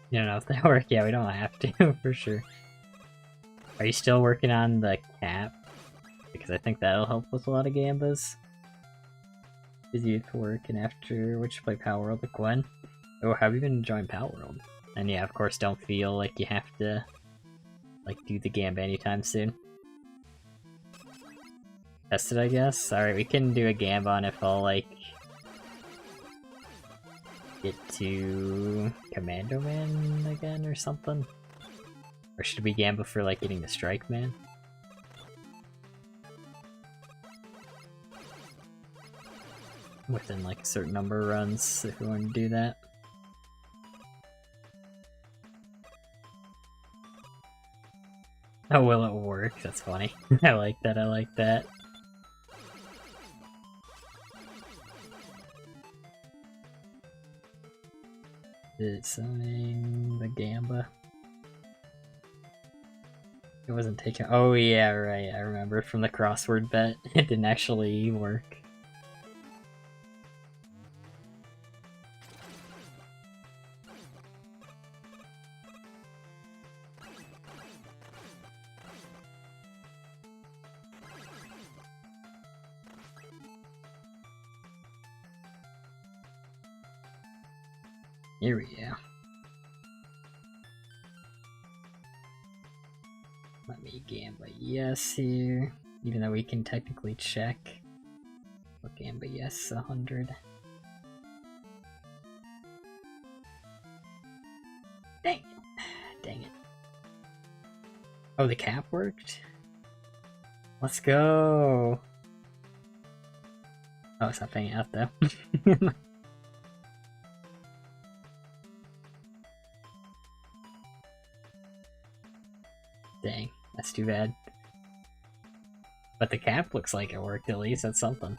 You don't know if they work. Yeah, we don't have to, for sure. Are you still working on the cap? Because I think that'll help with a lot of Gambas. Is you to work, and after which you play Power World with Gwen? Oh, have you been enjoying Power World? And yeah, of course, don't feel like you have to like do the Gamba anytime soon. Test it, I guess? Alright, we can do a Gamba on if I'll like get to Commando Man again or something? Or should we Gamba for like getting the Strike Man? Within like a certain number of runs, if we want to do that. Oh, will it work? That's funny. I like that, I like that. Is it summoning the Gamba? It wasn't taken. Oh yeah, right, I remember from the crossword bet. It didn't actually work. Here we go. Let me Gamba yes here, even though we can technically check. But Gamba yes 100. Dang it. Dang it. Oh, the cap worked? Let's go! Oh, it's not paying out though. Dang, that's too bad. But the cap looks like it worked at least, that's something.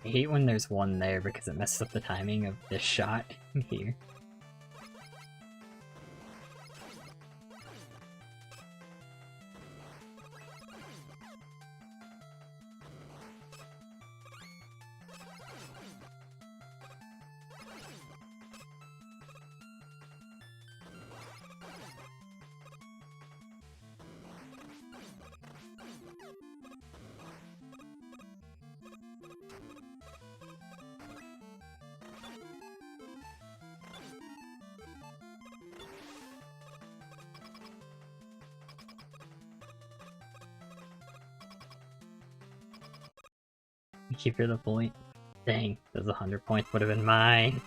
I hate when there's one there because it messes up the timing of this shot here. Keep her the point. Dang, those 100 points would have been mine.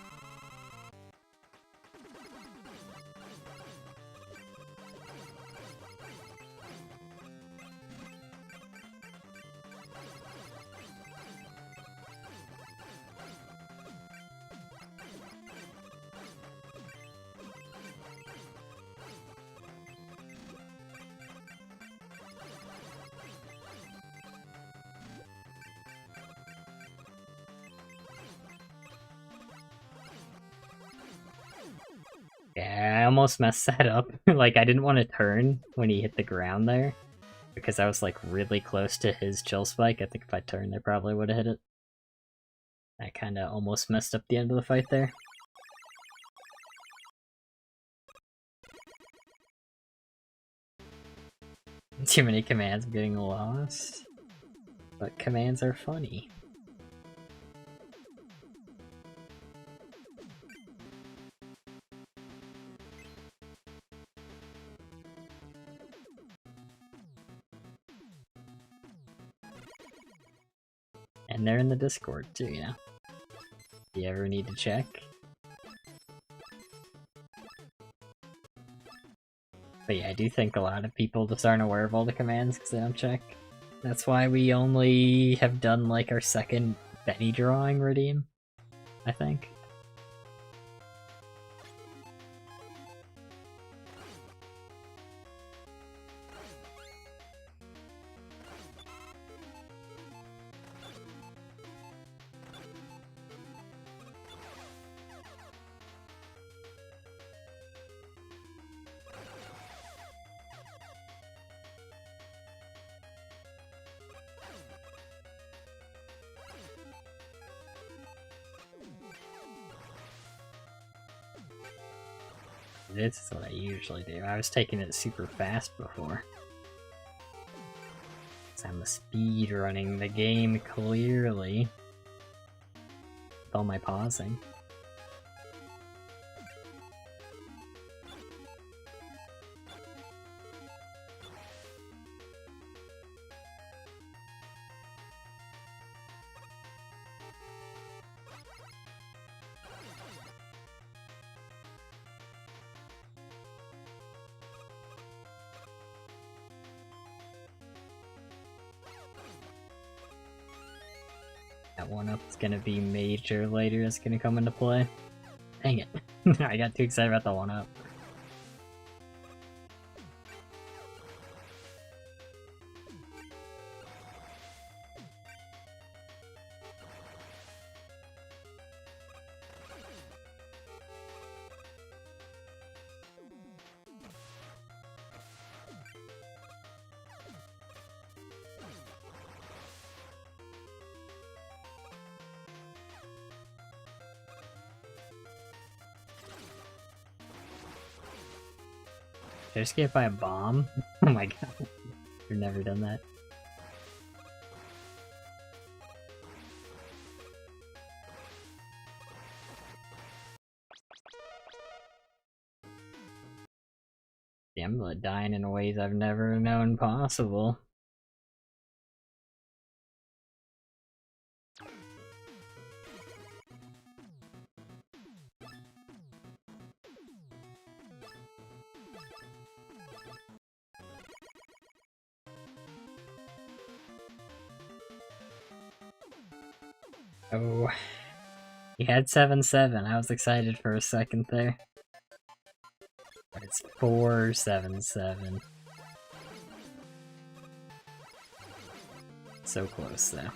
Yeah, I almost messed that up. Like, I didn't want to turn when he hit the ground there, because I was like really close to his chill spike. I think if I turned, I probably would have hit it. I kind of almost messed up the end of the fight there. Too many commands, I'm getting lost. But commands are funny. and they're in the Discord too, you know. If you ever need to check. But yeah, I do think a lot of people just aren't aware of all the commands because they don't check. That's why we only have done like our second Benny drawing redeem, I think. This is what I usually do. I was taking it super fast before. So I'm speed running the game clearly. With all my pausing. That one up is gonna be major later, it's gonna come into play. Dang it. I got too excited about the one up. Did I just get hit by a bomb? Oh my god. I've never done that. Yeah, I'm dying in ways I've never known possible. Oh, he had 7-7. I was excited for a second there. But it's 4-7-7. So close, though.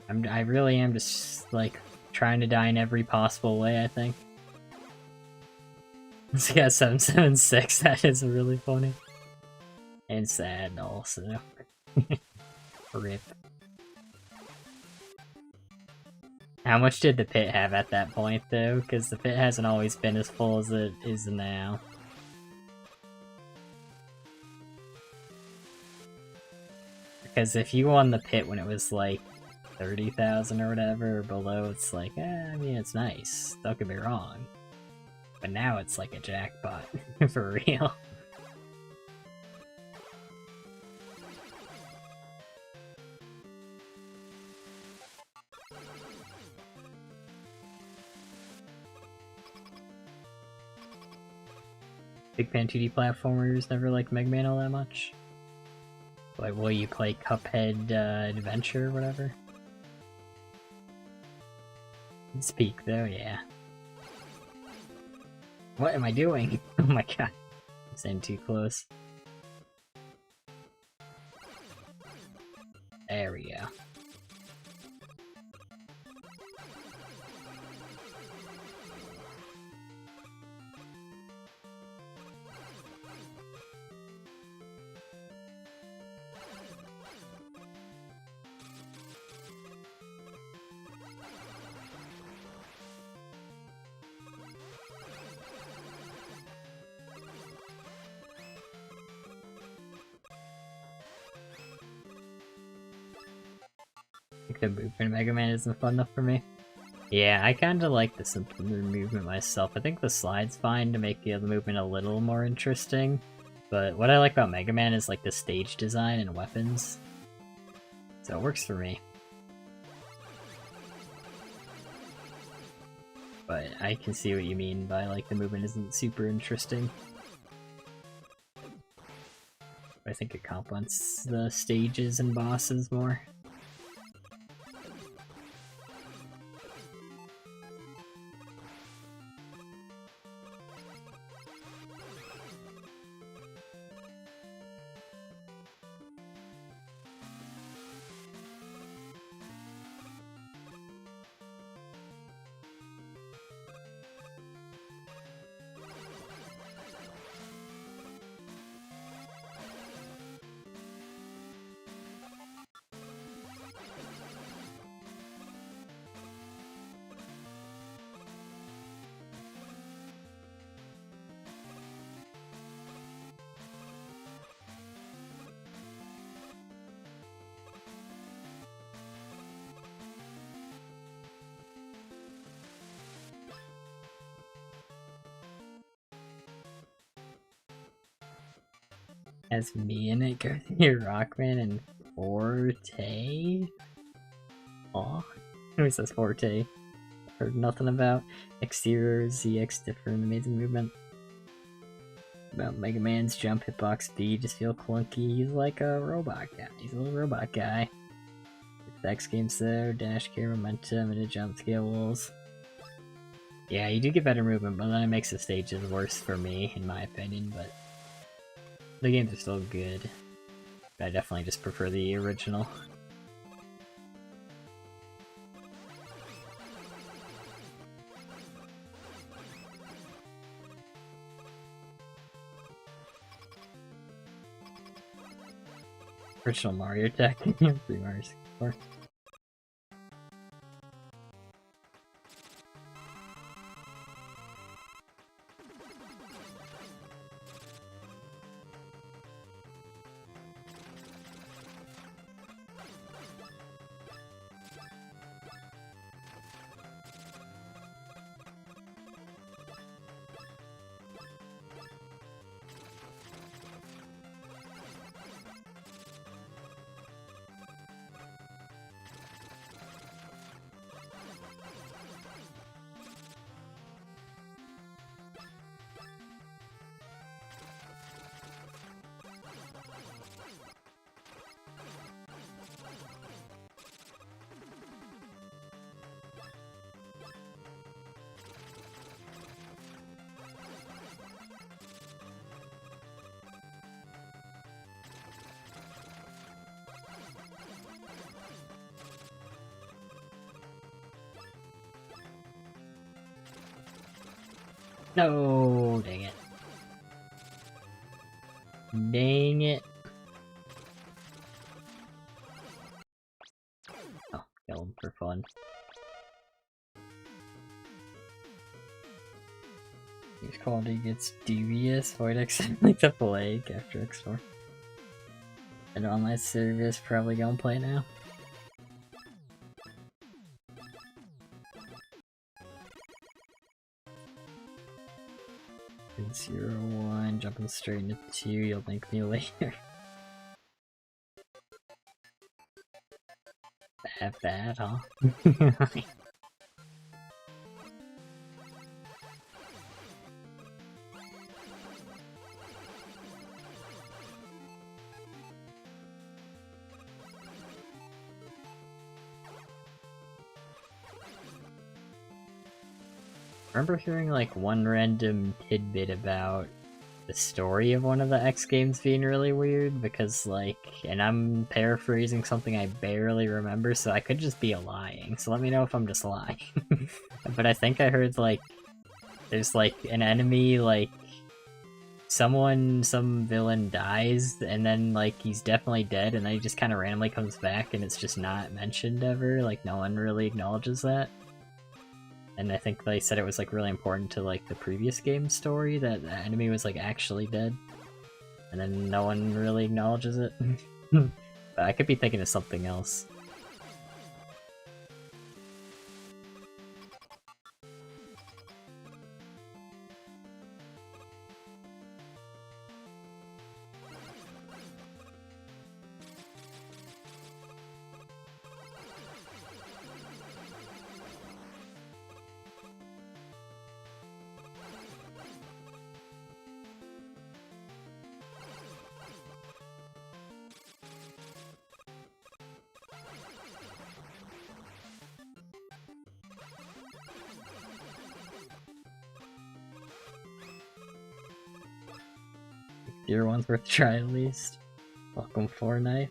I really am just, like, trying to die in every possible way, I think. This got 7-7-6, that is really funny. And sad, also. Rip. How much did the pit have at that point, though? Because the pit hasn't always been as full as it is now. Because if you won the pit when it was, like, 30,000 or whatever, or below, it's like, I mean, it's nice. Don't get me wrong. But now it's like a jackpot, for real. Big fan 2D platformers, never liked Megaman all that much. Like, will you play Cuphead Adventure or whatever? Speak though, yeah. What am I doing? Oh my god. I'm staying too close. There we go. The movement Megaman isn't fun enough for me. Yeah, I kinda like the simpler movement myself. I think the slide's fine to make the other movement a little more interesting. But what I like about Mega Man is like the stage design and weapons. So it works for me. But I can see what you mean by like the movement isn't super interesting. I think it complements the stages and bosses more. As me in it, Garcia Rockman and Forte? Aw. Who says Forte? Heard nothing about. Exterior, ZX, different, amazing movement. About Mega Man's jump, hitbox speed, just feel clunky. He's like a robot guy. He's a little robot guy. The X games though, dash care, momentum, and the jump scales. Yeah, you do get better movement, but then it makes the stages worse for me, in my opinion, but the games are still good. I definitely just prefer the original. Original Mario Tech. 3 Mario 64. No, dang it. Dang it. Oh, kill him for fun. His quality gets dubious. Void accidentally the plague after X4. An online service, probably gonna play now. In 0-1, jumping straight into 2, you'll thank me later. Bad, huh? I remember hearing like one random tidbit about the story of one of the X games being really weird because like, and I'm paraphrasing something I barely remember, so I could just be lying, so let me know if I'm just lying. But I think I heard like, there's like an enemy, like some villain dies and then like he's definitely dead and then he just kind of randomly comes back and it's just not mentioned ever, like no one really acknowledges that. And I think they said it was like really important to like the previous game story that the enemy was like actually dead. And then no one really acknowledges it. But I could be thinking of something else. Your one's worth a try at least. Welcome Fortnite.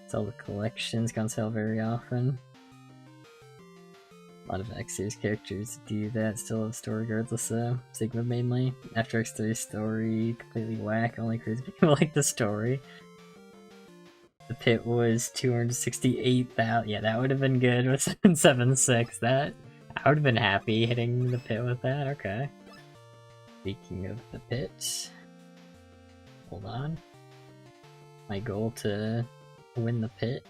Sell the collections, can't sell very often. A lot of X-Series characters do that, still have story regardless though. Sigma mainly. After X3 story, completely whack, only crazy people like the story. The pit was 268,000. Yeah, that would have been good with 776. That I would have been happy hitting the pit with that. Okay. Speaking of the pit, hold on. My goal to win the pit.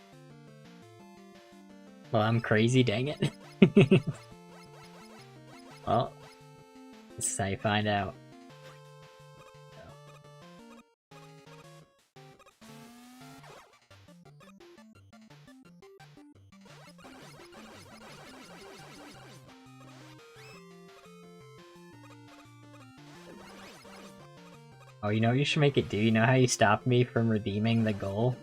Well, I'm crazy, dang it. Well, this is how you find out. Oh, you know what you should make it do? You know how you stopped me from redeeming the goal?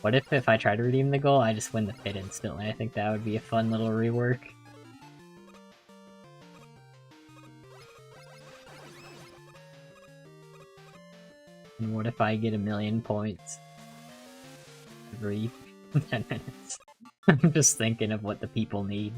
What if I try to redeem the goal, I just win the pit instantly? I think that would be a fun little rework. And what if I get 1,000,000 points every 10 minutes? I'm just thinking of what the people need.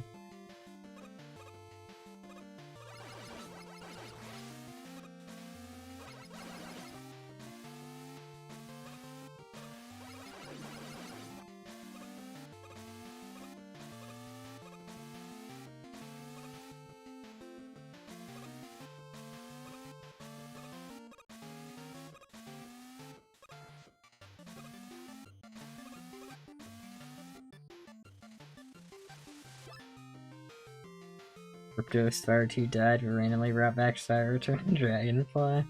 Crypto Fire 2 died, but randomly brought back Fire Return Dragonfly.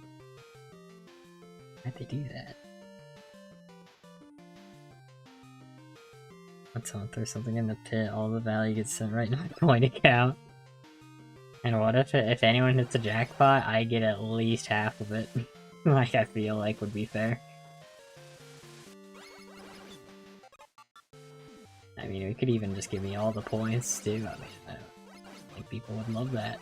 Why'd they do that? Let's throw something in the pit, all the value gets sent right to my point account. And what if anyone hits a jackpot, I get at least half of it? Like, I feel like would be fair. I mean, it could even just give me all the points, too. I mean, I don't think people would love that.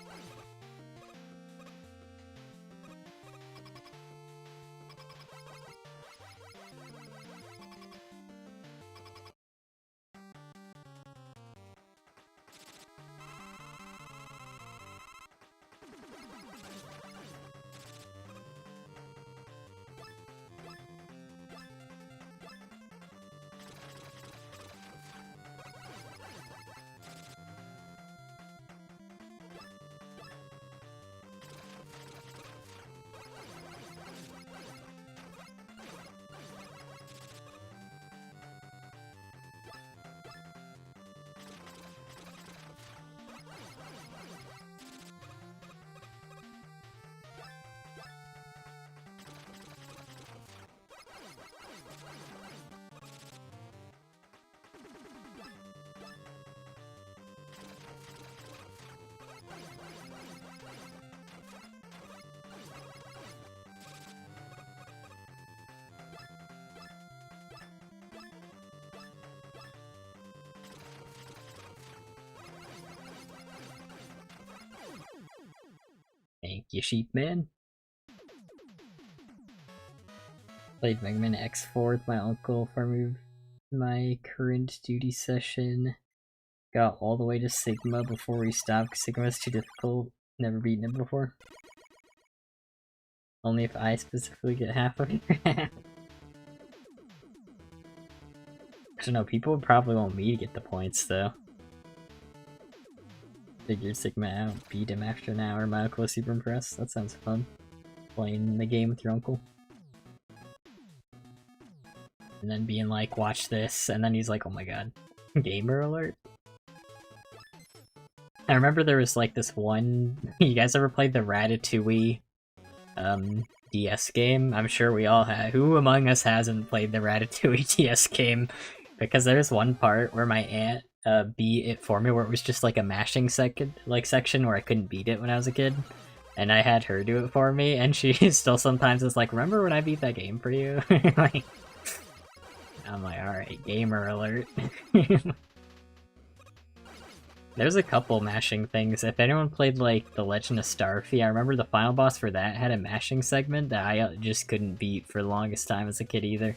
Thank you, Sheepman. Played Megaman X4 with my uncle for my current duty session. Got all the way to Sigma before we stopped because Sigma is too difficult. Never beaten it before. Only if I specifically get half of it. I don't know, people would probably want me to get the points though. Figured Sigma out, beat him after an hour. My uncle was super impressed. That sounds fun. Playing the game with your uncle. And then being like, watch this, and then he's like, oh my god, gamer alert. I remember there was like this one, you guys ever played the Ratatouille DS game? I'm sure we all have. Who among us hasn't played the Ratatouille DS game? Because there's one part where my aunt beat it for me, where it was just like a mashing section where I couldn't beat it when I was a kid. And I had her do it for me, and she still sometimes is like, remember when I beat that game for you? Like, I'm like, alright, gamer alert. There's a couple mashing things. If anyone played, like, The Legend of Starfy, I remember the final boss for that had a mashing segment that I just couldn't beat for the longest time as a kid either.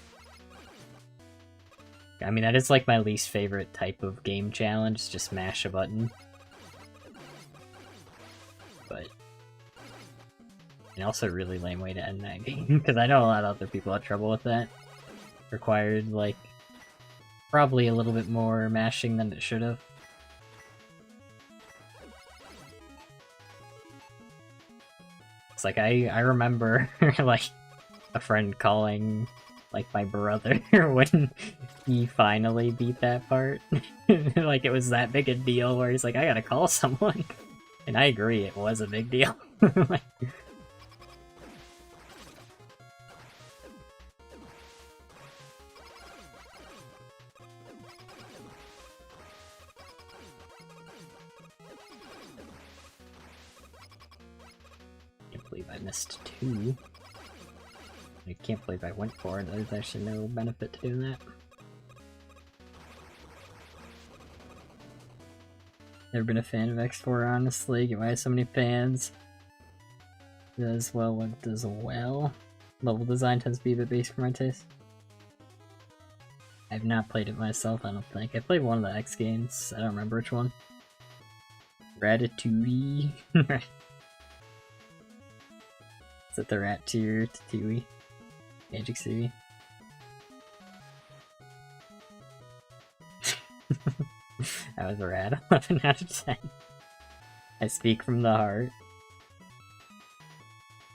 I mean, that is, like, my least favorite type of game challenge, just mash a button. But... and also a really lame way to end that game, because I know a lot of other people had trouble with that. Required, like, probably a little bit more mashing than it should have. It's like, I remember, like, a friend calling, like, my brother when he finally beat that part. Like, it was that big a deal where he's like, I gotta call someone. And I agree, it was a big deal. Like, I missed 2. I can't believe I went for it. There's actually no benefit to doing that. Never been a fan of X4, honestly. Why have so many fans? It does well what it does well. Level design tends to be a bit basic for my taste. I've not played it myself, I don't think. I played one of the X games. I don't remember which one. Ratatouille. Is it the rat tier Tatooine? Magic City? That was a rat. 11 out of 10. I speak from the heart.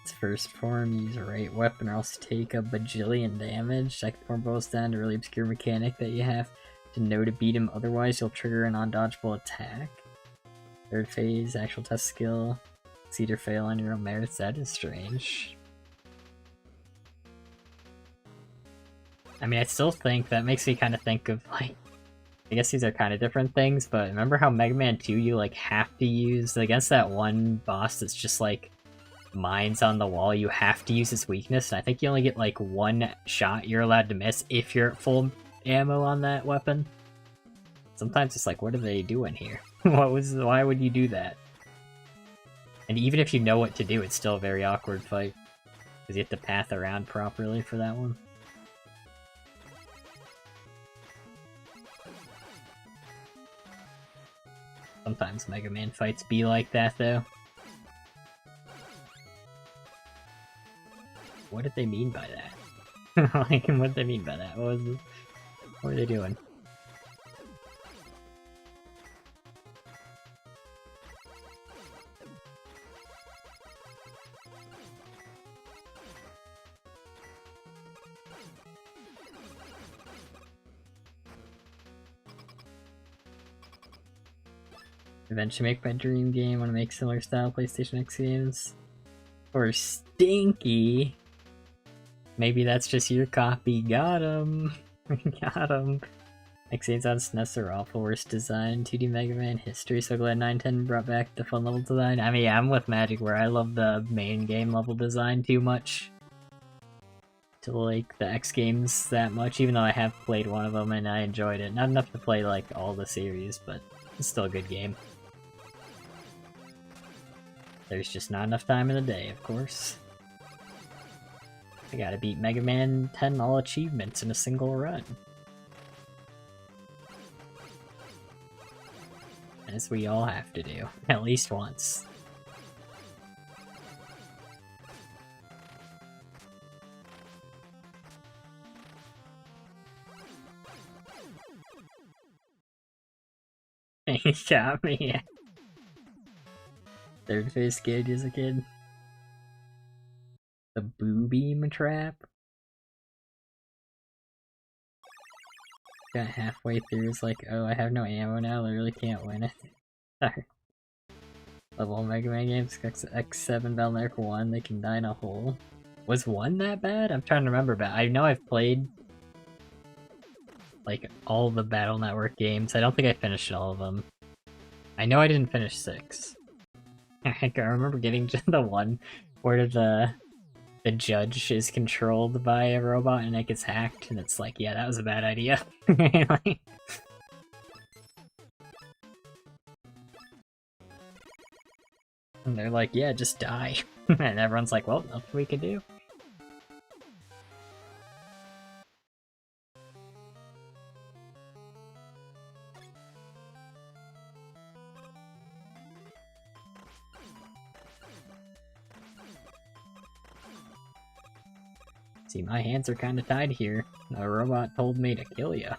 Its first form, use a right weapon or else take a bajillion damage. Second form boils down to a really obscure mechanic that you have to know to beat him, otherwise you'll trigger an undodgeable attack. Third phase, actual test skill. Succeed or fail on your own merits. That is strange. I mean, I still think that makes me kind of think of, like, I guess these are kind of different things, but remember how Megaman 2 you, like, have to use, against that one boss that's just, like, mines on the wall, you have to use his weakness, and I think you only get, like, 1 shot you're allowed to miss if you're at full ammo on that weapon. Sometimes it's like, what are they doing here? Why would you do that? And even if you know what to do, it's still a very awkward fight. Because you have to path around properly for that one. Sometimes Mega Man fights be like that, though. What did they mean by that? Like, what did they mean by that? What were they doing? Eventually make my dream game. Want to make similar style PlayStation X games. Or Stinky. Maybe that's just your copy. Got him. Got him. X games on SNES are awful. Worst design. 2D Mega Man history. So glad 910 brought back the fun level design. I mean, I'm with Magic where I love the main game level design too much to like the X games that much, even though I have played one of them and I enjoyed it. Not enough to play like all the series, but it's still a good game. There's just not enough time in the day, of course. I gotta beat Mega Man 10 all achievements in a single run. As we all have to do, at least once. He shot me. Third phase scared you as a kid? The Boo-Beam trap? Got halfway through, it's like, oh, I have no ammo now, I really can't win it. Sorry. Level Mega Man games, X7 Battle Network 1, they can die in a hole. Was 1 that bad? I'm trying to remember, but I know I've played like all the Battle Network games. I don't think I finished all of them. I know I didn't finish 6. I remember getting to the one where the judge is controlled by a robot and it gets hacked, and it's like, yeah, that was a bad idea. Like, And they're like, yeah, just die. And everyone's like, well, nothing we can do. See, my hands are kind of tied here. A robot told me to kill you.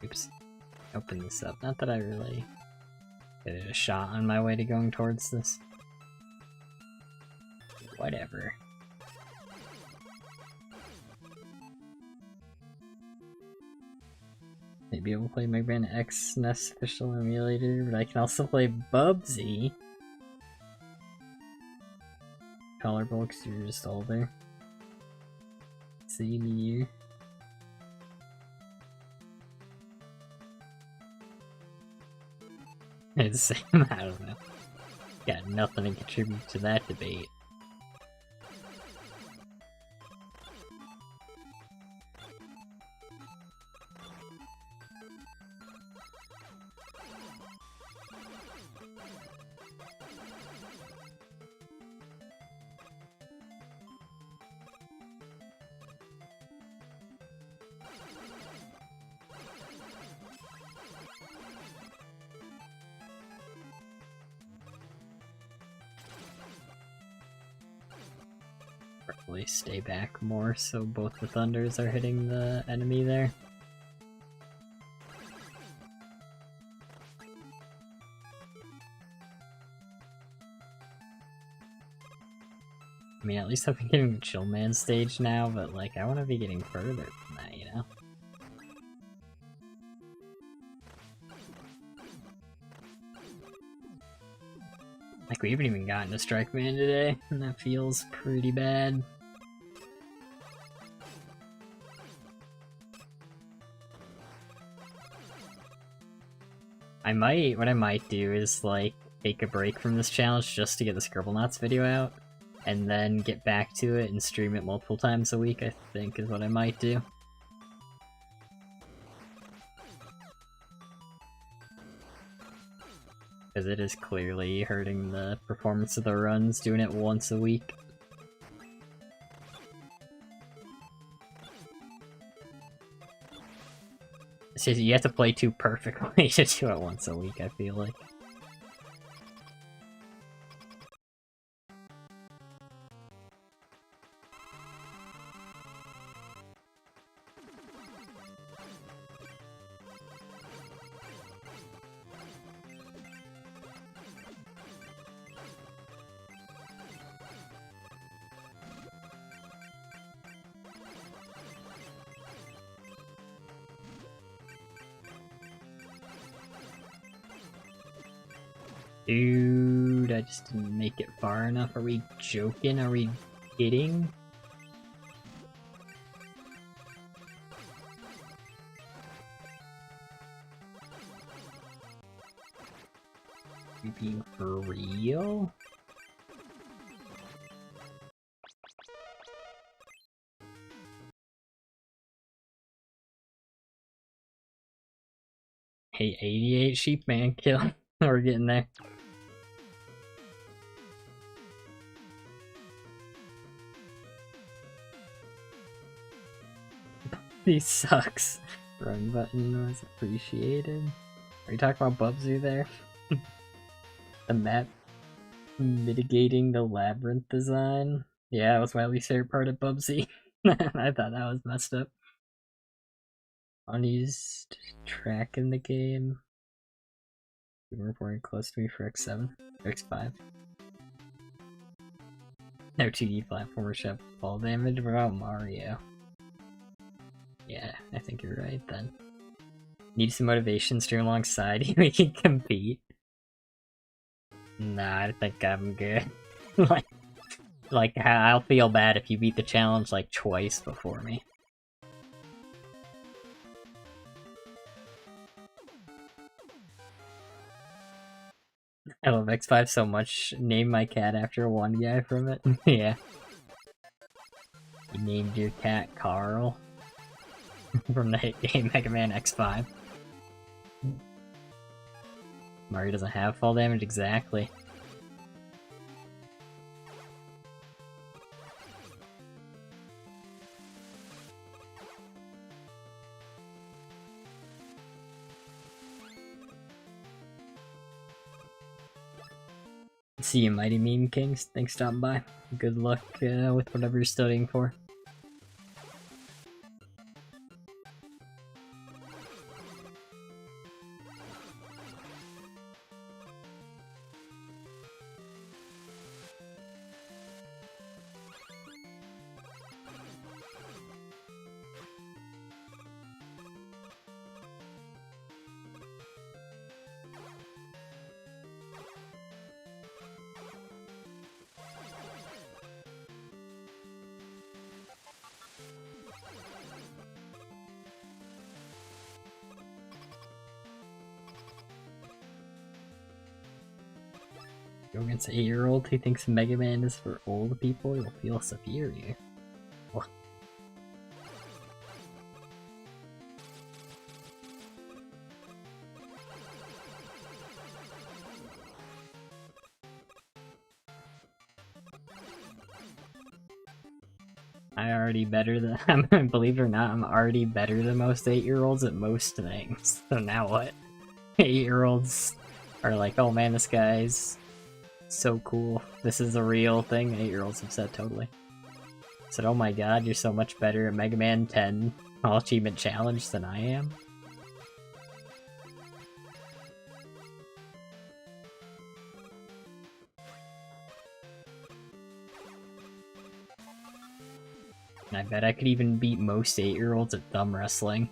Oops. Open this up. Not that I really did a shot on my way to going towards this. Whatever. Maybe I will play Megaman X NES official emulator, but I can also play Bubsy. Colorable because you're just older. Same year. It's the same, I don't know. Got nothing to contribute to that debate. Probably stay back more so both the thunders are hitting the enemy there. I mean, at least I've been getting the Chill Man stage now, but like, I want to be getting further from that, you know? Like, we haven't even gotten a Strike Man today, and that feels pretty bad. What I might do is, like, take a break from this challenge just to get the Scribblenauts video out, and then get back to it and stream it multiple times a week, I think is what I might do. Because it is clearly hurting the performance of the runs, doing it once a week. It's just, you have to play too perfectly to do it once a week, I feel like. Dude, I just didn't make it far enough. Are we joking? Are we kidding? Are you being for real? Hey, 88 sheep man kill. We're getting there. He sucks. Run button was appreciated. Are you talking about Bubsy there? The map mitigating the labyrinth design? Yeah, that was my least favorite part of Bubsy. I thought that was messed up. Unused track in the game. You were reporting close to me for X7 or X5. No 2D platformers should have fall damage. What about Mario? Yeah, I think you're right then. Need some motivation, stream alongside you, we can compete. Nah, I think I'm good. like, I'll feel bad if you beat the challenge like twice before me. I love X5 so much. Name my cat after one guy from it. Yeah. You named your cat Carl from the hit game Mega Man X5. Mario doesn't have fall damage, exactly. See you, Mighty Meme Kings. Thanks for stopping by. Good luck with whatever you're studying for. Go against an 8-year-old who thinks Mega Man is for old people, you'll feel superior. What? I already better than believe it or not, I'm already better than most 8-year-olds at most things. So now what? 8-year-olds are like, oh man, this guy's so cool. This is a real thing. 8-year-olds have said totally. Said, oh my god, you're so much better at Mega Man 10 All Achievement Challenge than I am. And I bet I could even beat most 8-year-olds at thumb wrestling.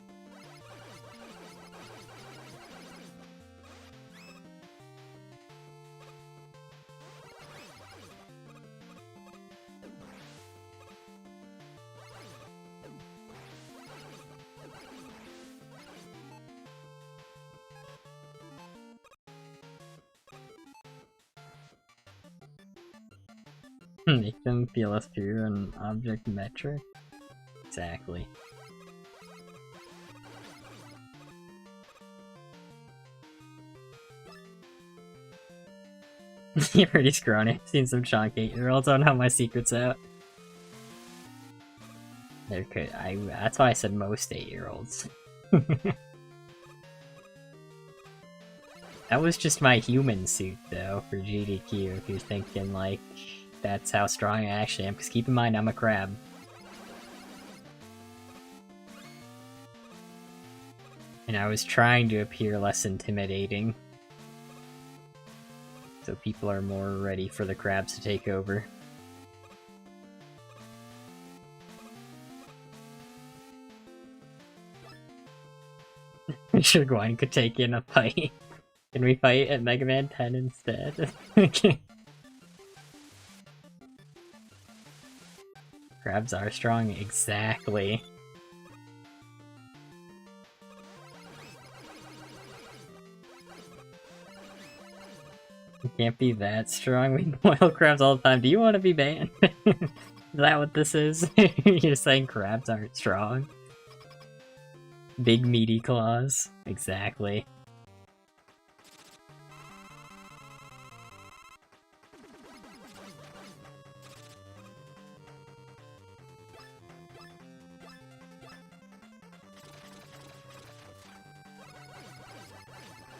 Make them feel less pure and object metric? Exactly. You're pretty scrawny. I've seen some chunk 8-year-olds. I don't have my secrets out. There could that's why I said most 8-year-olds. That was just my human suit though for GDQ if you're thinking like that's how strong I actually am, because keep in mind I'm a crab. And I was trying to appear less intimidating. So people are more ready for the crabs to take over. I'm sure Gwen could take in a fight. Can we fight at Mega Man 10 instead? Crabs are strong, exactly. You can't be that strong. We boil crabs all the time. Do you want to be banned? Is that what this is? You're saying crabs aren't strong? Big meaty claws. Exactly.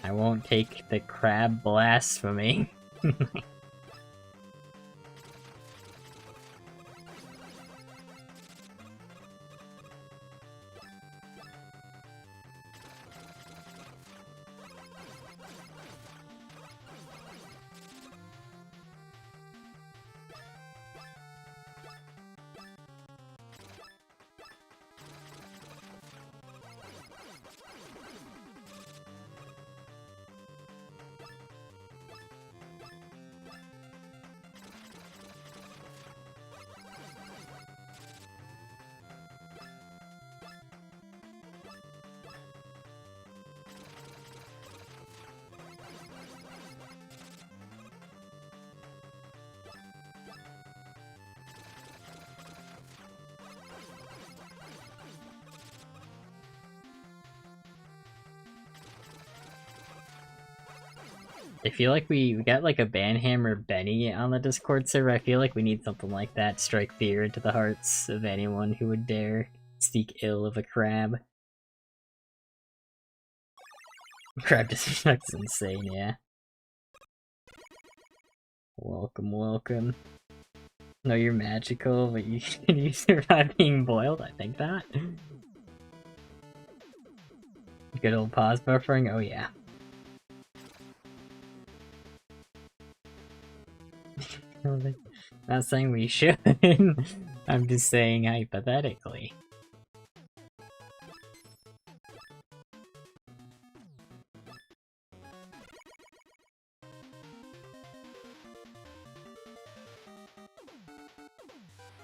I won't take the crab blasphemy. I feel like we got like a Banhammer Benny on the Discord server. I feel like we need something like that. Strike fear into the hearts of anyone who would dare speak ill of a crab. Crab disrespect's insane, yeah. Welcome, welcome. No, you're magical, but you can you survive being boiled? I think not. Good old pause buffering? Oh yeah. Not saying we should. I'm just saying hypothetically.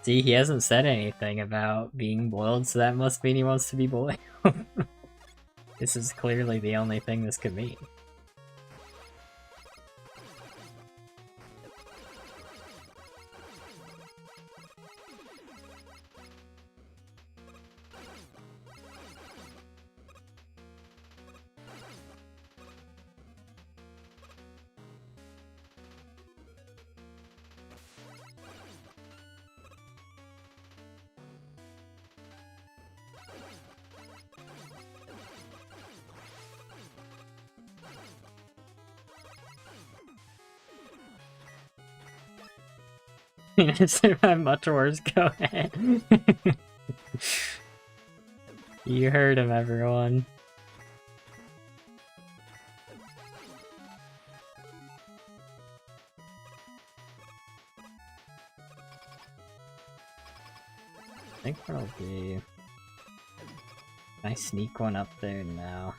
See, he hasn't said anything about being boiled, so that must mean he wants to be boiled. This is clearly the only thing this could mean. Survive much worse, go ahead. You heard him, everyone. I think what I'll do... Can I sneak one up there now?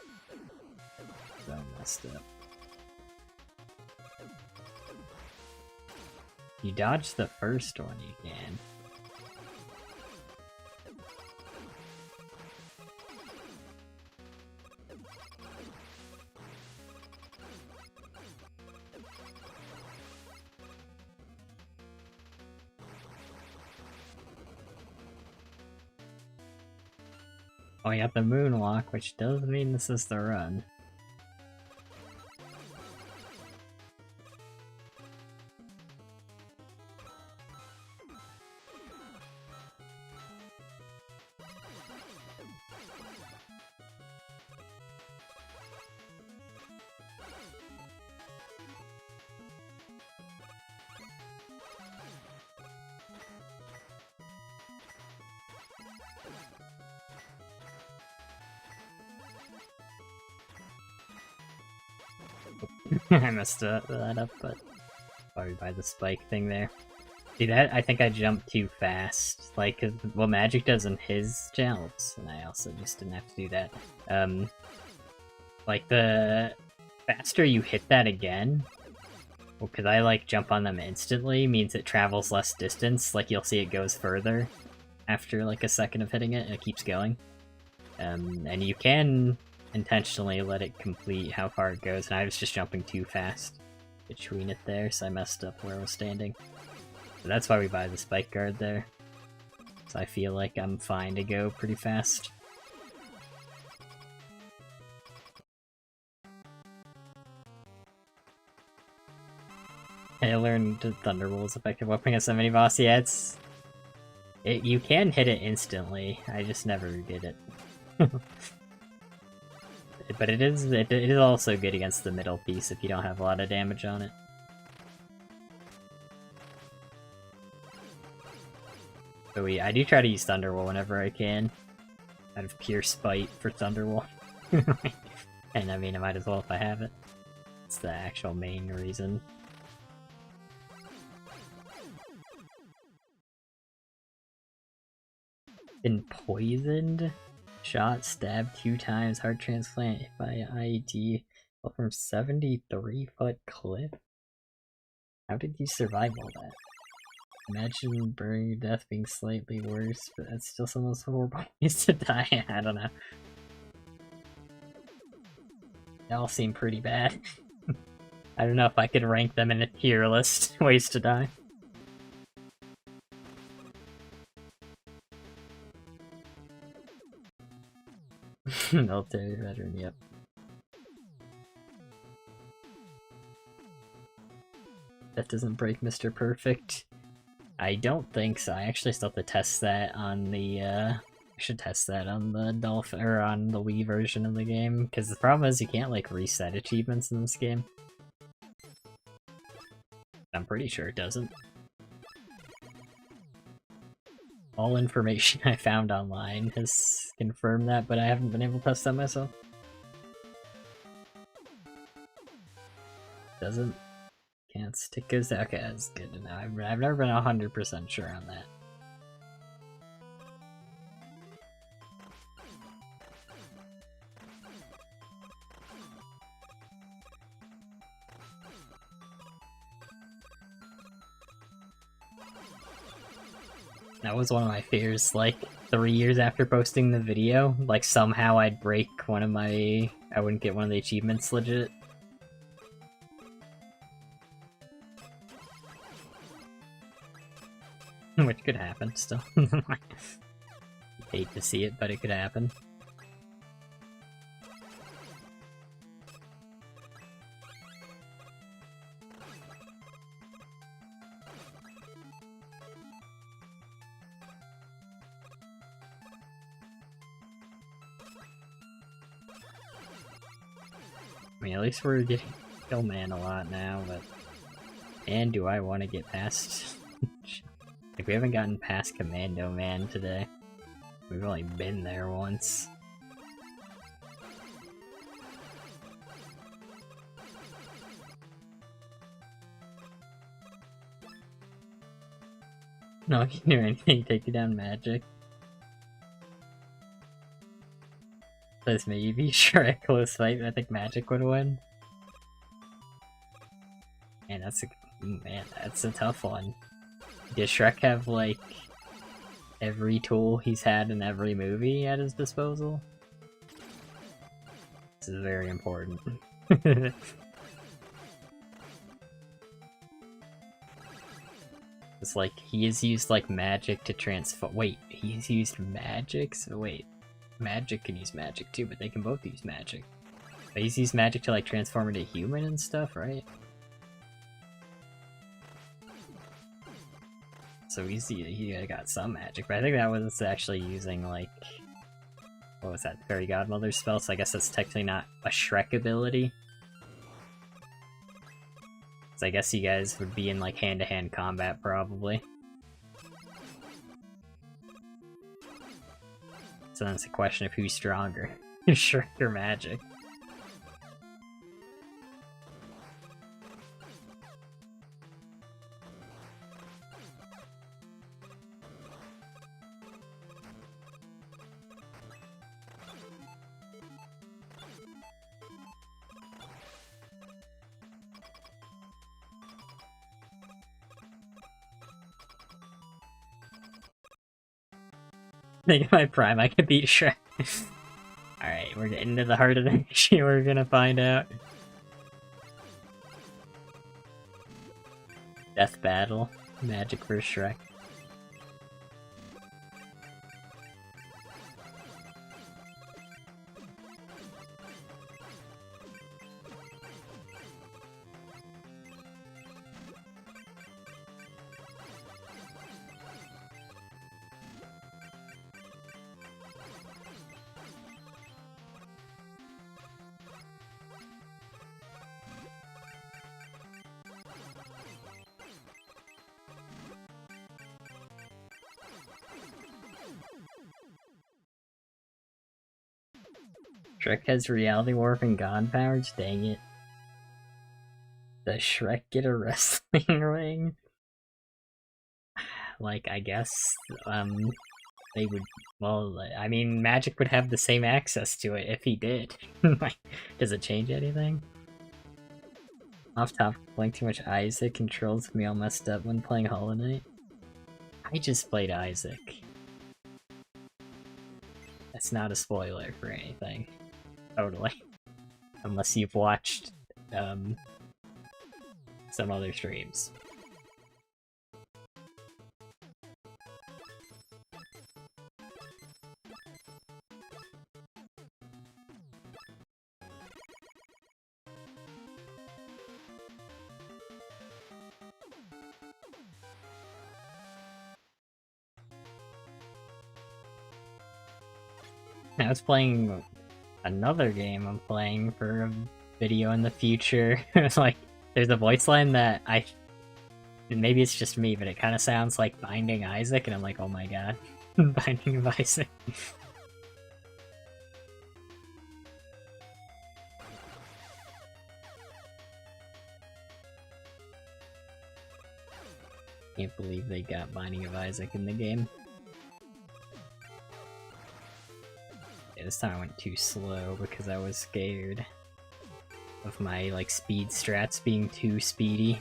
So messed up. You dodged the first one, you can. Oh, you got the moonwalk, which does mean this is the run. I messed that up, but probably by the spike thing there. See that? I think I jumped too fast. Like, what Magic does in his jumps, and I also just didn't have to do that. Like, the faster you hit that again, well, because I, like, jump on them instantly, means it travels less distance. Like, you'll see it goes further after, like, a second of hitting it, and it keeps going. And you can intentionally let it complete how far it goes, and I was just jumping too fast between it there, so I messed up where I was standing. So that's why we buy the spike guard there. So I feel like I'm fine to go pretty fast. I learned Thunderbolt's effective weapon against a mini boss. Yeah, you can hit it instantly. I just never did it. But it is also good against the middle piece if you don't have a lot of damage on it. So I do try to use Thunderwall whenever I can, out of pure spite for Thunderwall. And I mean, I might as well if I have it. It's the actual main reason. Been poisoned? Shot, stabbed 2 times, heart transplant by IED, fell from 73-foot cliff? How did you survive all that? Imagine burning your death being slightly worse, but that's still some of those horrible ways to die. I don't know. They all seem pretty bad. I don't know if I could rank them in a tier list. Ways to die. Military veteran, yep. doesn't break Mr. Perfect. I don't think so. I actually still have to test that on the, I should test that on the Dolphin, or on the Wii version of the game, because the problem is you can't, like, reset achievements in this game. I'm pretty sure it doesn't. All information I found online has confirmed that, but I haven't been able to test that myself. Doesn't? Can't stick goes. Okay, that's good to know. I've never been 100% sure on that. That was one of my fears, like, 3 years after posting the video, like, somehow I'd break one of my... I wouldn't get one of the achievements legit. Which could happen, still. Hate to see it, but it could happen. I mean, at least we're getting Killman a lot now, but... And do I want to get past... Like, we haven't gotten past Commando Man today. We've only been there once. No, I can do anything, take you down magic. Says maybe Shrek close fight, I think magic would win. Man, that's a tough one. Does Shrek have, like, every tool he's had in every movie at his disposal? This is very important. It's like, he has used, like, magic to transform- wait, he's used magic? So wait, magic can use magic too, but they can both use magic. But he's used magic to, like, transform into human and stuff, right? So he got some magic, but I think that was actually using, like, what was that, Fairy Godmother's spell, so I guess that's technically not a Shrek ability. So I guess you guys would be in, like, hand-to-hand combat, probably. So then it's a question of who's stronger, Shrek or magic. Think of my prime, I could beat Shrek. Alright, we're getting to the heart of the issue, we're gonna find out. Death battle, magic versus Shrek. Shrek has reality warp and god powers? Dang it. Does Shrek get a wrestling ring? Like, I guess, they would, well, I mean, Magic would have the same access to it if he did. Like, does it change anything? Off topic, playing too much Isaac controls me all messed up when playing Hollow Knight. I just played Isaac. That's not a spoiler for anything. Totally. Unless you've watched, some other streams. I was playing another game I'm playing for a video in the future. It's like, there's a voice line that maybe it's just me, but it kind of sounds like Binding Isaac, and I'm like, oh my god. Binding of Isaac. Can't believe they got Binding of Isaac in the game. Yeah, this time I went too slow because I was scared of my, like, speed strats being too speedy.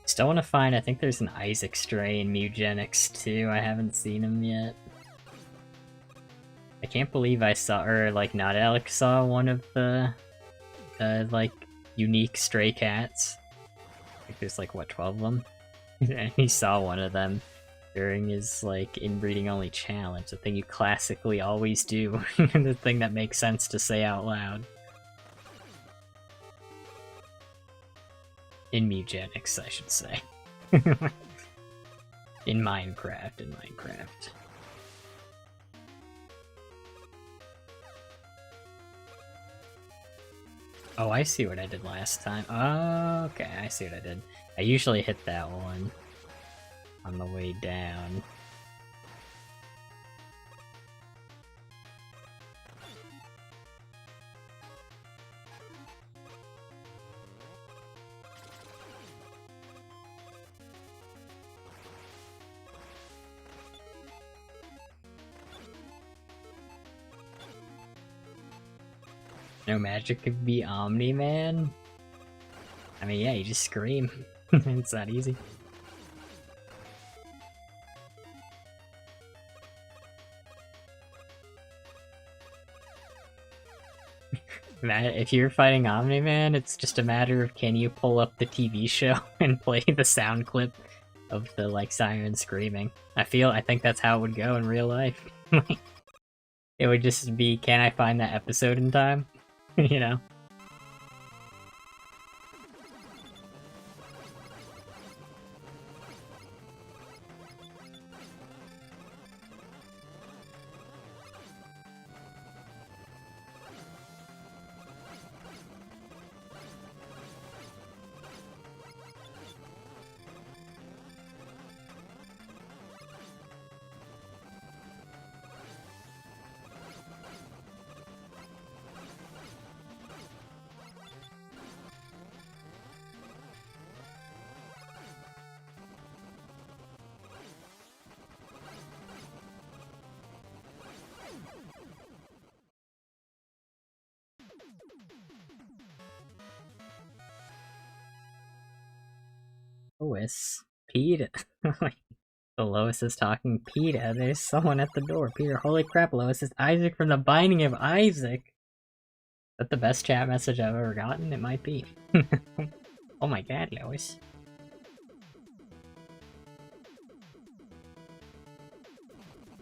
Still want to find, I think there's an Isaac Stray in Mugenics too, I haven't seen him yet. I can't believe I saw, or like not Alec saw one of the, like, unique stray cats. I think there's like, what, 12 of them? And he saw one of them during his, like, inbreeding only challenge, the thing you classically always do, the thing that makes sense to say out loud. In Mugenics, I should say. in Minecraft. Oh, I see what I did last time. Oh, okay, I see what I did. I usually hit that one on the way down. No magic could be Omni-Man? I mean, yeah, you just scream. It's that easy. If you're fighting Omni-Man, it's just a matter of can you pull up the TV show and play the sound clip of the, like, siren screaming. I think that's how it would go in real life. It would just be, can I find that episode in time? You know? Lois. Peter. The Lois is talking. Peter, there's someone at the door. Peter, holy crap, Lois, it's Isaac from the Binding of Isaac. Is that the best chat message I've ever gotten? It might be. Oh my god, Lois.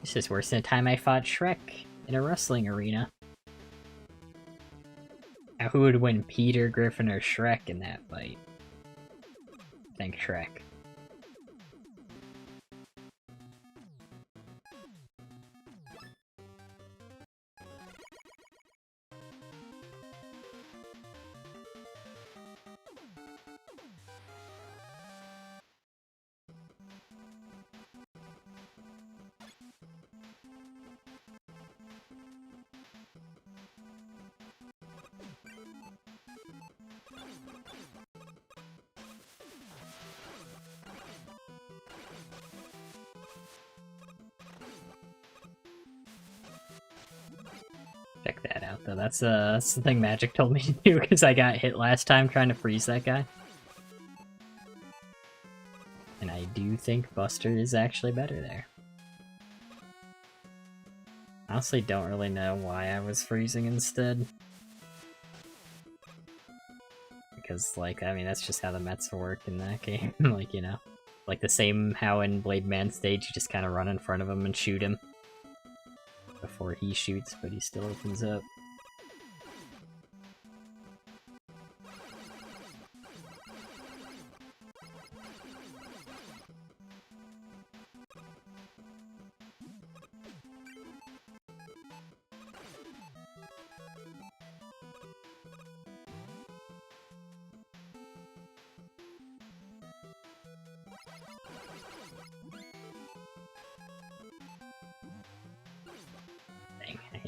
This is worse than the time I fought Shrek in a wrestling arena. Now who would win, Peter, Griffin, or Shrek in that fight? I think Shrek. Check that out, though. That's the thing Magic told me to do, because I got hit last time trying to freeze that guy. And I do think Buster is actually better there. honestly don't really know why I was freezing instead. Because, like, I mean, that's just how the Mets work in that game. Like, you know. Like the same how in Blade Man stage, you just kind of run in front of him and shoot him. Before he shoots, but he still opens up.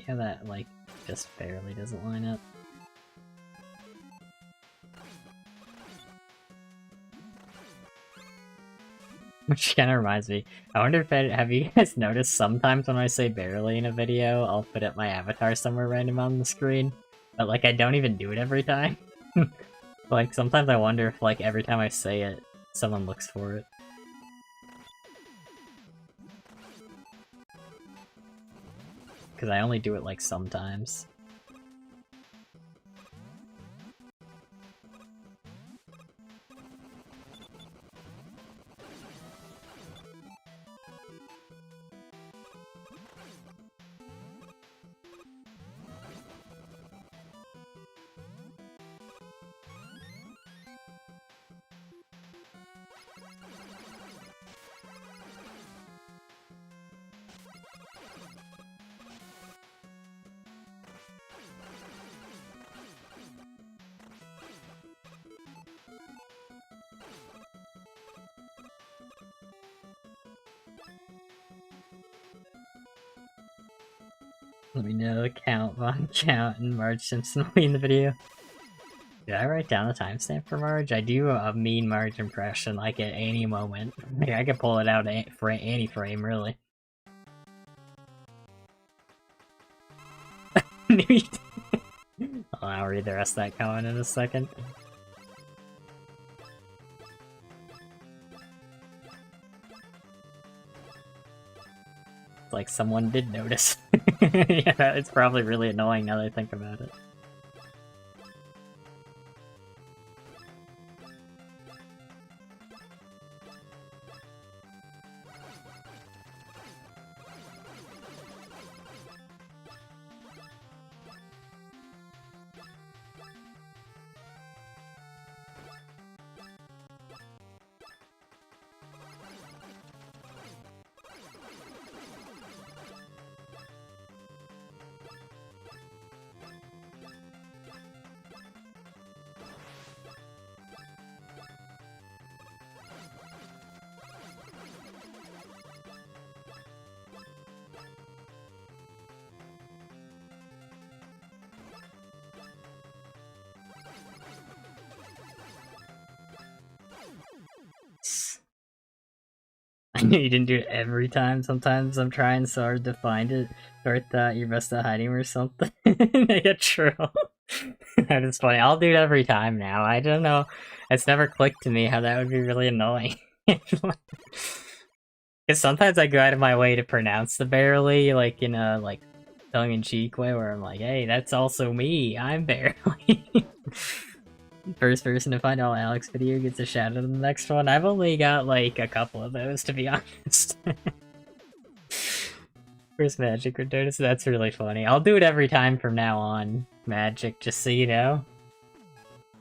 Yeah, that, like, just barely doesn't line up. Which kind of reminds me, I wonder if have you guys noticed sometimes when I say barely in a video, I'll put up my avatar somewhere random on the screen, but, like, I don't even do it every time. Like, sometimes I wonder if, like, every time I say it, someone looks for it. Because I only do it, like, sometimes. Let me know, count, Von Count, and Marge Simpson will be in the video. Did I write down the timestamp for Marge? I do a mean Marge impression, like, at any moment. Like, I could pull it out for any frame, really. I'll read the rest of that comment in a second. It's like someone did notice. Yeah, it's probably really annoying now that I think about it. I knew you didn't do it every time. Sometimes I'm trying so hard to find it. Or thought you're best at hiding or something. I get true. That is funny. I'll do it every time now. I don't know. It's never clicked to me how that would be really annoying. Because sometimes I go out of my way to pronounce the barely, like in a like tongue-in-cheek way, where I'm like, "Hey, that's also me. I'm barely." First person to find all Alec's video gets a shout out in the next one. I've only got like a couple of those, to be honest. First Magic Rototus, that's really funny. I'll do it every time from now on, Magic, just so you know.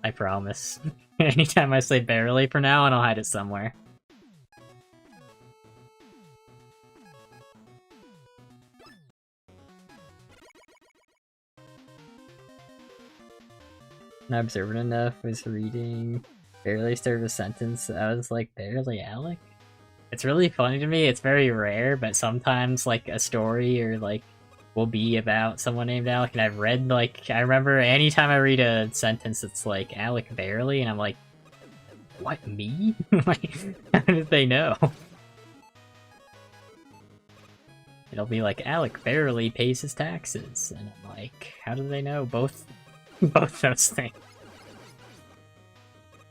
I promise. Anytime I say barely from now on, I'll hide it somewhere. Not observant enough, was reading, barely started a sentence, I was like, barely Alec? It's really funny to me, it's very rare, but sometimes, like, a story or, like, will be about someone named Alec, and I've read, like, I remember anytime I read a sentence that's like, Alec barely, and I'm like, what, me? Like, how did they know? It'll be like, Alec barely pays his taxes, and I'm like, how do they know both those things?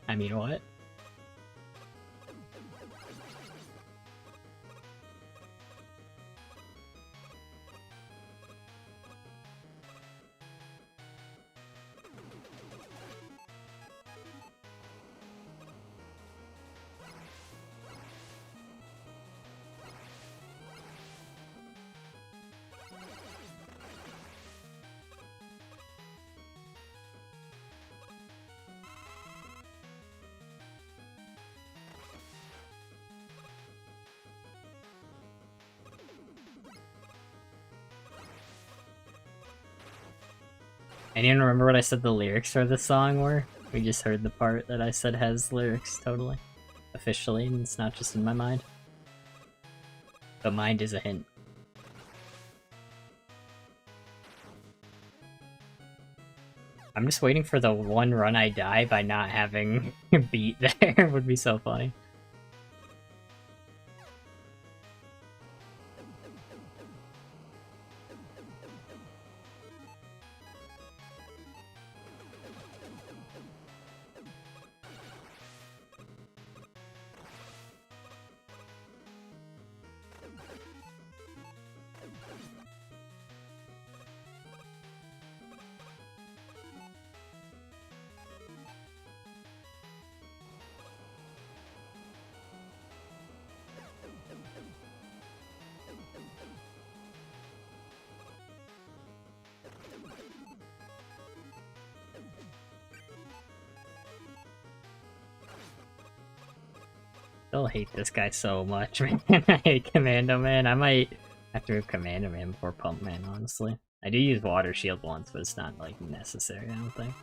I mean, what? I didn't remember what I said the lyrics for the song were. We just heard the part that I said has lyrics, totally. Officially, and it's not just in my mind. But mind is a hint. I'm just waiting for the one run I die by not having beat there. Would be so funny. Still hate this guy so much, man. I hate Commando Man. I might have to move Commando Man before Pump Man, honestly. I do use Water Shield once, but it's not, like, necessary, I don't think.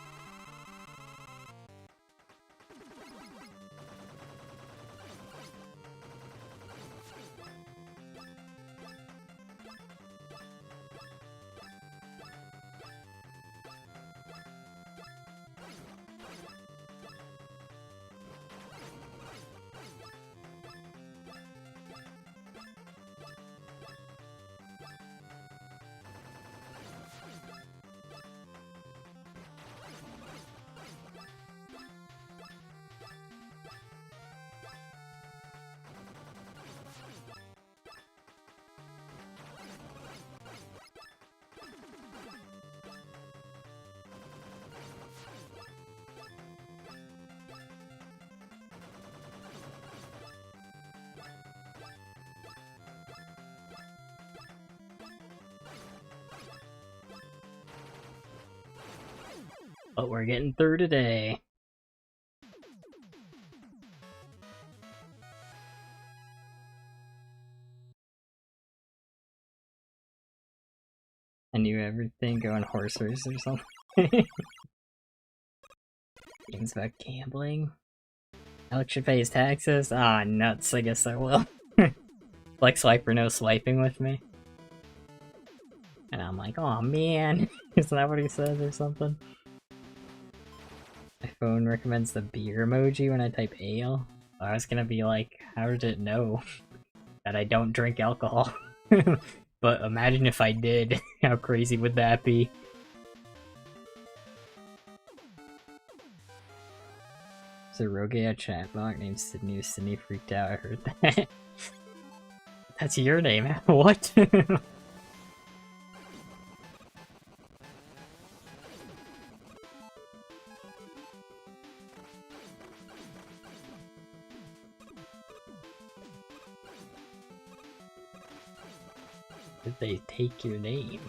But we're getting through today. I knew everything going horse race or something. Games about gambling. Alex should pay his taxes? Ah, nuts, I guess I will. Flex swiper no swiping with me. And I'm like, oh man, isn't that what he says or something? My phone recommends the beer emoji when I type ale. I was gonna be like, how did it know that I don't drink alcohol? But imagine if I did, how crazy would that be? There's a Rogue chatbot named Sydney. Sydney freaked out, I heard that. That's your name, what? Did they take your name?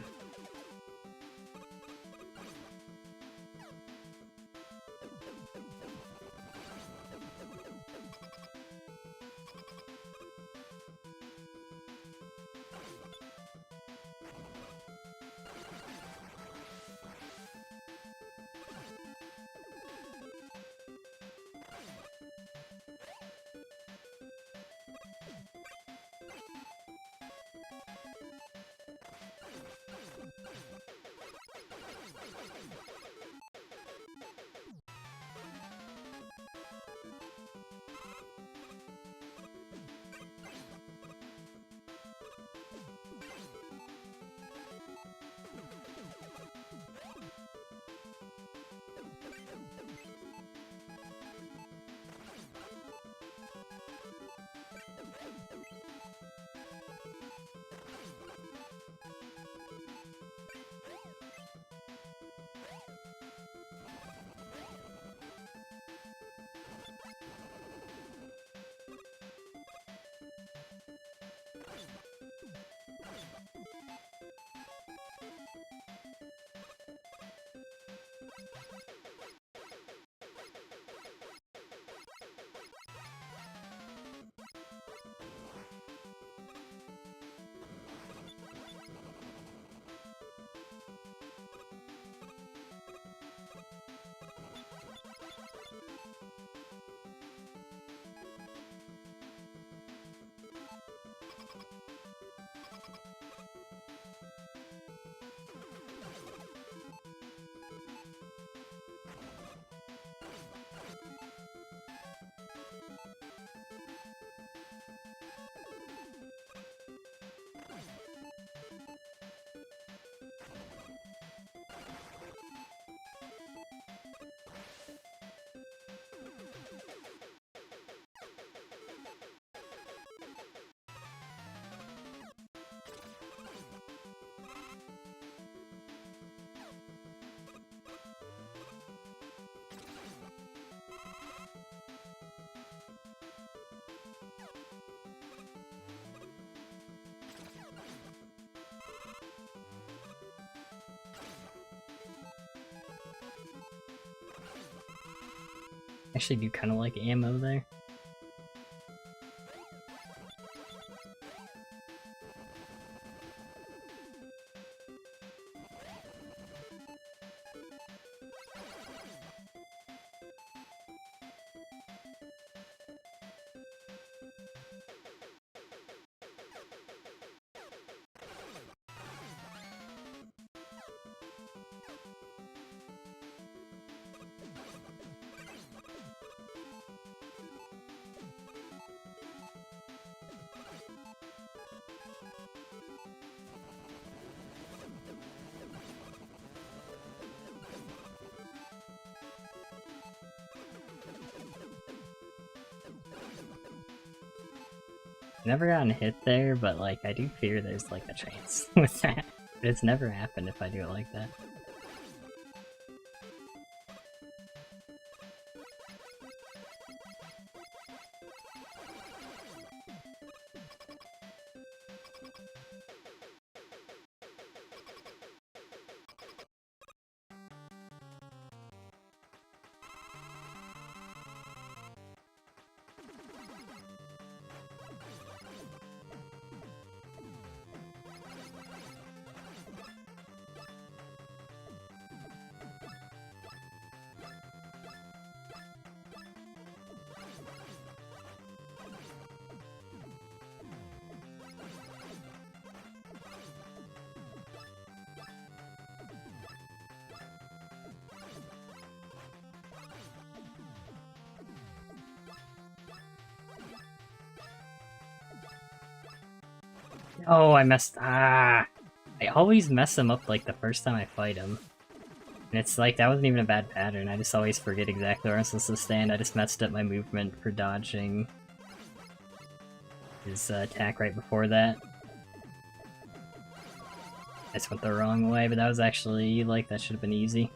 Actually do kind of like ammo there. Never gotten hit there, but like I do fear there's like a chance with that. But it's never happened if I do it like that. Oh, I messed. I always mess him up like the first time I fight him. And it's like, that wasn't even a bad pattern. I just always forget exactly where I'm supposed to stand. I just messed up my movement for dodging his attack right before that. I just went the wrong way, but that was actually, like, that should have been easy.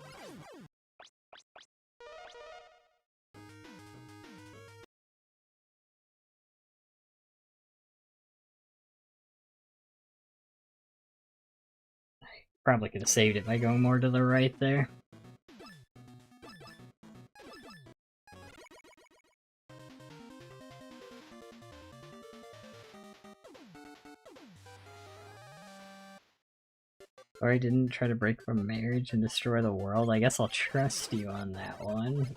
Probably could have saved it by going more to the right there. Or I didn't try to break from marriage and destroy the world. I guess I'll trust you on that one.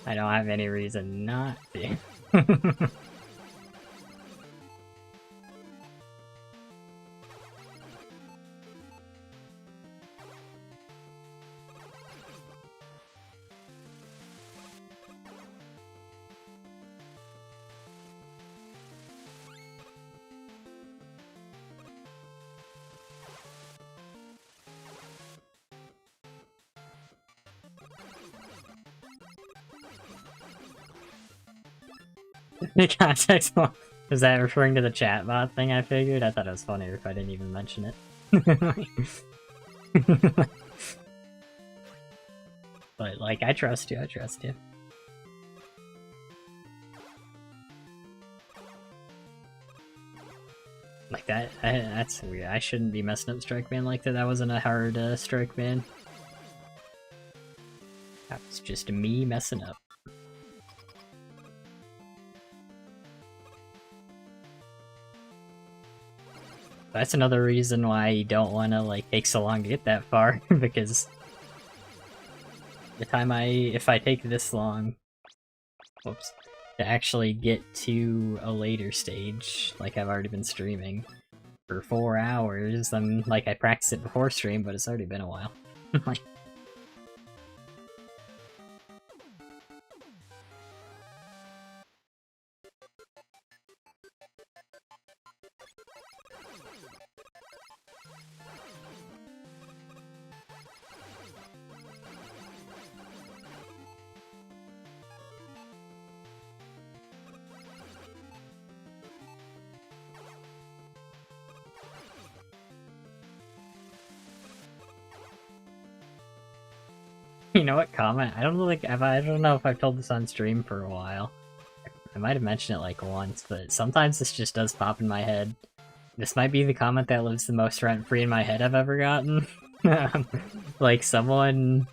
I don't have any reason not to. The context one. Is that referring to the chatbot thing I figured? I thought it was funnier if I didn't even mention it. But, like, I trust you, I trust you. Like, that's weird. I shouldn't be messing up Strike Man like that. That wasn't a hard Strike Man. That was just me messing up. That's another reason why you don't want to, like, take so long to get that far, because the time if I take this long, whoops, to actually get to a later stage, like I've already been streaming for 4 hours, like, I practiced it before stream, but it's already been a while. Like, you know what, comment? I don't know, like, I don't know if I've told this on stream for a while. I might have mentioned it like once, but sometimes this just does pop in my head. This might be the comment that lives the most rent-free in my head I've ever gotten. Like, someone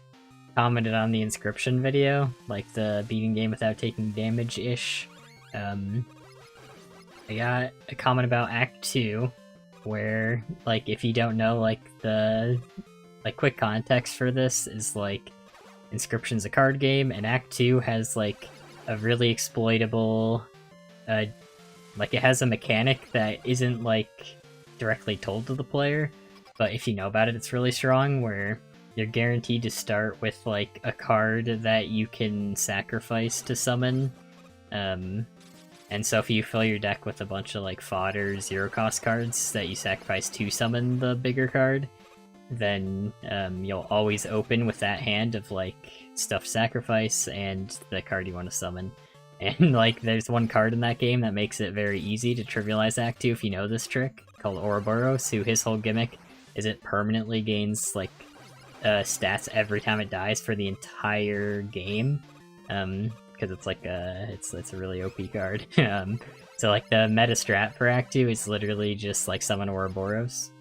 commented on the Inscription video, like the beating game without taking damage-ish. I got a comment about Act 2, where, like, if you don't know, like, the, like, quick context for this is, like, Inscription's a card game, and Act 2 has, like, a really exploitable, like, it has a mechanic that isn't, like, directly told to the player, but if you know about it, it's really strong, where you're guaranteed to start with, like, a card that you can sacrifice to summon, and so if you fill your deck with a bunch of, like, fodder, zero-cost cards that you sacrifice to summon the bigger card, then you'll always open with that hand of, like, stuff sacrifice and the card you want to summon. And, like, there's one card in that game that makes it very easy to trivialize Act 2 if you know this trick, called Ouroboros, who his whole gimmick is it permanently gains, like, stats every time it dies for the entire game. Because it's like it's a really OP card. So like the meta strat for Act 2 is literally just like summon Ouroboros,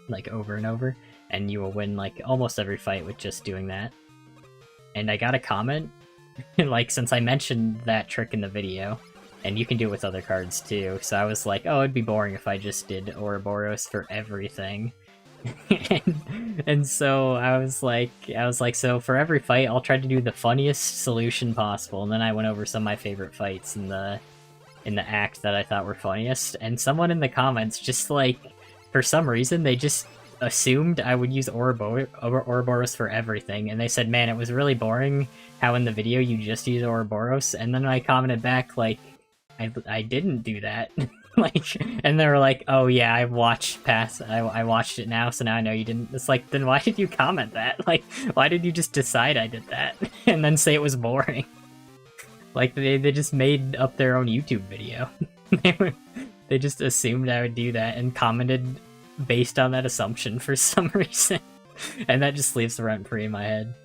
like over and over, and you will win like almost every fight with just doing that. And I got a comment, like since I mentioned that trick in the video, and you can do it with other cards too, so I was like, oh, it'd be boring if I just did Ouroboros for everything. and so I was like, so for every fight, I'll try to do the funniest solution possible. And then I went over some of my favorite fights in the act that I thought were funniest. And someone in the comments just like, for some reason, they just assumed I would use Ouroboros for everything. And they said, man, it was really boring how in the video you just use Ouroboros. And then I commented back like, I didn't do that. Like, and they were like, oh yeah, I watched it now, so now I know you didn't. It's like, then why did you comment that? Like, why did you just decide I did that? And then say it was boring? Like, they just made up their own YouTube video. They just assumed I would do that and commented based on that assumption for some reason. And that just leaves the rent free in my head.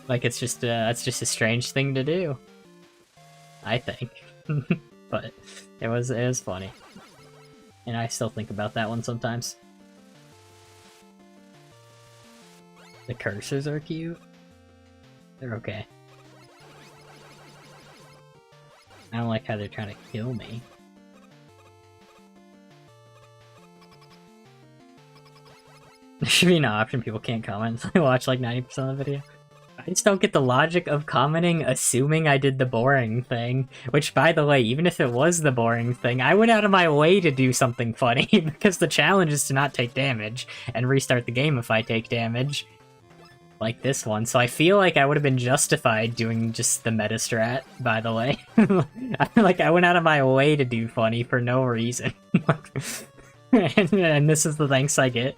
Like, it's just a strange thing to do, I think. But it was funny, and I still think about that one sometimes. The cursors are cute. They're okay. I don't like how they're trying to kill me. There should be an option people can't comment, so I watch like 90% of the video. I just don't get the logic of commenting assuming I did the boring thing. Which, by the way, even if it was the boring thing, I went out of my way to do something funny, because the challenge is to not take damage, and restart the game if I take damage. Like this one, so I feel like I would have been justified doing just the meta strat, by the way. Like, I went out of my way to do funny for no reason. and this is the thanks I get.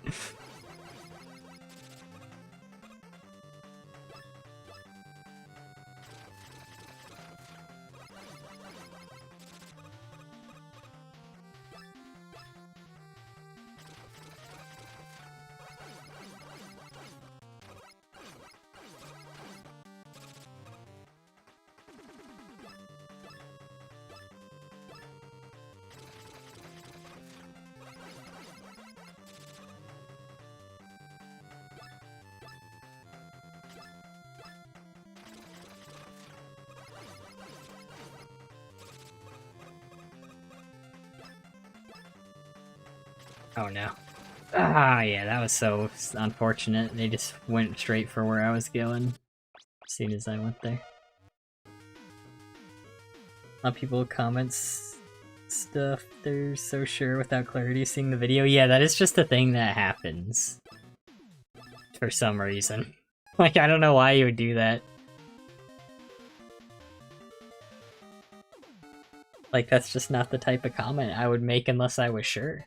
Oh no. Ah, yeah, that was so unfortunate. They just went straight for where I was going as soon as I went there. A lot of people comments stuff, they're so sure without clarity seeing the video. Yeah, that is just a thing that happens. For some reason. Like, I don't know why you would do that. Like, that's just not the type of comment I would make unless I was sure.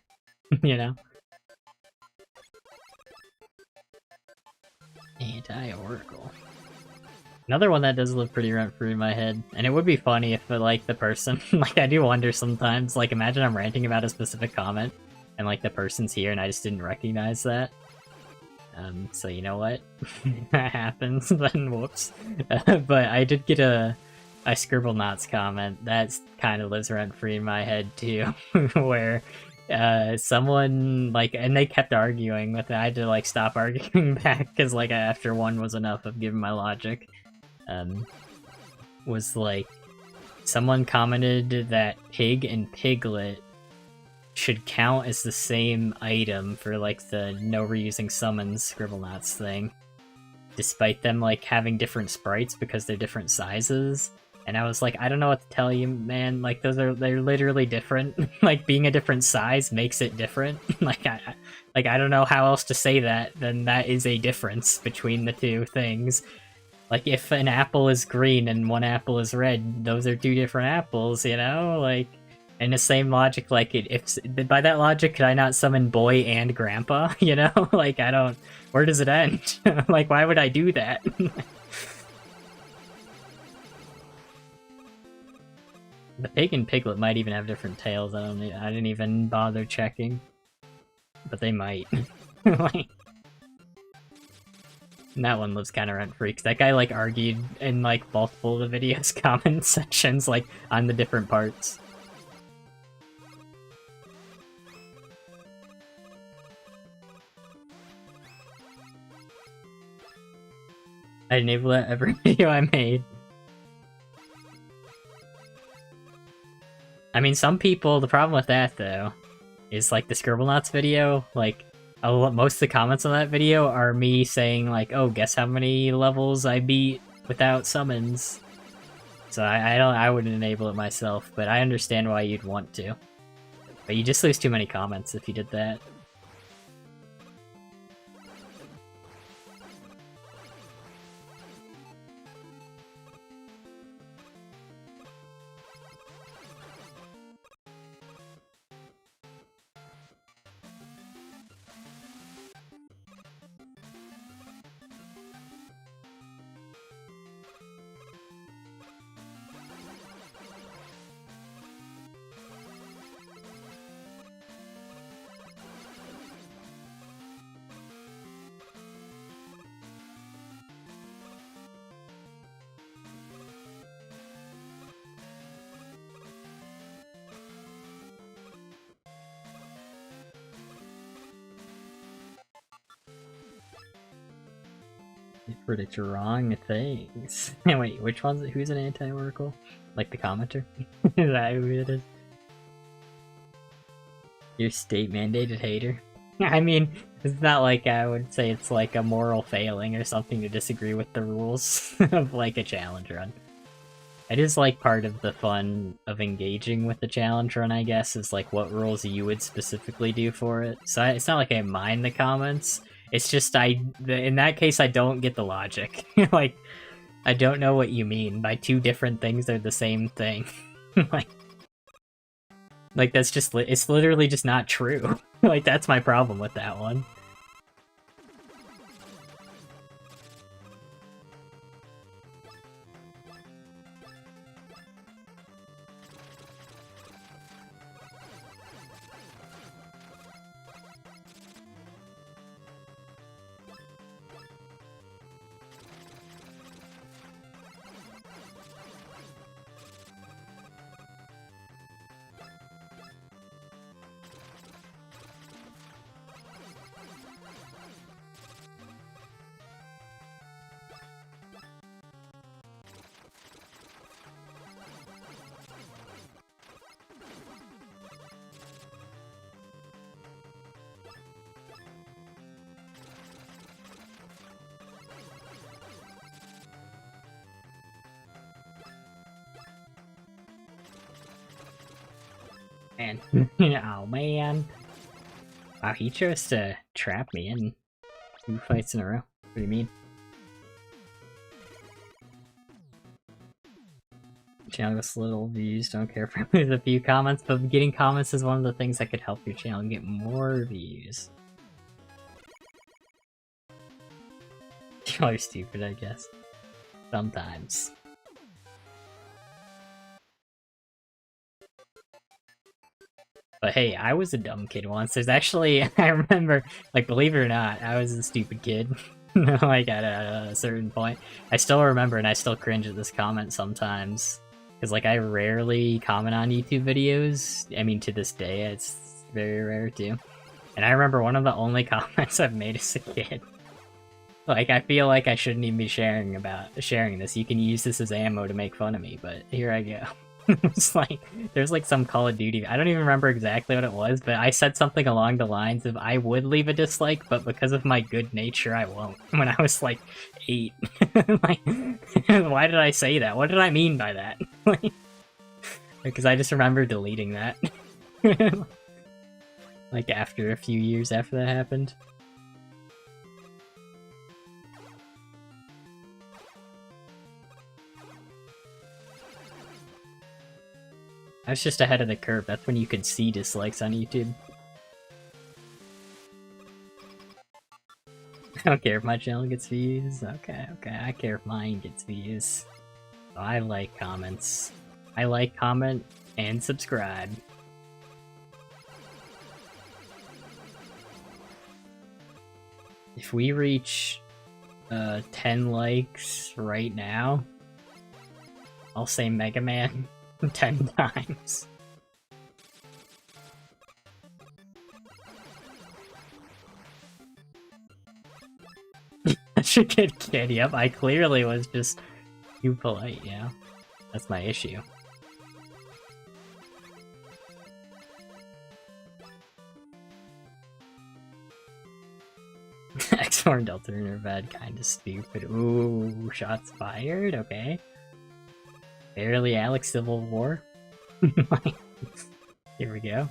You know? Anti-Oracle. Another one that does live pretty rent-free in my head. And it would be funny if, like, the person... like, I do wonder sometimes, like, imagine I'm ranting about a specific comment, and, like, the person's here and I just didn't recognize that. So you know what? If that happens, then whoops. But I did get a Scribble Knots comment that kind of lives rent-free in my head, too, where... someone, like, and they kept arguing with it. I had to, like, stop arguing back, because, like, after one was enough of giving my logic. Was, like, someone commented that Pig and Piglet should count as the same item for, like, the no reusing summons Scribblenauts thing, despite them, like, having different sprites because they're different sizes. And I was like, I don't know what to tell you, man. Like, they're literally different. Like, being a different size makes it different. Like, I don't know how else to say that than that is a difference between the two things. Like, if an apple is green and one apple is red, those are two different apples, you know? Like, in the same logic, like, if by that logic, could I not summon Boy and Grandpa, you know? Like, I don't... Where does it end? Like, why would I do that? The Pig and Piglet might even have different tails. I didn't even bother checking. But they might. Like... And that one lives kind of rent-free, because that guy, like, argued in, like, multiple of the video's comment sections, like, on the different parts. I enable that every video I made. I mean, some people, the problem with that, though, is, like, the Scribblenauts video, like, most of the comments on that video are me saying, like, oh, guess how many levels I beat without summons. So I wouldn't enable it myself, but I understand why you'd want to. But you just lose too many comments if you did that. You predict wrong things. Wait, which one's it? Who's an anti-oracle? Like the commenter? Is that who it is? You're state-mandated hater? I mean, it's not like I would say it's like a moral failing or something to disagree with the rules of like a challenge run. It is like part of the fun of engaging with the challenge run, I guess, is like what rules you would specifically do for it. So it's not like I mind the comments. It's just in that case, I don't get the logic. Like, I don't know what you mean by two different things. They're the same thing. like that's just it's literally just not true. Like that's my problem with that one. Man. Oh man. Wow, he chose to trap me in 2 fights in a row. What do you mean? Channel gets little views, don't care for a few comments, but getting comments is one of the things that could help your channel get more views. Y'all are stupid, I guess. Sometimes. But hey, I was a dumb kid once. There's actually, I remember, like, believe it or not, I was a stupid kid. Like, at a certain point. I still remember, and I still cringe at this comment sometimes. Because, like, I rarely comment on YouTube videos. I mean, to this day, it's very rare too. And I remember one of the only comments I've made as a kid. Like, I feel like I shouldn't even be sharing this. You can use this as ammo to make fun of me, but here I go. It's like, there's like some Call of Duty, I don't even remember exactly what it was, but I said something along the lines of I would leave a dislike, but because of my good nature, I won't. When I was like 8. Like, why did I say that? What did I mean by that? Because I just remember deleting that. Like, after a few years after that happened. I was just ahead of the curve. That's when you could see dislikes on YouTube. I don't care if my channel gets views. Okay. I care if mine gets views. So I like comments. I like, comment, and subscribe. If we reach 10 likes right now, I'll say Megaman 10 times. Such a good kid, yep, I clearly was just too polite, yeah. That's my issue. X-Horn Delta in her bed, kinda stupid. Ooh, shots fired, okay. Barely Alec Civil War. Here we go.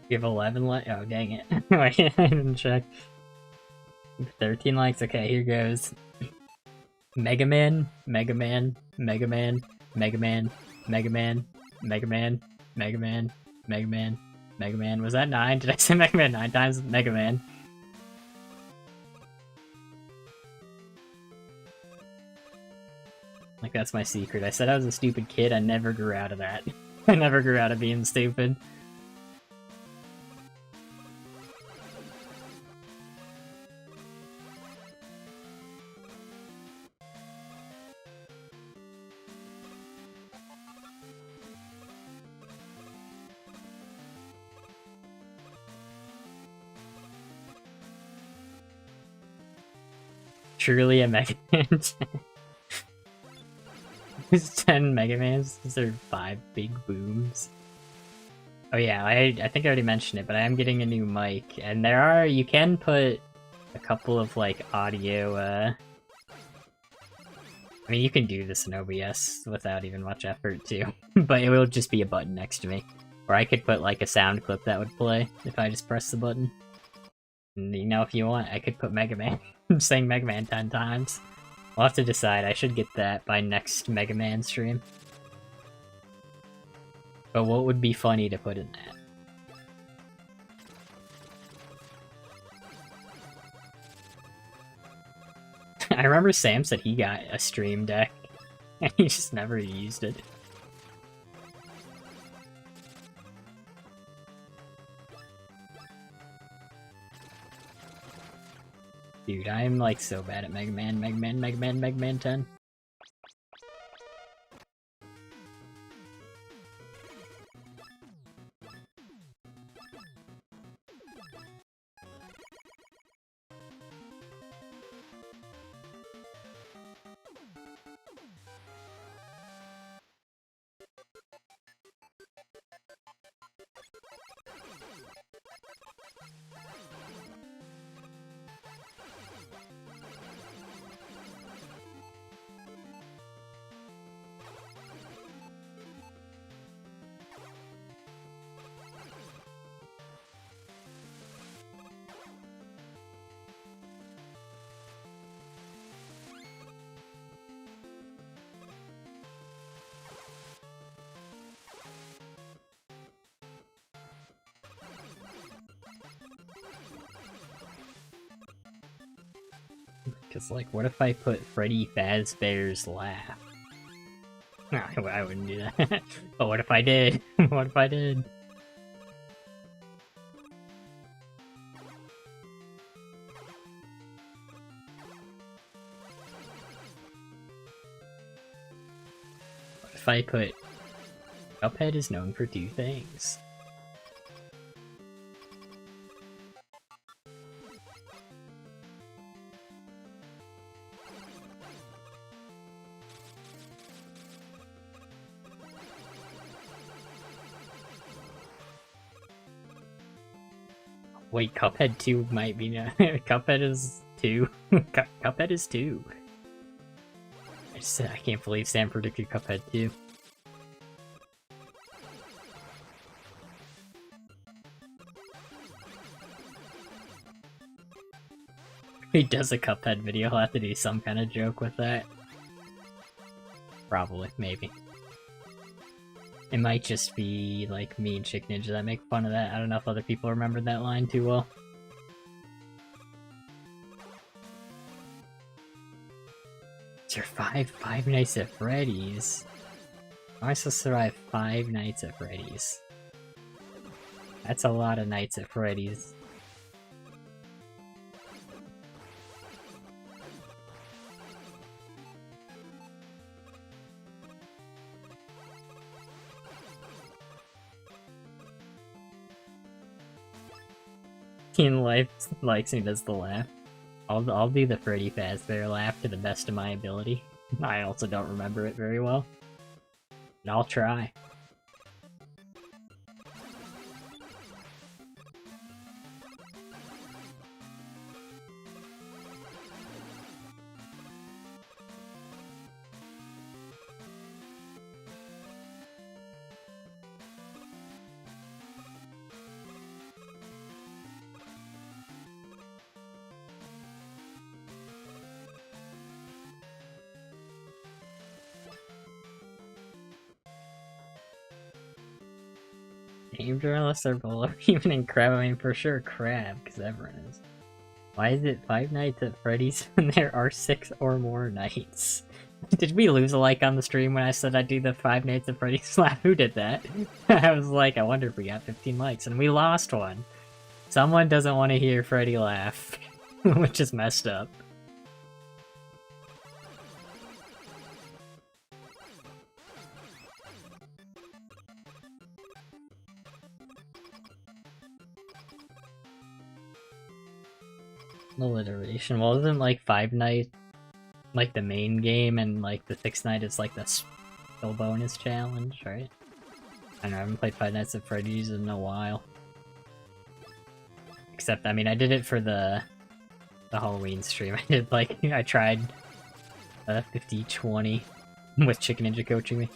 You have 11 likes? Oh, dang it. Wait, I didn't check. 13 likes? Okay, here goes. Megaman, Megaman, Megaman, Megaman, Megaman, Megaman, Megaman, Megaman, Megaman. Was that 9? Did I say Megaman 9 times? Megaman. Like, that's my secret. I said I was a stupid kid, I never grew out of that. I never grew out of being stupid. Truly a Megaman. There's 10 Megamans. Is there 5 big booms? Oh yeah, I think I already mentioned it, but I am getting a new mic, and you can put a couple of like audio, I mean, you can do this in OBS without even much effort too, but it will just be a button next to me. Or I could put like a sound clip that would play if I just press the button. And you know, if you want, I could put Megaman. I'm saying Megaman 10 times. I'll have to decide. I should get that by next Megaman stream. But what would be funny to put in that? I remember Sam said he got a stream deck, and he just never used it. Dude, I'm like so bad at Megaman 10. Because, like, what if I put Freddy Fazbear's Laugh? I wouldn't do that. But what if I did? What if I did? What if I put... Cuphead is known for two things. Wait, Cuphead 2 might be no. Cuphead is 2. Cuphead is 2. I can't believe Sam predicted Cuphead 2. If he does a Cuphead video, he'll have to do some kind of joke with that. Probably, maybe. It might just be like me and Chick Ninja that make fun of that. I don't know if other people remember that line too well. Is there Five Nights at Freddy's? How am I supposed to survive 5 nights at Freddy's? That's a lot of nights at Freddy's. Teen Life likes and does the laugh. I'll do the Freddy Fazbear laugh to the best of my ability. I also don't remember it very well. But I'll try. Named unless they're below even in Crab. I mean, for sure Crab, because everyone is. Why is it 5 nights at Freddy's when there are 6 or more nights? Did we lose a like on the stream when I said I'd do the 5 nights at Freddy's laugh? Who did that? I was like, I wonder if we got 15 likes, and we lost one. Someone doesn't want to hear Freddy laugh, which is messed up. Alliteration. Well, isn't like 5 Nights like the main game, and like the 6th night is like the skill bonus challenge, right? I don't know, I haven't played 5 Nights at Freddy's in a while. Except, I mean, I did it for the Halloween stream. I did like, I tried 50-20 with Chicken Ninja coaching me.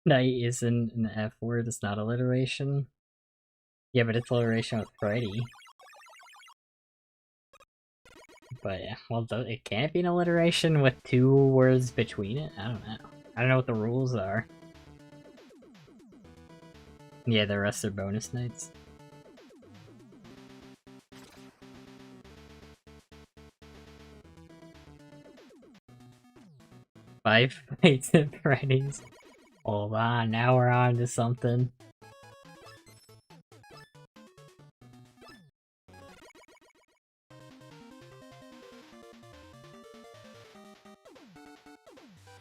Night isn't an F word, it's not alliteration. Yeah, but it's alliteration with Freddy. But yeah, well, it can't be an alliteration with 2 words between it? I don't know. I don't know what the rules are. Yeah, the rest are bonus nights. Five Nights at Freddy's. Hold on, now we're on to something.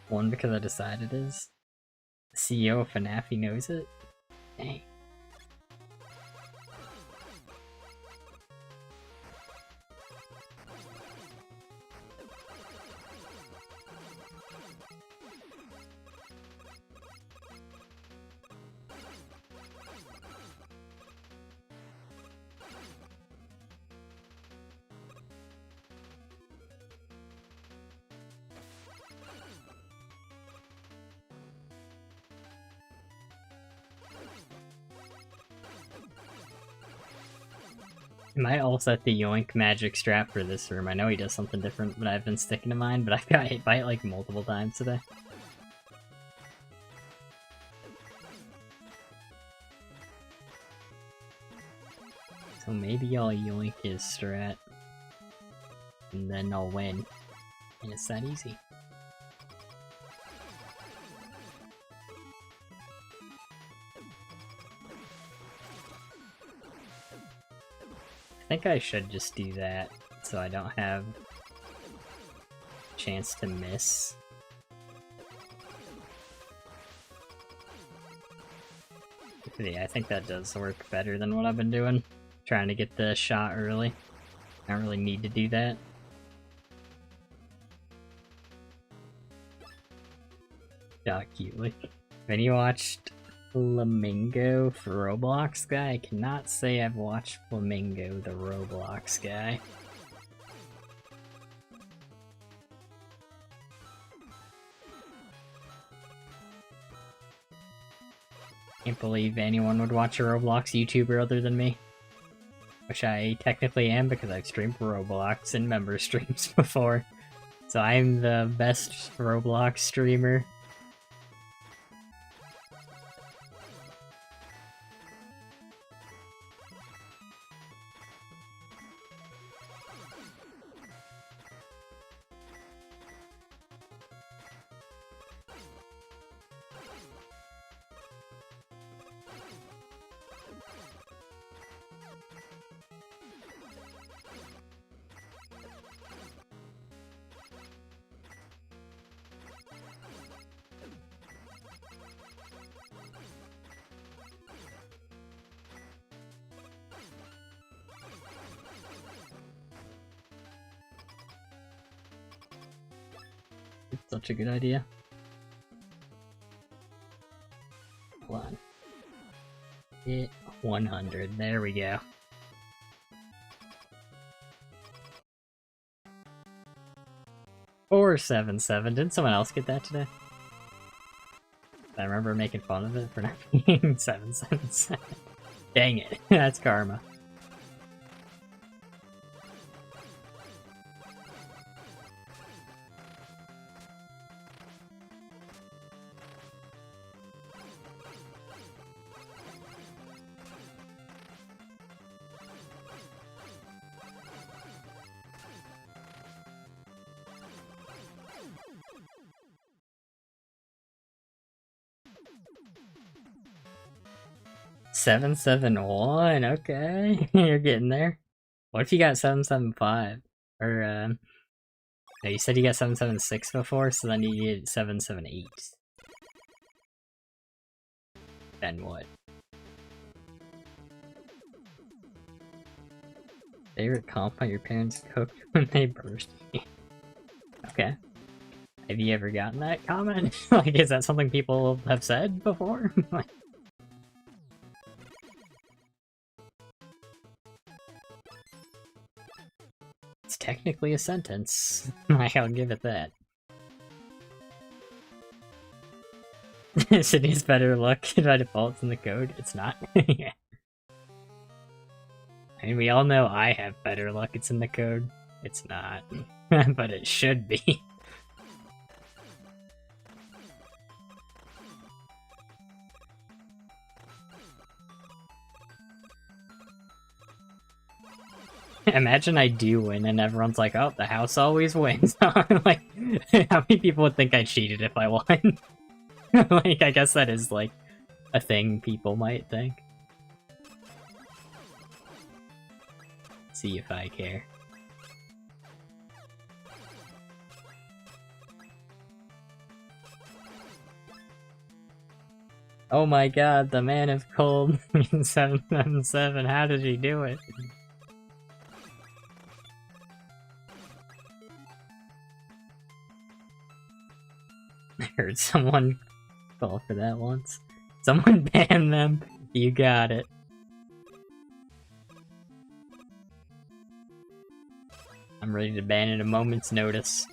One, because I decided it is. CEO of FNAF, he knows it? Dang. I might also set the Yoink magic strap for this room. I know he does something different, but I've been sticking to mine, but I've got hit by it like multiple times today. So maybe I'll Yoink his strat, and then I'll win. And it's that easy. I think I should just do that, so I don't have a chance to miss. Yeah, I think that does work better than what I've been doing. Trying to get the shot early. I don't really need to do that. Yeah, cutely. Have you watched Flamingo for Roblox guy? I cannot say I've watched Flamingo the Roblox guy. Can't believe anyone would watch a Roblox YouTuber other than me. Which I technically am because I've streamed Roblox and member streams before. So I'm the best Roblox streamer. It's such a good idea. Hold on. Hit 100. There we go. Or 7-7. Didn't someone else get that today? I remember making fun of it for not being 7-7-7. Dang it. That's karma. Seven, 7-1, okay. You're getting there. What if you got 7-7-5? Or, no, you said you got 7-7-6 before, so then you get 7-7-8. Then what? Favorite compliment your parents cooked when they birthed you? Okay. Have you ever gotten that comment? Like, is that something people have said before? Like, it's technically a sentence. Like, I'll give it that. Sydney's better luck by default in the code. It's not. Yeah. I mean, we all know I have better luck. It's in the code. It's not. But it should be. Imagine I do win and everyone's like, oh, the house always wins. Like, how many people would think I cheated if I won? Like, I guess that is, like, a thing people might think. See if I care. Oh my god, the man of cold 777, how did he do it? I heard someone call for that once. Someone ban them. You got it. I'm ready to ban at a moment's notice.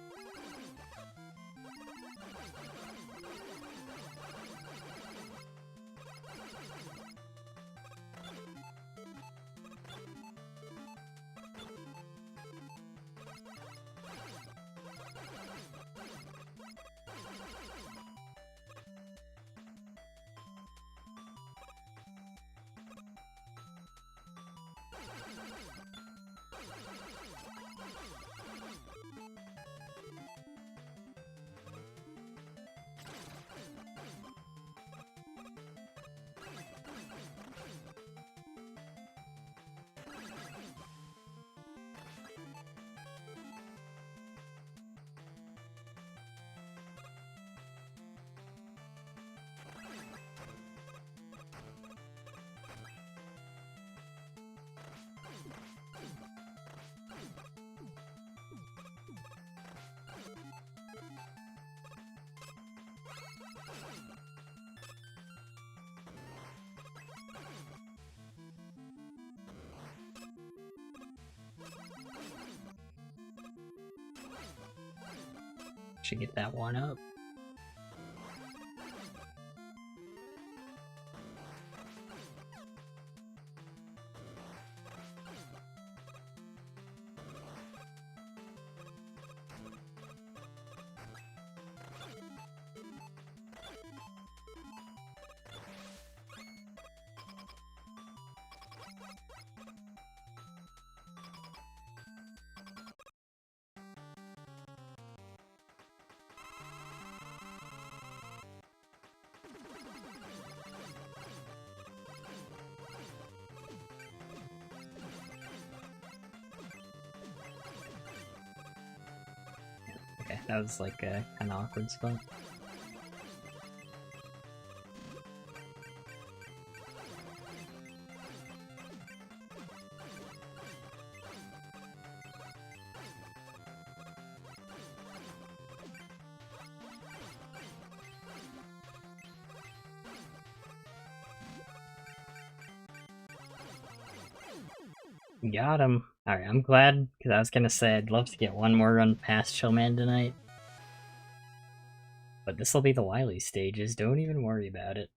Should get that one up. Okay, that was like a kind of awkward spot. Got him. Alright, I'm glad, because I was gonna say I'd love to get one more run past Showman tonight. But this'll be the Wily stages, don't even worry about it.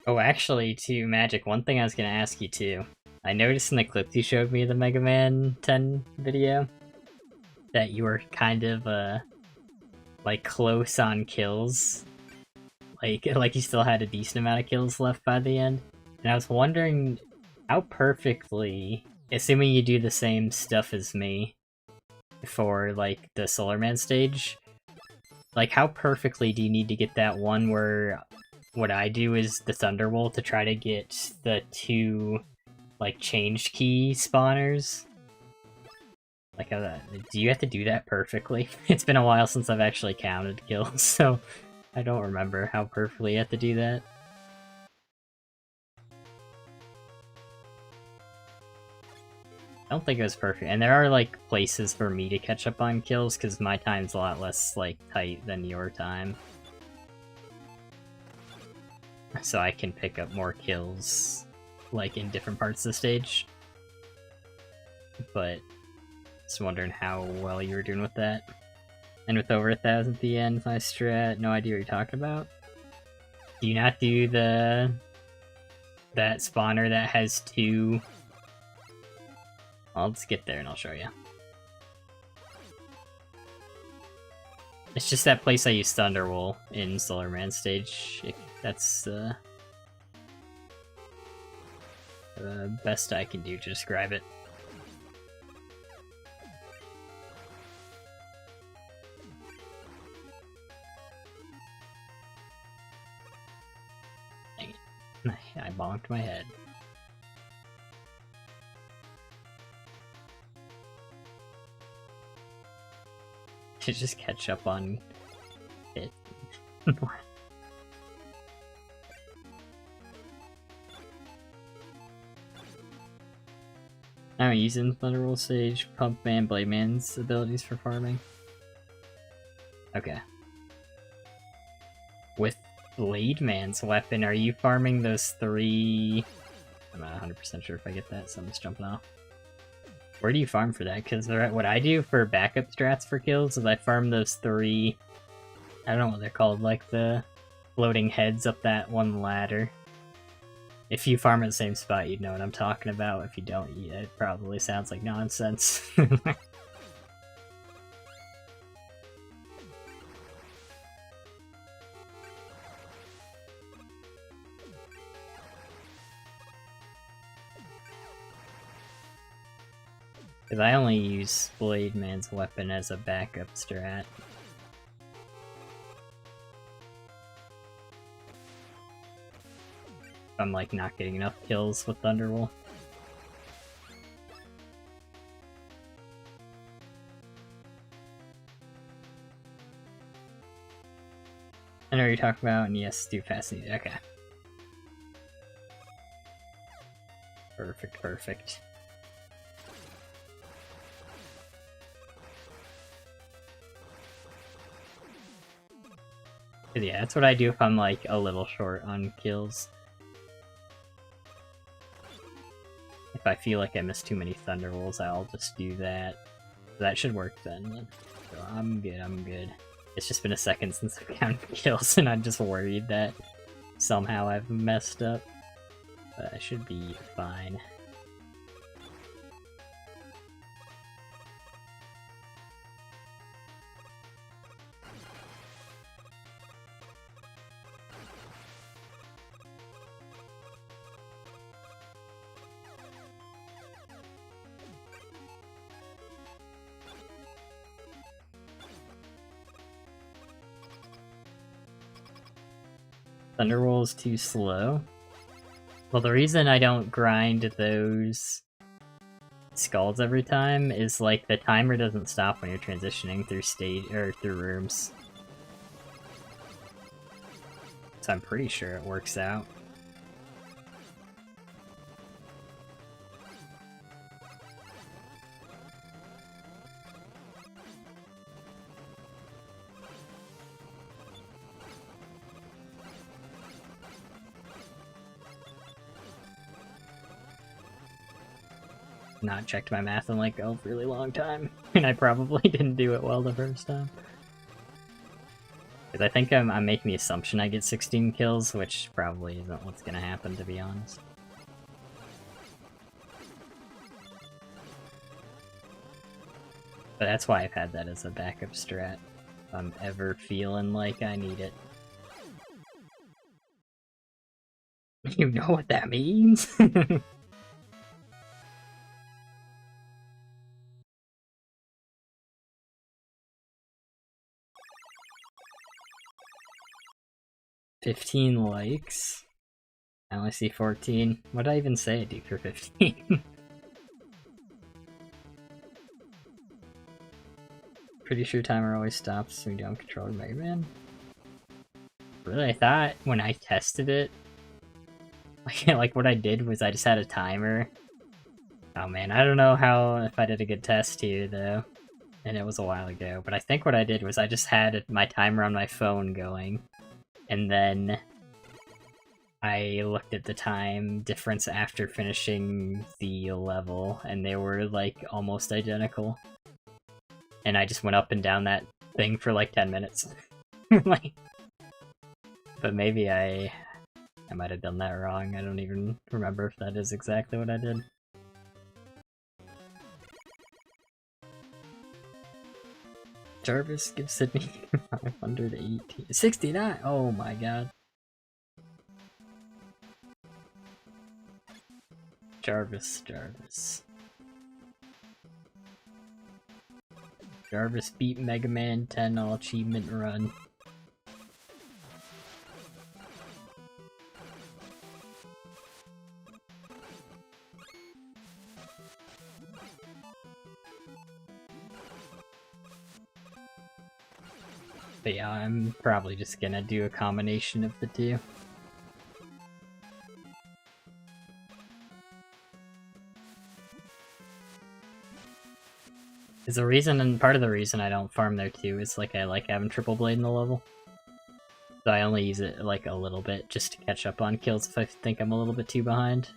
Oh, actually, too, Magic, one thing I was gonna ask you too. I noticed in the clip you showed me the Megaman 10 video that you were kind of, like, close on kills. Like you still had a decent amount of kills left by the end. And I was wondering how perfectly, assuming you do the same stuff as me for, like, the Solar Man stage, like, how perfectly do you need to get that one where what I do is the Thunderbolt to try to get the 2, like, changed key spawners? Like, do you have to do that perfectly? It's been a while since I've actually counted kills, so I don't remember how perfectly you have to do that. I don't think it was perfect, and there are, like, places for me to catch up on kills, because my time's a lot less, like, tight than your time. So I can pick up more kills, like, in different parts of the stage. But, just wondering how well you were doing with that. And with over 1,000 at the end, my strat, no idea what you're talking about. Do you not do that spawner that has 2? I'll just get there and I'll show you. It's just that place I use Thunderwool in Solar Man stage. If that's the best I can do to describe it. Dang it. I bonked my head. I To just catch up on it. I'm using Thunderbolt Sage, Pump Man, Blade Man's abilities for farming. Okay. With Blade Man's weapon, are you farming those 3? I'm not 100% sure if I get that, so I'm just jumping off. Where do you farm for that? Because what I do for backup strats for kills is I farm those 3... I don't know what they're called, like the floating heads up that one ladder. If you farm at the same spot, you'd know what I'm talking about. If you don't, it probably sounds like nonsense. Because I only use Blade Man's weapon as a backup strat. I'm like not getting enough kills with Thunderbolt. I know what you're talking about, and yes, do fast and easy. Okay. Perfect, perfect. Yeah, that's what I do if I'm like a little short on kills. If I feel like I missed too many Thunderbolts, I'll just do that. That should work then. So I'm good, I'm good. It's just been a second since I've counted kills, and I'm just worried that somehow I've messed up. But I should be fine. Thunderroll is too slow. Well, the reason I don't grind those skulls every time is like the timer doesn't stop when you're transitioning through stage or through rooms. So I'm pretty sure it works out. Not checked my math in like a really long time, and I probably didn't do it well the first time. Because I think I'm making the assumption I get 16 kills, which probably isn't what's gonna happen, to be honest. But that's why I've had that as a backup strat, if I'm ever feeling like I need it. You know what that means? 15 likes. I only see 14. What did I even say I do for 15? Pretty sure timer always stops when you don't control the Megaman. Really, I thought when I tested it, like what I did was I just had a timer. Oh man, I don't know if I did a good test here though. And it was a while ago, but I think what I did was I just had my timer on my phone going. And then I looked at the time difference after finishing the level, and they were like almost identical. And I just went up and down that thing for like 10 minutes. Like, but maybe I might have done that wrong. I don't even remember if that is exactly what I did. Jarvis gives Sydney 518. 69! Oh my god. Jarvis. Jarvis beat Megaman 10 all achievement run. But yeah, I'm probably just gonna do a combination of the two. Is the reason, and part of the reason I don't farm there too, is like I like having triple blade in the level. So I only use it like a little bit just to catch up on kills if I think I'm a little bit too behind.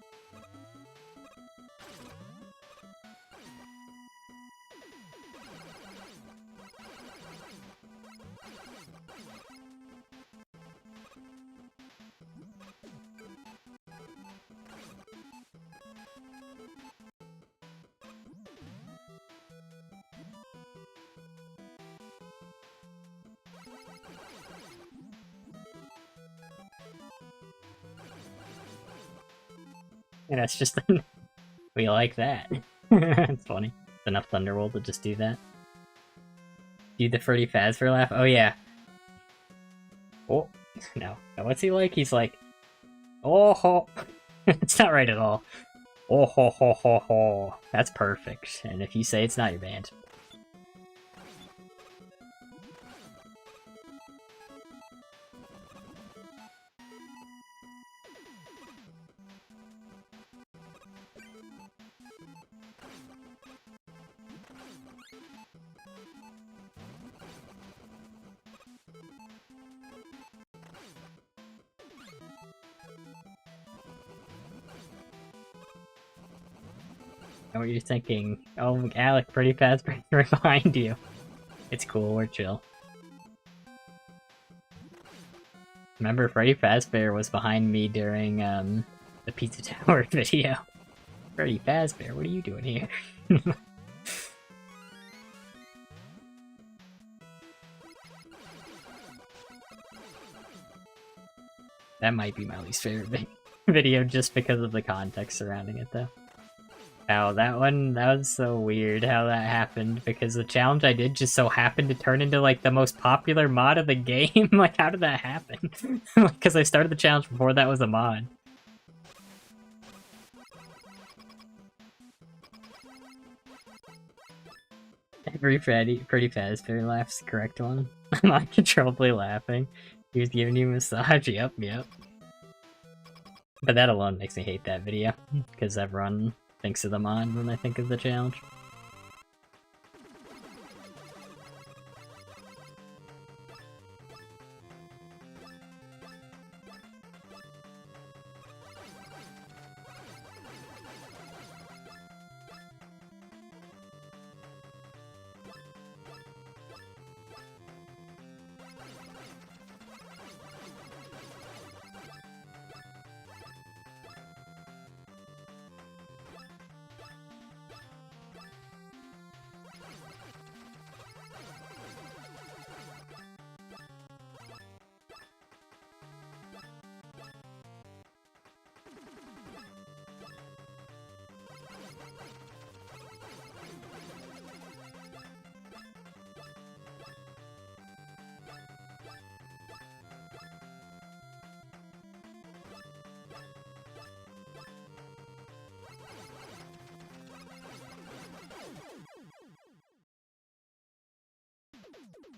And that's just we like that. It's funny. It's enough Thunderbolt to just do that. Do the Freddy Fazbear laugh? Oh yeah. Oh no. What's he like? He's like, oh ho. It's not right at all. Oh ho ho ho ho. That's perfect. And if you say it's not, your banned. Know what you're thinking. Oh, Alec, pretty fast right behind you. It's cool, we're chill. Remember, Freddy Fazbear was behind me during the Pizza Tower video. Freddy Fazbear, what are you doing here? That might be my least favorite video just because of the context surrounding it, though. Oh, that was so weird how that happened, because the challenge I did just so happened to turn into, like, the most popular mod of the game. Like, how did that happen? Because I started the challenge before that was a mod. Every pretty Fazbear laugh's the correct one. I'm uncontrollably laughing. He was giving you a massage, yep. But that alone makes me hate that video, because everyone thinks of the mod when I think of the challenge.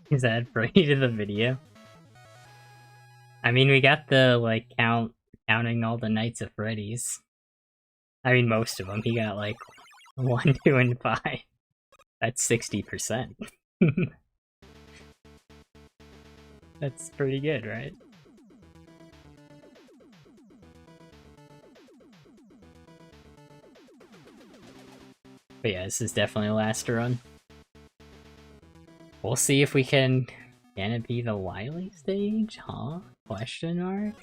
Is that Freddy to the video? I mean, we got the, like, counting all the Nights of Freddy's. I mean, most of them. He got, like, 1, 2, and 5. That's 60%. That's pretty good, right? But yeah, this is definitely a last run. We'll see if we can it be the Wily stage? Huh? Question mark?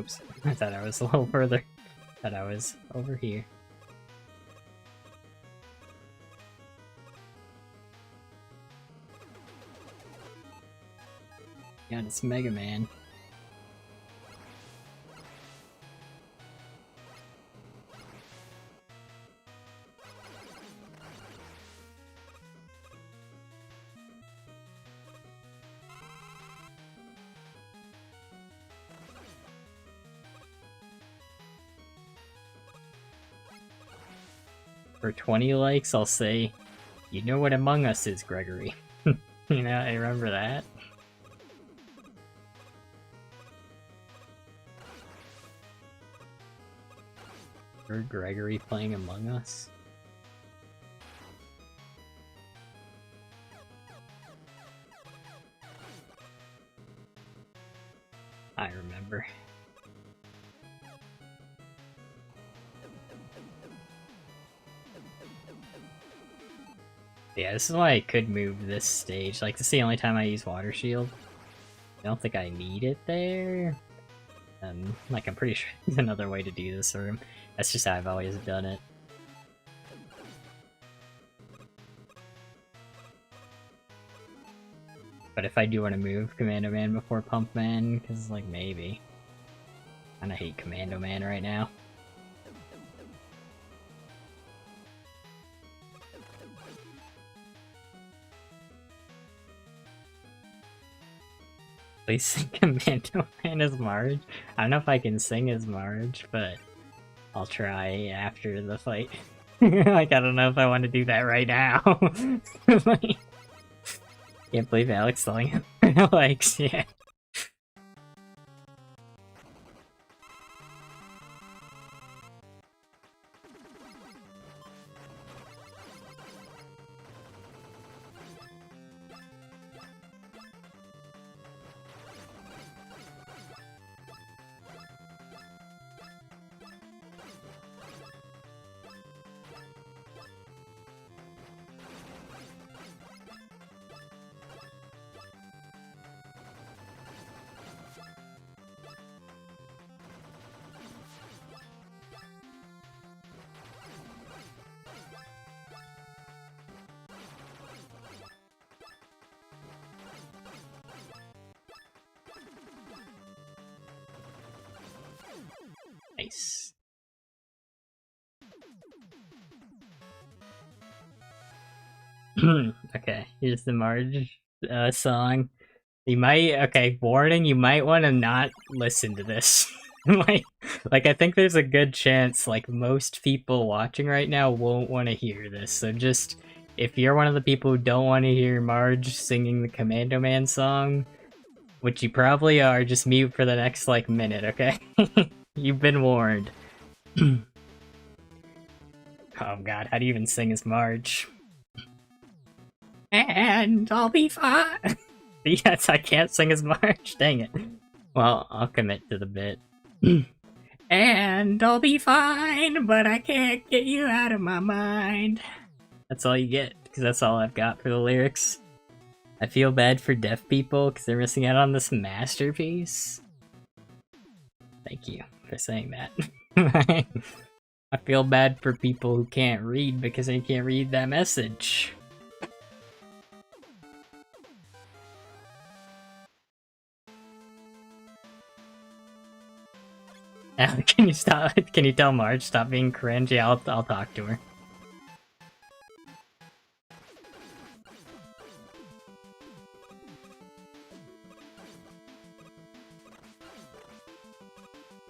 Oops, I thought I was a little further. Thought I was over here. God, it's Megaman. For 20 likes, I'll say, you know what Among Us is, Gregory. You know, I remember that. Or Gregory playing Among Us. I remember. Yeah, this is why I could move this stage. Like, this is the only time I use Water Shield. I don't think I need it there. Like, I'm pretty sure there's another way to do this room. That's just how I've always done it. But if I do want to move Commando Man before Pump Man, because, like, maybe. I kinda hate Commando Man right now. Please sing Commando Man as Marge. I don't know if I can sing as Marge, but I'll try after the fight. Like, I don't know if I want to do that right now. Like, can't believe Alex selling him. Likes, yeah. Nice. Okay, here's the Marge song. You might, okay, warning, you might want to not listen to this. like, I think there's a good chance, like, most people watching right now won't want to hear this, so just, if you're one of the people who don't want to hear Marge singing the Commando Man song, which you probably are, just mute for the next, like, minute, okay? You've been warned. Oh god, how do you even sing as Marge? And I'll be fine! Yes, I can't sing as Marge, dang it. Well, I'll commit to the bit. And I'll be fine, but I can't get you out of my mind. That's all you get, because that's all I've got for the lyrics. I feel bad for deaf people, because they're missing out on this masterpiece. Thank you for saying that. I feel bad for people who can't read, because they can't read that message. Can you stop? Can you tell Marge stop being cringe? Yeah, I'll talk to her.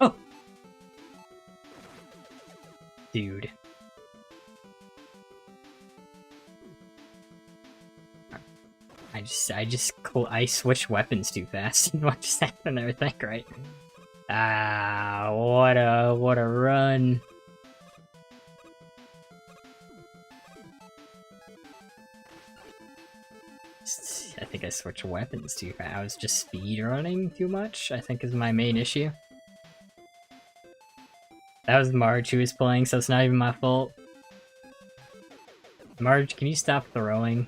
Oh, dude. I switched weapons too fast. What just happened there? Think right. Ah, what a run. I think I switched weapons too fast. I was just speed running too much, I think is my main issue. That was Marge who was playing, so it's not even my fault. Marge, can you stop throwing?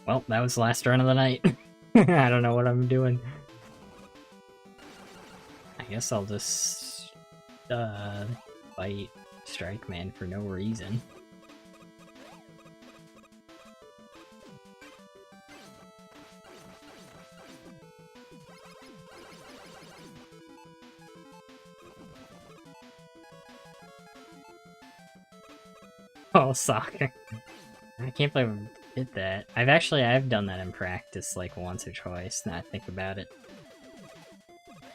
Well, that was the last run of the night. I don't know what I'm doing. I guess I'll just fight Strike Man for no reason. Oh, soccer. I can't believe I did that. I've done that in practice like once or twice, now I think about it.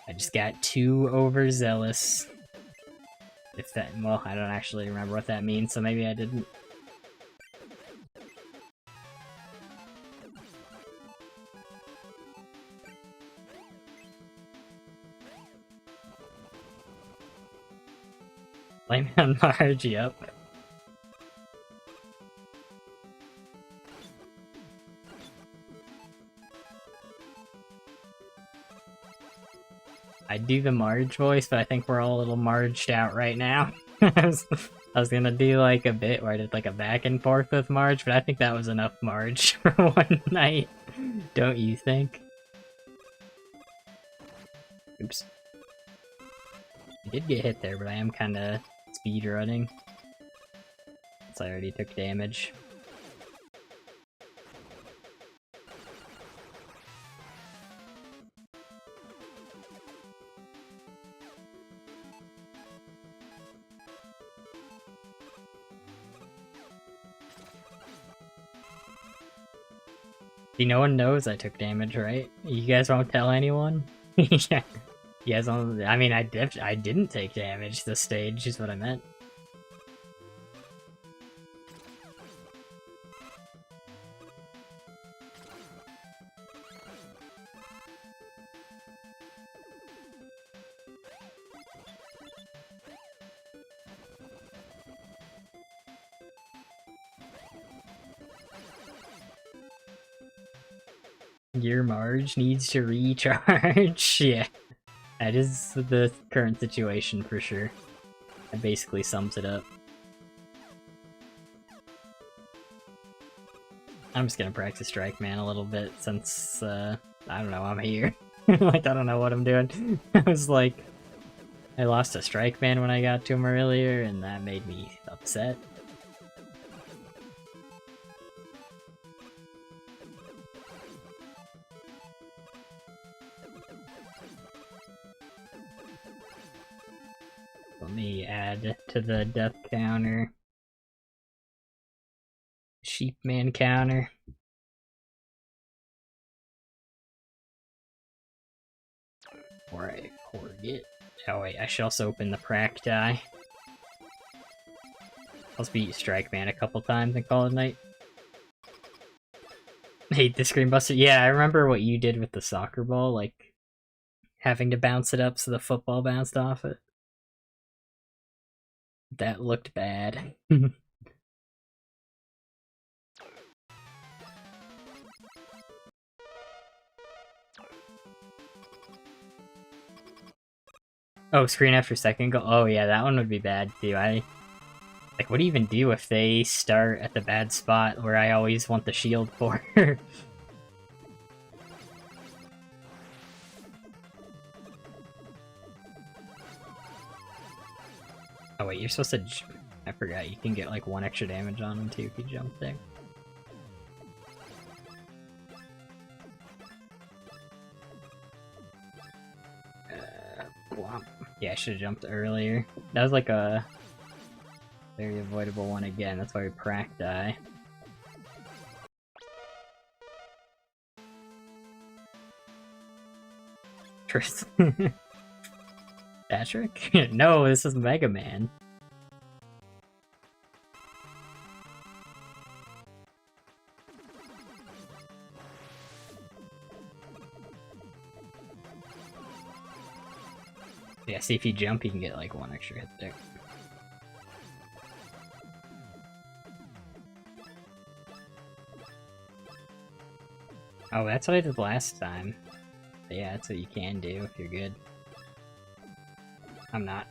I just got too overzealous. If that, well, I don't actually remember what that means, so maybe I didn't. Blame it on Marge, yep. I do the Marge voice, but I think we're all a little Marged out right now. I was gonna do like a bit where I did like a back and forth with Marge, but I think that was enough Marge for one night. Don't you think? Oops. I did get hit there, but I am kinda speed running. So I already took damage. See, no one knows I took damage, right? You guys won't tell anyone? Yeah. You guys won't, I mean, I didn't take damage this stage, is what I meant. Your Marge needs to recharge. Yeah, that is the current situation for sure. That basically sums it up. I'm just gonna practice Strike Man a little bit since, I don't know, I'm here. Like, I don't know what I'm doing. I was like, I lost a Strike Man when I got to him earlier, and that made me upset. Let me add to the death counter. Sheepman counter. Before I forget. Oh wait, I should also open the Prac die. Let's beat Strike Man a couple times and call it a night. Hate the Screen Buster. Yeah, I remember what you did with the soccer ball, like having to bounce it up so the football bounced off it. That looked bad. Oh, screen after second goal? Oh yeah, that one would be bad too. Like, what do you even do if they start at the bad spot where I always want the shield for? Oh wait, you're supposed to... I forgot, you can get like 1 extra damage on them too if you jump there. Yeah, I should have jumped earlier. That was like a very avoidable one again, that's why we Prac die. Patrick? No, this is Megaman. Yeah, see if you jump, you can get like 1 extra hit there. Oh, that's what I did last time. But yeah, that's what you can do if you're good. I'm not.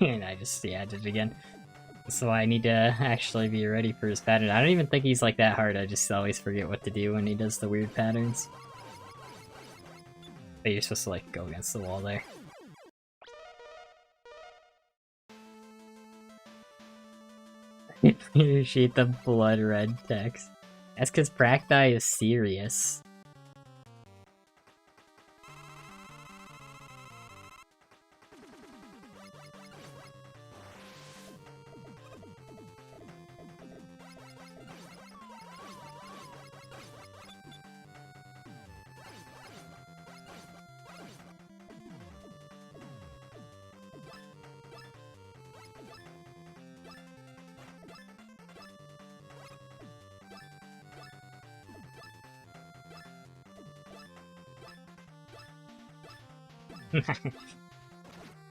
And I just, yeah, I did it again. So I need to actually be ready for his pattern. I don't even think he's like that hard, I just always forget what to do when he does the weird patterns. But you're supposed to like go against the wall there. Appreciate the blood red text. That's because Practi is serious.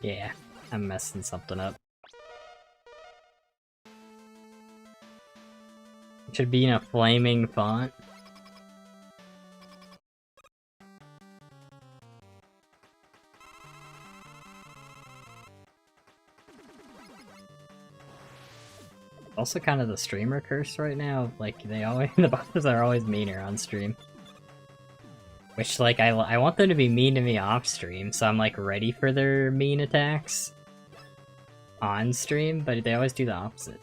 Yeah, I'm messing something up. It should be in a flaming font. Also kind of the streamer curse right now, like the bosses are always meaner on stream. Which, like, I want them to be mean to me off stream, so I'm, like, ready for their mean attacks on stream, but they always do the opposite.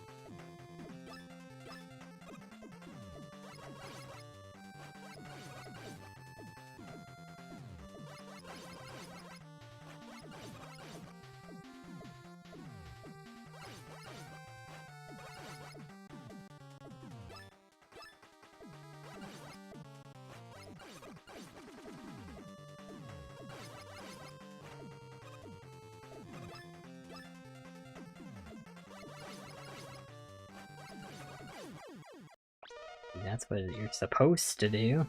That's what you're supposed to do.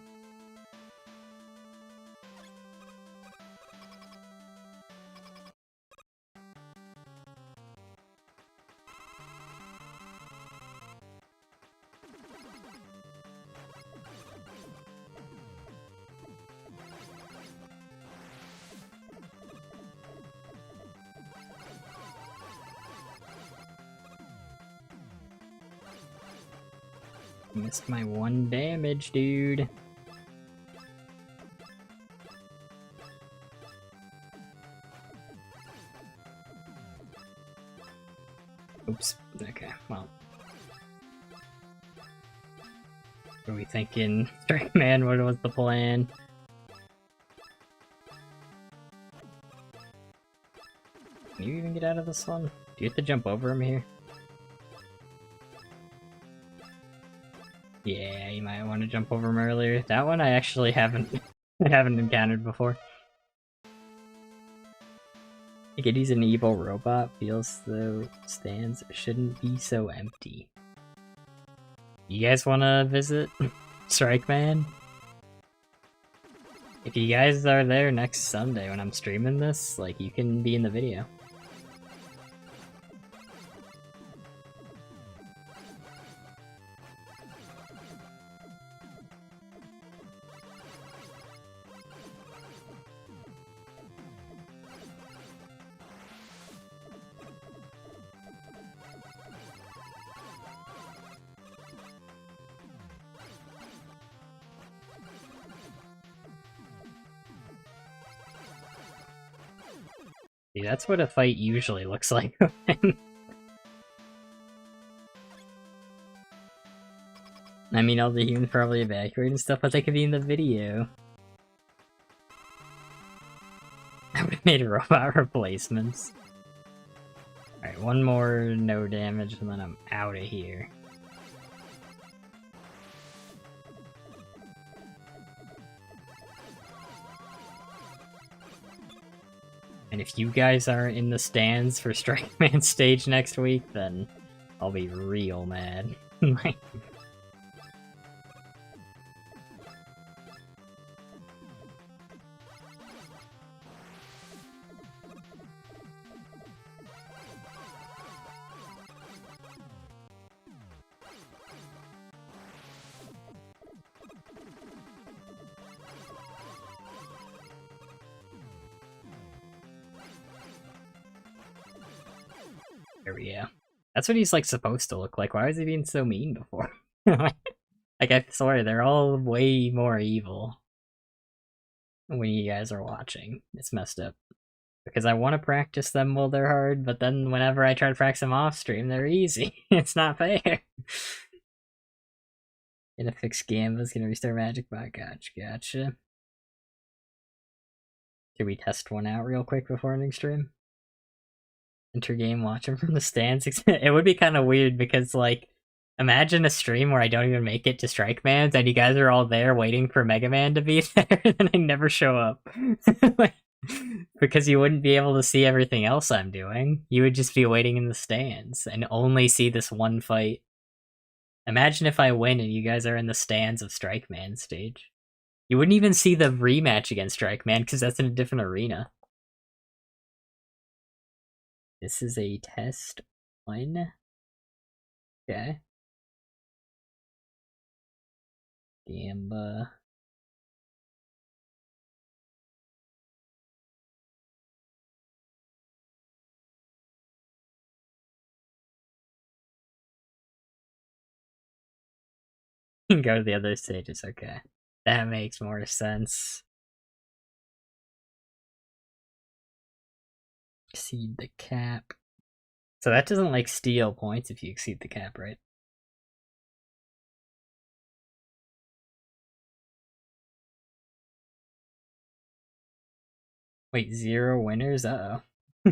Missed my 1 damage, dude. Oops. Okay, well. What are we thinking? Strike Man, what was the plan? Can you even get out of this one? Do you have to jump over him here? Yeah, you might want to jump over him earlier. That one I actually haven't encountered before. I get he's an evil robot, feels though stands shouldn't be so empty. You guys want to visit Strike Man? If you guys are there next Sunday when I'm streaming this, like, you can be in the video. See, that's what a fight usually looks like. I mean, all the humans probably evacuated and stuff, but they could be in the video. I would have made robot replacements. Alright, one more no damage and then I'm out of here. And if you guys aren't in the stands for Strike Man stage next week, then I'll be real mad. Like, there we go. That's what he's like supposed to look like. Why was he being so mean before? Like, I swear, they're all way more evil. when you guys are watching. It's messed up. Because I want to practice them while they're hard, but then whenever I try to practice them off stream, they're easy. It's not fair. Gonna fix Gamba's gonna restart Magic Bot. Gotcha. Should we test one out real quick before ending stream? Enter game, watch him from the stands. It would be kind of weird because, like, imagine a stream where I don't even make it to Strike Man's and you guys are all there waiting for Megaman to be there and I never show up. Because you wouldn't be able to see everything else I'm doing. You would just be waiting in the stands and only see this one fight. Imagine if I win and you guys are in the stands of Strike Man stage. You wouldn't even see the rematch against Strike Man because that's in a different arena. This is a test one. Okay. Gamba. Go to the other stages, okay. That makes more sense. Exceed the cap. So that doesn't, like, steal points if you exceed the cap, right? Wait, 0 winners? Uh-oh.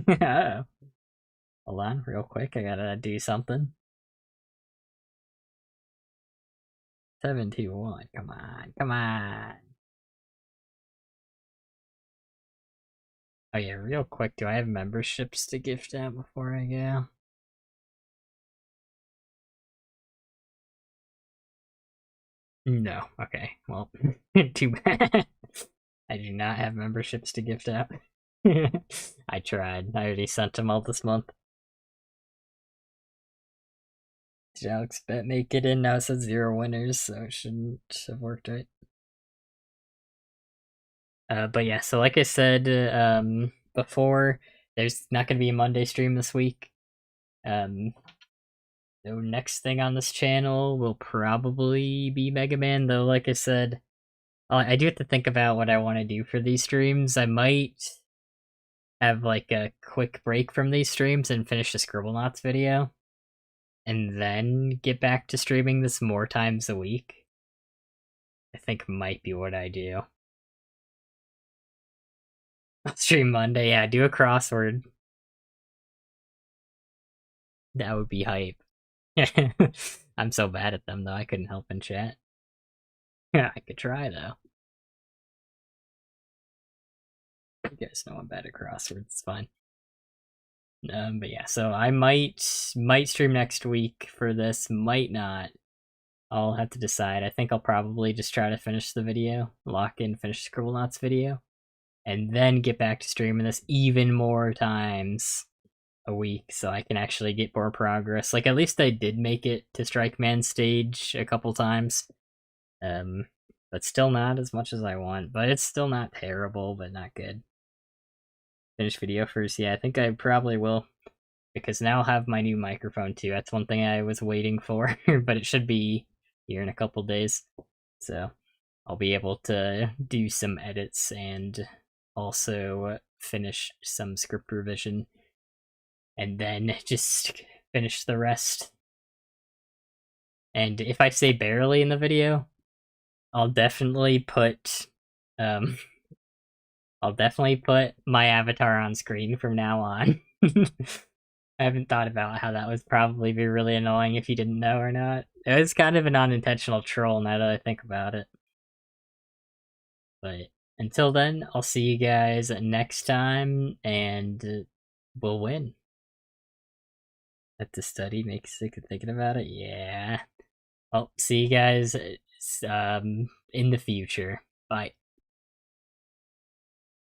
Uh-oh. Hold on, real quick, I gotta do something. 71, come on, come on. Oh yeah, real quick, do I have memberships to gift out before I go? No, okay, well, too bad. I do not have memberships to gift out. I tried, I already sent them all this month. Did Alex bet make it in? Now it says 0 winners, so it shouldn't have worked right. But yeah, so like I said before, there's not going to be a Monday stream this week. The next thing on this channel will probably be Mega Man, though like I said, I do have to think about what I want to do for these streams. I might have like a quick break from these streams and finish the Scribblenauts video, and then get back to streaming this more times a week. I think might be what I do. Stream Monday, yeah, do a crossword. That would be hype. I'm so bad at them, though, I couldn't help in chat. Yeah, I could try, though. You guys know I'm bad at crosswords, it's fine. But yeah, so I might stream next week for this, might not. I'll have to decide. I think I'll probably just try to finish the video, lock in, finish Scribblenauts video, and then get back to streaming this even more times a week so I can actually get more progress. Like, at least I did make it to Strike Man stage a couple times. But still not as much as I want. But it's still not terrible, but not good. Finish video first. Yeah, I think I probably will. Because now I'll have my new microphone too. That's one thing I was waiting for. But it should be here in a couple days. So I'll be able to do some edits and also finish some script revision. And then just finish the rest. And if I say barely in the video, I'll definitely put my avatar on screen from now on. I haven't thought about how that would probably be really annoying if you didn't know or not. It was kind of an unintentional troll now that I think about it. But until then, I'll see you guys next time, and we'll win. That the study makes you sick of thinking about it? Yeah. Well, see you guys in the future. Bye.